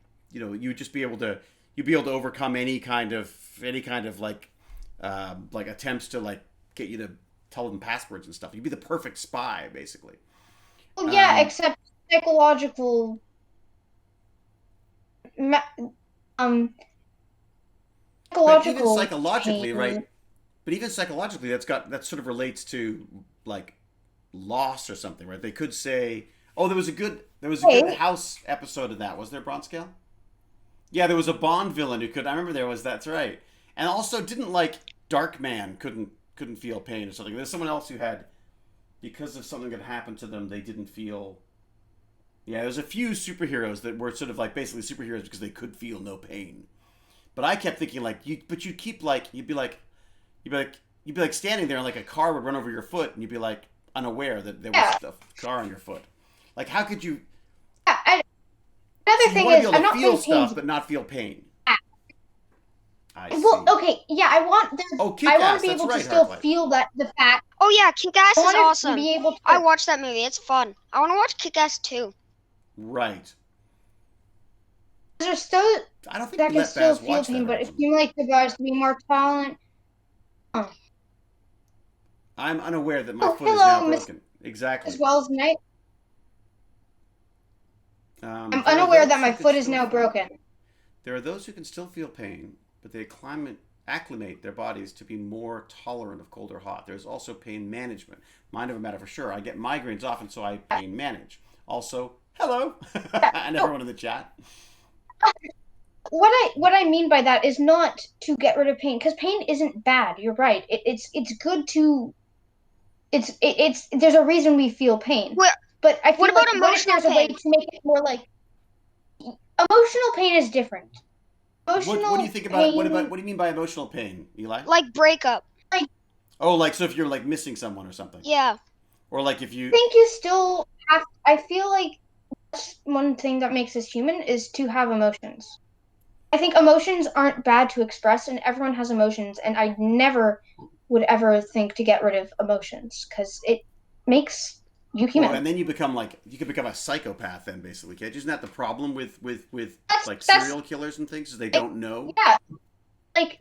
just be able to... You'd be able to overcome any kind of attempts to, get you to tell them passwords and stuff. You'd be the perfect spy, basically.
Well, yeah, except psychological...
But even psychologically, pain. Right? But even psychologically, that sort of relates to loss or something, right? They could say, "Oh, there was a good House episode of that, was there, Bronze-Scale?" Yeah, there was a Bond villain who could. I remember that's right, and also didn't Darkman couldn't feel pain or something. There's someone else who had, because of something that happened to them, they didn't feel. Yeah, there's a few superheroes that were sort of basically superheroes because they could feel no pain. But I kept thinking you'd be standing there and a car would run over your foot and you'd be unaware that there was a car on your foot. How could you?
Yeah, another thing is, I'm not
feel stuff but not feel pain.
Okay, yeah, I want to be able to still feel the fact.
Oh yeah, Kick-Ass is awesome.
Be able to...
I watched that movie. It's fun. I want to watch Kick-Ass too.
Right.
There's still
I don't think
that can still feel pain, but it seems like the guys to be more tolerant.
I'm unaware that my foot is now broken. Exactly.
As well as night. I'm unaware that my foot is now broken.
There are those who can still feel pain, but they acclimate their bodies to be more tolerant of cold or hot. There's also pain management. Mind over matter for sure. I get migraines often, so I pain manage. Also, hello, and everyone in the chat.
What I mean by that is not to get rid of pain, because pain isn't bad. You're right. It's good to. It's there's a reason we feel pain. but I feel
What about
like what if
emotional
there's a way
pain?
to make it more like emotional pain is different. Emotional
What do you think about
pain,
what do you mean by emotional pain, Eli?
Like breakup.
Oh, like so if you're like missing someone or something,
Yeah.
or like if
I
you.
think you still have. I feel like that's one thing that makes us human is to have emotions. I think emotions aren't bad to express, and everyone has emotions. And I never would ever think to get rid of emotions because it makes you human.
Well, and then you could become a psychopath then basically. Okay? Isn't that the problem with like
That's-
serial killers and things? Is they don't know.
Yeah,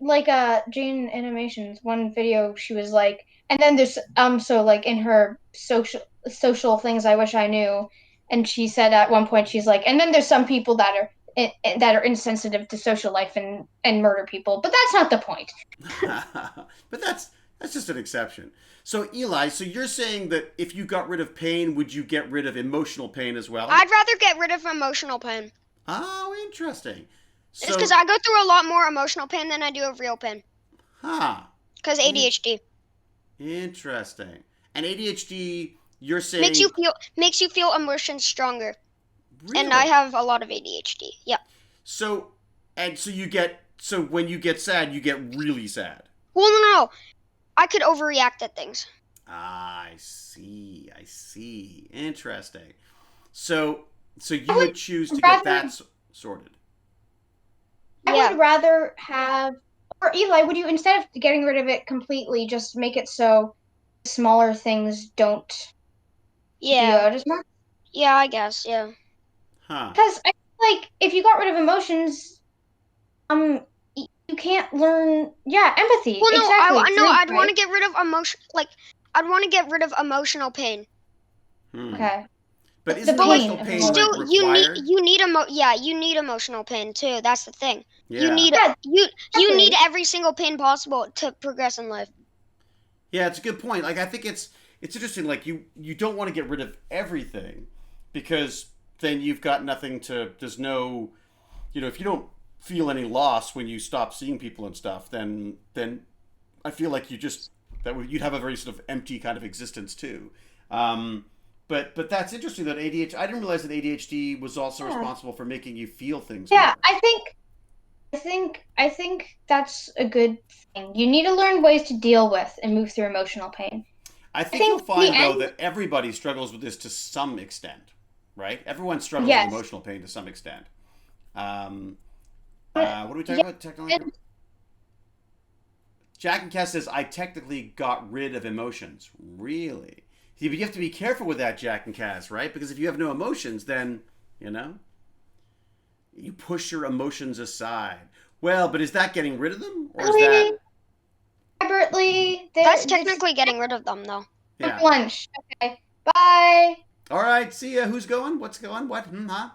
like Jane Animations one video she was like, and then there's so like in her social things I wish I knew, and she said at one point she's like, and then there's some people that are insensitive to social life and murder people, but that's not the point.
But that's just an exception. So Eli, so you're saying that if you got rid of pain, would you get rid of emotional pain as well?
I'd rather get rid of emotional pain.
Oh, interesting.
It's because I go through a lot more emotional pain than I do of real pain.
Huh.
Because ADHD.
Interesting. And ADHD, you're saying
makes you feel emotions stronger.
Really?
And I have a lot of ADHD. Yeah.
So when you get sad, you get really sad.
Well, no. I could overreact at things.
I see. Interesting. So you would choose to get that sorted.
I would rather have, or Eli, would you, instead of getting rid of it completely, just make it so smaller things don't do out as much?
Yeah, I guess, yeah.
Huh.
Because I feel like if you got rid of emotions, you can't learn, empathy.
Well, no,
exactly.
I'd want to get rid of I'd want to get rid of emotional pain.
Okay.
But isn't
The
emotional
pain
pain
Still,
like
you
required?
need emotional pain too. That's the thing.
Yeah.
You need you
exactly.
need every single pain possible to progress in life.
Yeah, it's a good point. Like I think it's interesting. Like you don't want to get rid of everything because then you've got nothing to. There's no, if you don't feel any loss when you stop seeing people and stuff, then I feel like you'd have a very sort of empty kind of existence too. But that's interesting that ADHD. I didn't realize that ADHD was also responsible for making you feel things.
Yeah,
more.
I think that's a good thing. You need to learn ways to deal with and move through emotional pain.
I think you'll find though that everybody struggles with this to some extent, right? Everyone struggles with emotional pain to some extent. What are we talking about technically? Jack and Cass says, I technically got rid of emotions. Really? You have to be careful with that, Jack and Cass, right? Because if you have no emotions, then, you push your emotions aside. Well, but is that getting rid of them? Or is that...
Bertley,
that's technically getting rid of them, though.
Yeah.
Lunch. Okay. Bye.
All right. See ya. Who's going? What's going? What? Huh?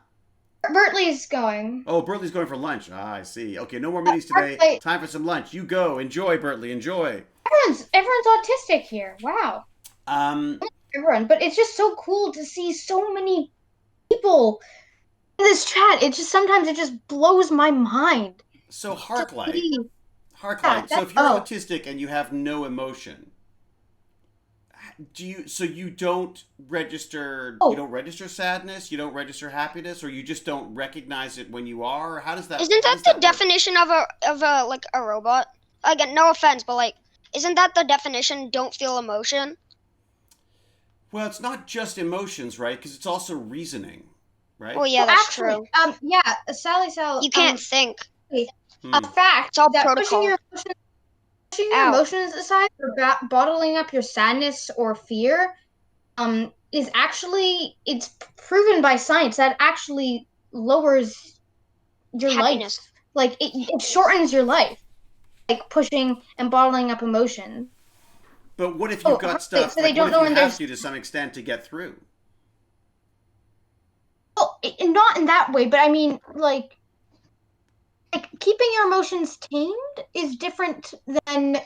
Bertley's going.
Oh, Bertley's going for lunch. Ah, I see. Okay, no more meetings today. Time for some lunch. You go. Enjoy, Bertley. Enjoy.
Everyone's autistic here. Wow. Everyone, but it's just so cool to see so many people in this chat. Sometimes it just blows my mind.
So Harklight.
Yeah,
so if you're autistic and you have no emotion, you don't register you don't register sadness, you don't register happiness, or you just don't recognize it when you are? Or how does that
Isn't that the definition of a robot? Again, no offense, but isn't that the definition, don't feel emotion?
Well, it's not just emotions, right? Because it's also reasoning, right?
Oh yeah, that's true.
Sally,
you can't think.
A fact
it's all
that
protocol.
pushing your emotions aside or bottling up your sadness or fear is actually, it's proven by science that actually lowers your
happiness.
Life. It shortens your life, pushing and bottling up emotion.
But what if you've got stuff
so they don't know when
have to some extent to get through?
Well, not in that way, but I mean, keeping your emotions tamed is different than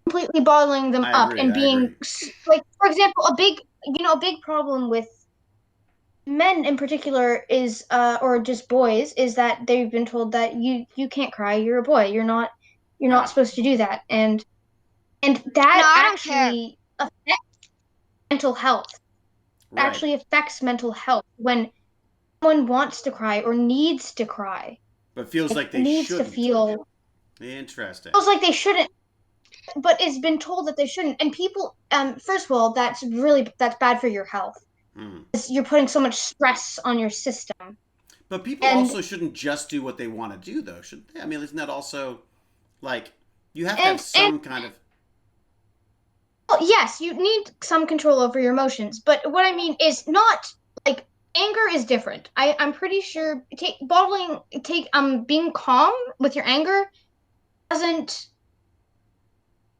completely bottling them up and being for example, a big problem with men in particular is or just boys is that they've been told that you can't cry, you're a boy, you're not supposed to do that, and that actually affects mental health.
Right.
actually affects mental health when someone wants to cry or needs to cry.
But feels like they
needs
shouldn't.
to feel
Interesting.
feels like they shouldn't, but it's been told that they shouldn't. And people, first of all, that's bad for your health.
Mm.
You're putting so much stress on your system.
But people also shouldn't just do what they want to do, though, should they? I mean, isn't that also like you have to have some kind of.
Well, yes, you need some control over your emotions, but what I mean is not like anger is different. I'm pretty sure being calm with your anger doesn't.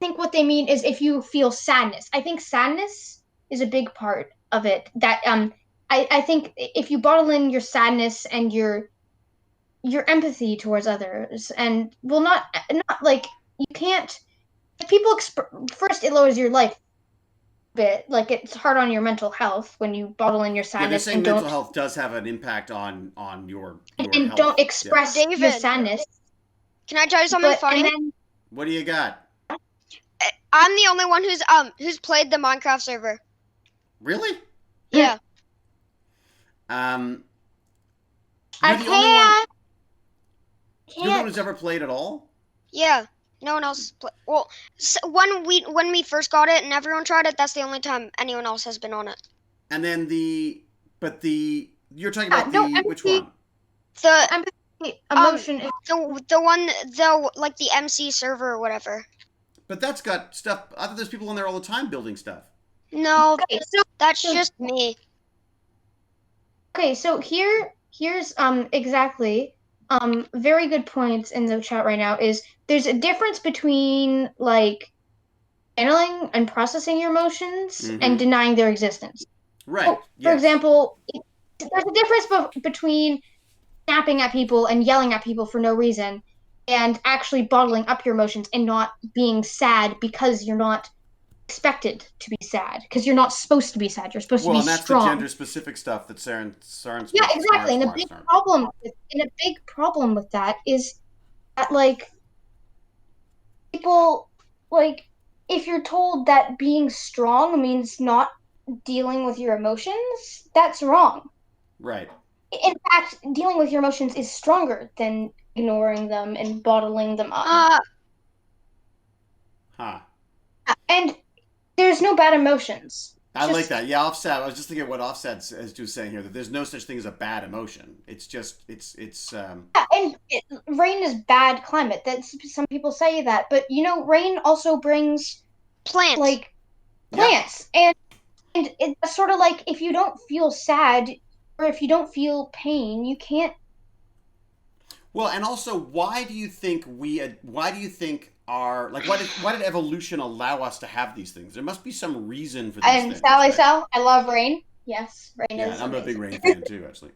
I think what they mean is if you feel sadness. I think sadness is a big part of it. That I think if you bottle in your sadness and your empathy towards others, and well, not like you can't. If people first, it lowers your life a bit. Like it's hard on your mental health when you bottle in your
Yeah, they're
sadness
saying
and
mental
don't
health does have an impact on your health.
don't express your
David.
sadness.
Can I tell you something funny?
What do you got?
I'm the only one who's played the Minecraft server.
Really?
Yeah.
You're the only one. You're the one who's ever played at all?
Yeah. No one else. Well, when we first got it and everyone tried it, that's the only time anyone else has been on it.
And then you're talking about which one?
The
empathy, emotion.
the one like the MC server or whatever.
But that's got stuff. I thought there's people on there all the time building stuff.
No,
Okay, so
that's just me.
Okay, so here's exactly very good points in the chat right now is there's a difference between like handling and processing your emotions and denying their existence.
Right.
So, for example, there's a difference between snapping at people and yelling at people for no reason and actually bottling up your emotions and not being sad because you're not expected to be sad because you're not supposed to be sad. You're supposed to be
and that's
strong.
the gender-specific stuff that Saren's
Yeah, exactly. And a big problem with that is that like people like if you're told that being strong means not dealing with your emotions, that's wrong.
Right.
In fact, dealing with your emotions is stronger than ignoring them and bottling them up. And there's no bad emotions.
I like that. Yeah, Offset. I was just thinking what Offset is saying here, that there's no such thing as a bad emotion. It's just it's.
Yeah, and rain is bad climate. That's some people say that, but you know, rain also brings
plants.
And it's sort of like if you don't feel sad or if you don't feel pain, you can't.
Well, and also, why do you think why did evolution allow us to have these things? There must be some reason for these things.
And Sally Sal, I love rain. Yes, rain is.
Yeah, I'm a big rain fan too, actually.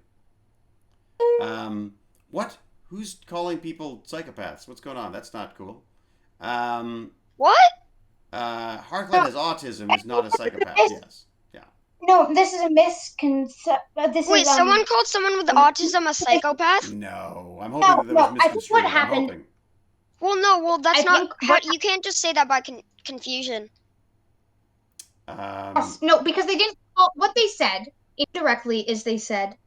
What? Who's calling people psychopaths? What's going on? That's not cool.
What?
Harklet has autism. Is not a psychopath. Yes. Yeah.
No, this is a misconception.
Wait, someone called someone with autism a psychopath?
No, I'm hoping that was misconstrued.
I think what happened.
Well, no. Well, that's not. You can't just say that by confusion.
No, because they didn't. What they said indirectly is they said,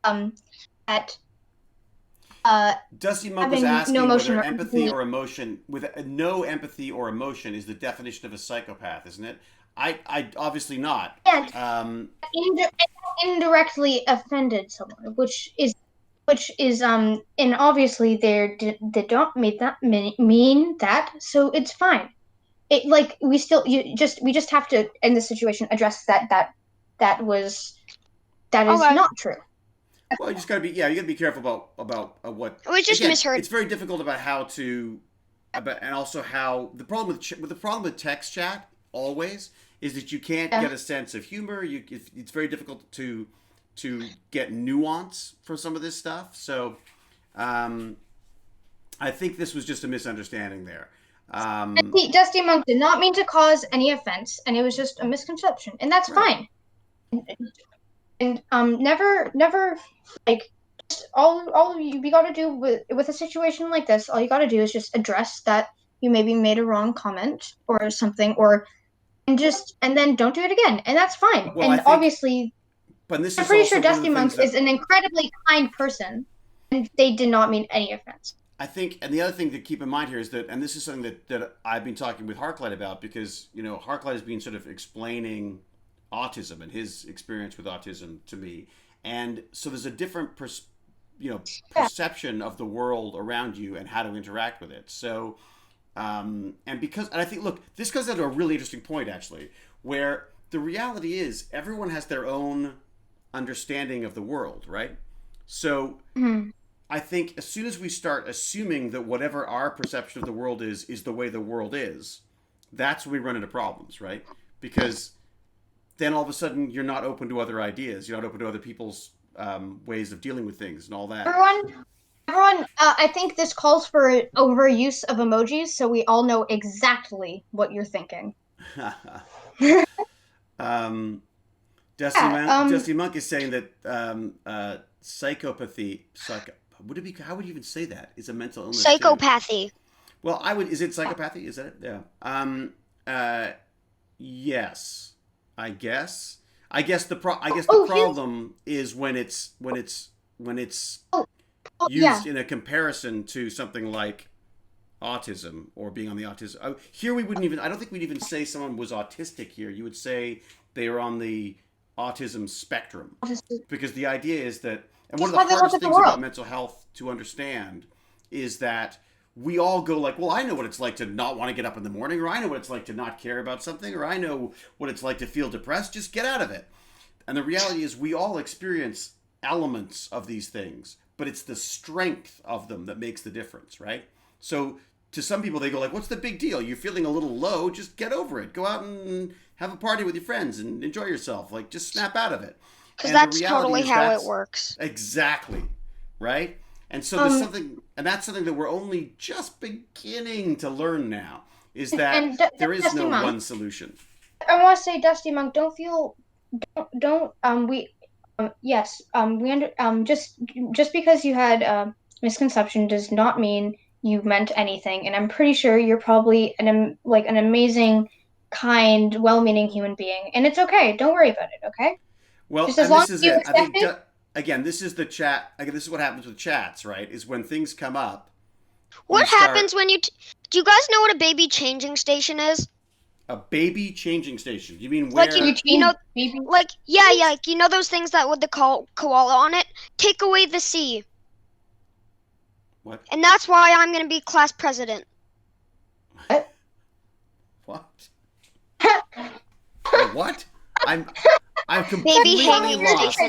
that.
Dusty Monk was asking whether empathy or emotion, with no empathy or emotion, is the definition of a psychopath, isn't it? I obviously not.
Indirectly offended someone, which is and obviously they don't mean that, so it's fine. It like we just have to in this situation address that is not true.
Well, you just gotta be you gotta be careful about what.
It was just misheard.
It's very difficult about how to, and also how the problem with text chat always is that you can't get a sense of humor. It's very difficult to get nuance for some of this stuff. So, I think this was just a misunderstanding there.
Dusty Monk did not mean to cause any offense, and it was just a misconception, and that's fine. And never like just all you gotta do with a situation like this. All you gotta do is just address that you maybe made a wrong comment or something, or and then don't do it again, and that's fine.
Well,
and obviously,
but this
I'm
is
pretty
also
sure
one of
Dusty
the
Monk
things that
is an incredibly kind person, and they did not mean any offense.
I think, and the other thing to keep in mind here is that, and this is something that I've been talking with Harklight about, because, you know, Harklight has been sort of explaining autism and his experience with autism to me. And so there's a different, perception of the world around you and how to interact with it. So, and I think, look, this goes down to a really interesting point, actually, where the reality is everyone has their own understanding of the world, right? So, I think as soon as we start assuming that whatever our perception of the world is the way the world is, that's when we run into problems, right? Because then all of a sudden you're not open to other ideas, you're not open to other people's ways of dealing with things and all that.
Everyone, I think this calls for overuse of emojis, so we all know exactly what you're thinking.
Dusty Monk is saying that psychopathy. How would you even say that? Is a mental illness.
Psychopathy.
Too. Well, Is it psychopathy? Is that it? Yeah. Yes. I guess the problem is when it's used in a comparison to something like autism or being on the autism. Here we wouldn't even. I don't think we'd even say someone was autistic here. You would say they are on the autism spectrum, because the idea is that, and one of the hardest things about mental health to understand is that we all go like, well, I know what it's like to not want to get up in the morning, or I know what it's like to not care about something, or I know what it's like to feel depressed. Just get out of it. And the reality is we all experience elements of these things, but it's the strength of them that makes the difference, right? So to some people, they go like, what's the big deal? You're feeling a little low, just get over it. Go out and have a party with your friends and enjoy yourself. Like, just snap out of it.
Because that's totally how it works.
Exactly, right? And so there's something, and that's something that we're only just beginning to learn now, is that there is no one solution.
I want to say, Dusty Monk, just because you had misconception does not mean you meant anything, and I'm pretty sure you're probably an amazing, kind, well-meaning human being, and it's okay. Don't worry about it, okay?
Well,
just as long as you accept it.
Again, this is the chat. Again, this is what happens with chats, right? Is when things come up.
What happens when you? Do you guys know what a baby changing station is?
A baby changing station. You mean where?
Like you know,
like you know those things that with the koala on it. Take away the C.
What?
And that's why I'm going to be class president.
What? What? I'm completely lost.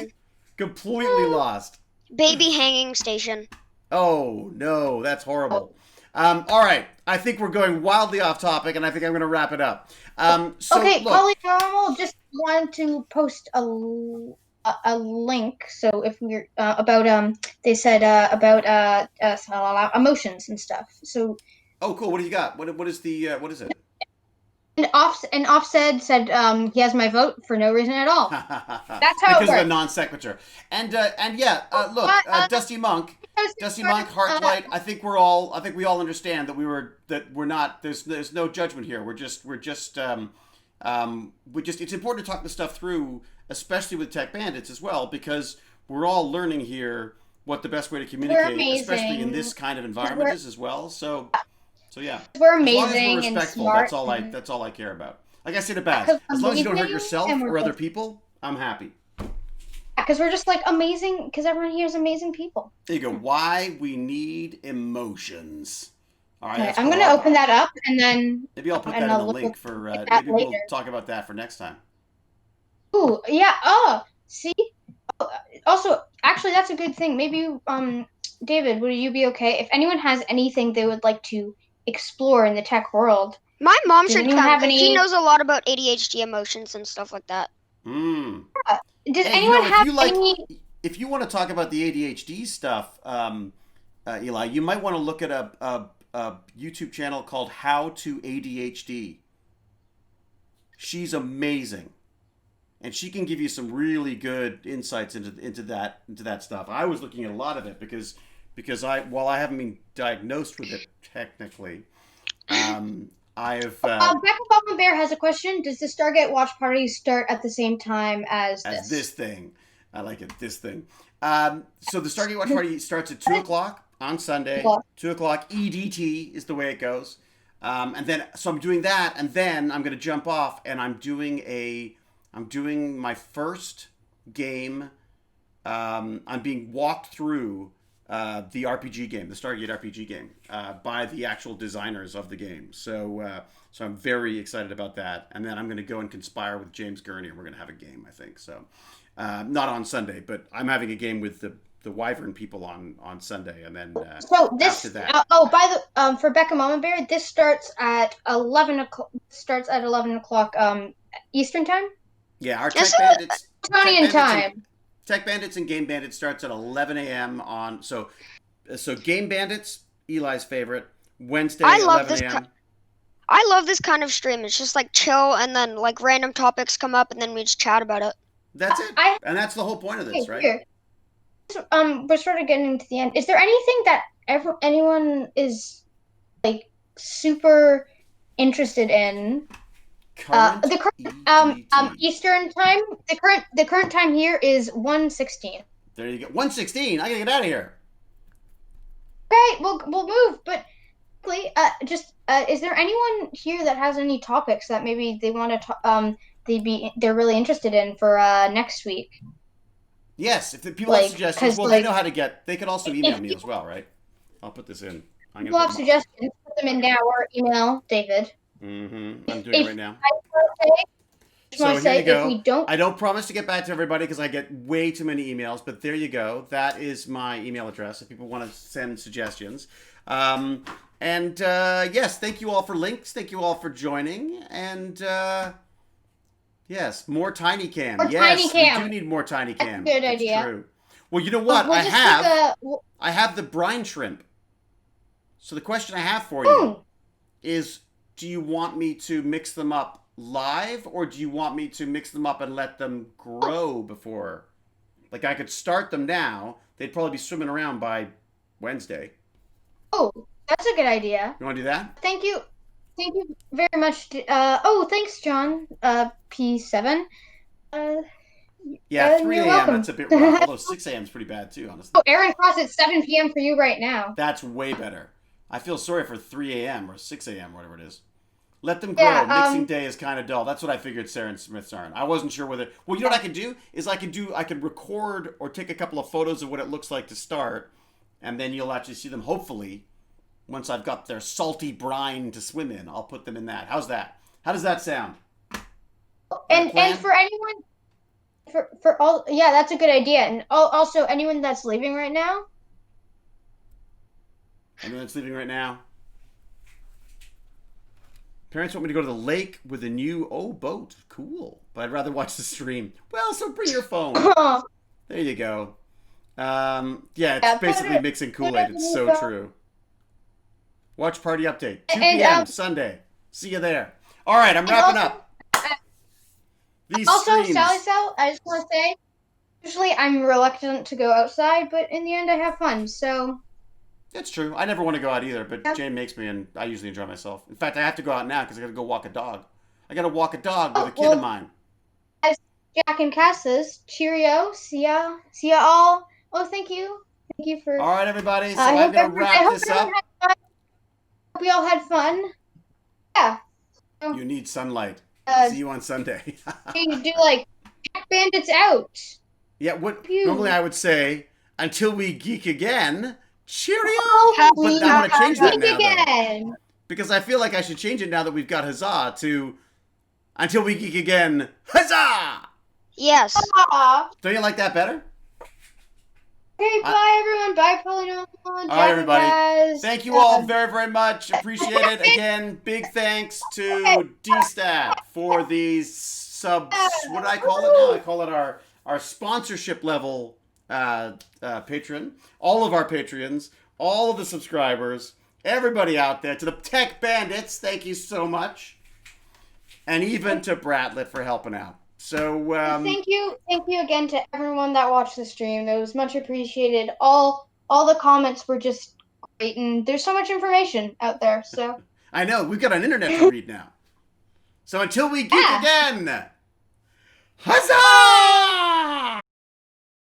Completely lost.
Baby hanging station.
Oh no, that's horrible. All right, I think we're going wildly off topic, and I think I'm going to wrap it up.
Okay, Polynormal just wanted to post a link. So if we're about they said about emotions and stuff. So.
Oh, cool. What do you got? What is it?
And Offset said he has my vote for no reason at all. That's how
because
it works.
Because of a non sequitur. And look, Dusty Monk, Heartlight. I think we all understand that we're not. There's no judgment here. We're just. It's important to talk this stuff through, especially with Tech Bandits as well, because we're all learning here what the best way to communicate, especially in this kind of environment is as well. So yeah,
we're amazing,
as long as we're respectful,
and smart.
That's all I care about. Like I say to Baz, as long as you don't hurt yourself or other people, I'm happy.
Because we're just like amazing. Because everyone here is amazing people.
There you go. Why we need emotions. All right,
I'm gonna open that up, and then
maybe I'll put that in the link for. Maybe we'll talk about that for next time.
Ooh, yeah. Oh, see. Also, actually, that's a good thing. Maybe, David, would you be okay if anyone has anything they would like to explore in the tech world?
My mom should come. She knows a lot about ADHD emotions and stuff like that.
Does anyone have any?
If you want to talk about the ADHD stuff, Eli, you might want to look at a YouTube channel called How to ADHD. She's amazing, and she can give you some really good insights into that stuff. I was looking at a lot of it because while I haven't been diagnosed with it technically, I've
Becca Bama Bear has a question. Does the Stargate watch party start at the same time as
this thing. I like it. This thing. So the Stargate Watch Party starts at 2 o'clock on Sunday. 2 o'clock EDT is the way it goes. And then so I'm doing that, and then I'm going to jump off, and I'm doing my first game. I'm being walked through the RPG game, the Stargate RPG game, by the actual designers of the game. So I'm very excited about that. And then I'm going to go and conspire with James Gurney, and we're going to have a game, I think. So not on Sunday, but I'm having a game with the Wyvern people on Sunday, and then
so this
after that.
For Becca Mama Bear, this starts at 11 o'clock. Starts at 11 o'clock Eastern time.
Yeah, our Tech Bandits.
Estonian time.
Tech Bandits and Game Bandits starts at 11 a.m. on so Game Bandits, Eli's favorite, Wednesday at 11 a.m.
I love this kind of stream. It's just like chill, and then like random topics come up, and then we just chat about it.
That's it, and that's the whole point of this, right?
Here. We're sort of getting to the end. Is there anything that anyone is like super interested in? The current Eastern time. The current time here is 1:16.
There you go. 1:16. I gotta get out of here.
Okay, we'll move. But is there anyone here that has any topics that maybe they want to they're really interested in for next week?
Yes, if the people have suggestions, well, they know how to get. They could also email me as well, right? I'll put this in.
People have suggestions. Put them in now or email David.
Mm-hmm. I'm doing it right now.
So here you go.
I don't promise to get back to everybody because I get way too many emails, but there you go. That is my email address if people want to send suggestions. Yes, thank you all for links. Thank you all for joining. And yes, more Tiny Cam. Yes, we do need more Tiny Cam.
That's a good idea.
True. Well, you know what? I have the brine shrimp. So the question I have for you is, do you want me to mix them up live, or do you want me to mix them up and let them grow before? Like, I could start them now. They'd probably be swimming around by Wednesday.
Oh, that's a good idea.
You want to do that?
Thank you very much. Thanks, John. P7.
Yeah, 3 a.m. That's a bit rough. Although 6 a.m. is pretty bad too, honestly.
Oh, Aaron Cross at 7 p.m. for you right now.
That's way better. I feel sorry for 3 a.m. or 6 a.m. or whatever it is. Let them grow. Yeah, mixing day is kind of dull. That's what I figured Sarah and Smith's aren't. I wasn't sure whether... Well, you know what I could do? Is I could record or take a couple of photos of what it looks like to start, and then you'll actually see them, hopefully, once I've got their salty brine to swim in. I'll put them in that. How's that? How does that sound?
And for anyone... For all... Yeah, that's a good idea. And also, anyone that's leaving right now...
Anyone that's leaving right now? Parents want me to go to the lake with a new boat. Cool. But I'd rather watch the stream. Well, so bring your phone. There you go. It's basically mixing Kool-Aid. It's so true. Watch party update. 2 p.m. Sunday. See you there. All right, I'm wrapping up. These streams.
Sally Sal, I just want to say, usually I'm reluctant to go outside, but in the end I have fun, so...
That's true. I never want to go out either, but Jane makes me, and I usually enjoy myself. In fact, I have to go out now because I got to go walk a dog. I got to walk a dog with a kid of mine.
As Jack and Cass says, cheerio. See ya all. Oh, thank you. Thank you for...
All right, everybody. So I'm going to wrap this up.
Hope we all had fun. Yeah.
You need sunlight. See you on Sunday.
You do like Tech Bandits out.
Yeah, normally I would say, until we geek again... Cheerio! But I want to change that now, though. Because I feel like I should change it now that we've got Huzzah to until we geek again. Huzzah!
Yes.
Don't you like that better?
Okay, bye everyone. Bye, Polynomial.
All right, everybody. Thank you all very, very much. Appreciate it. Again, big thanks to DStat for these subs. What do I call it now? I call it our sponsorship level patron, all of our Patreons, all of the subscribers, everybody out there, to the Tech Bandits, thank you so much, and even to Bratlet for helping out. So
thank you again to everyone that watched the stream. It was much appreciated. All the comments were just great, and there's so much information out there. So
I know, we've got an internet to read now. So until we geek again, huzzah!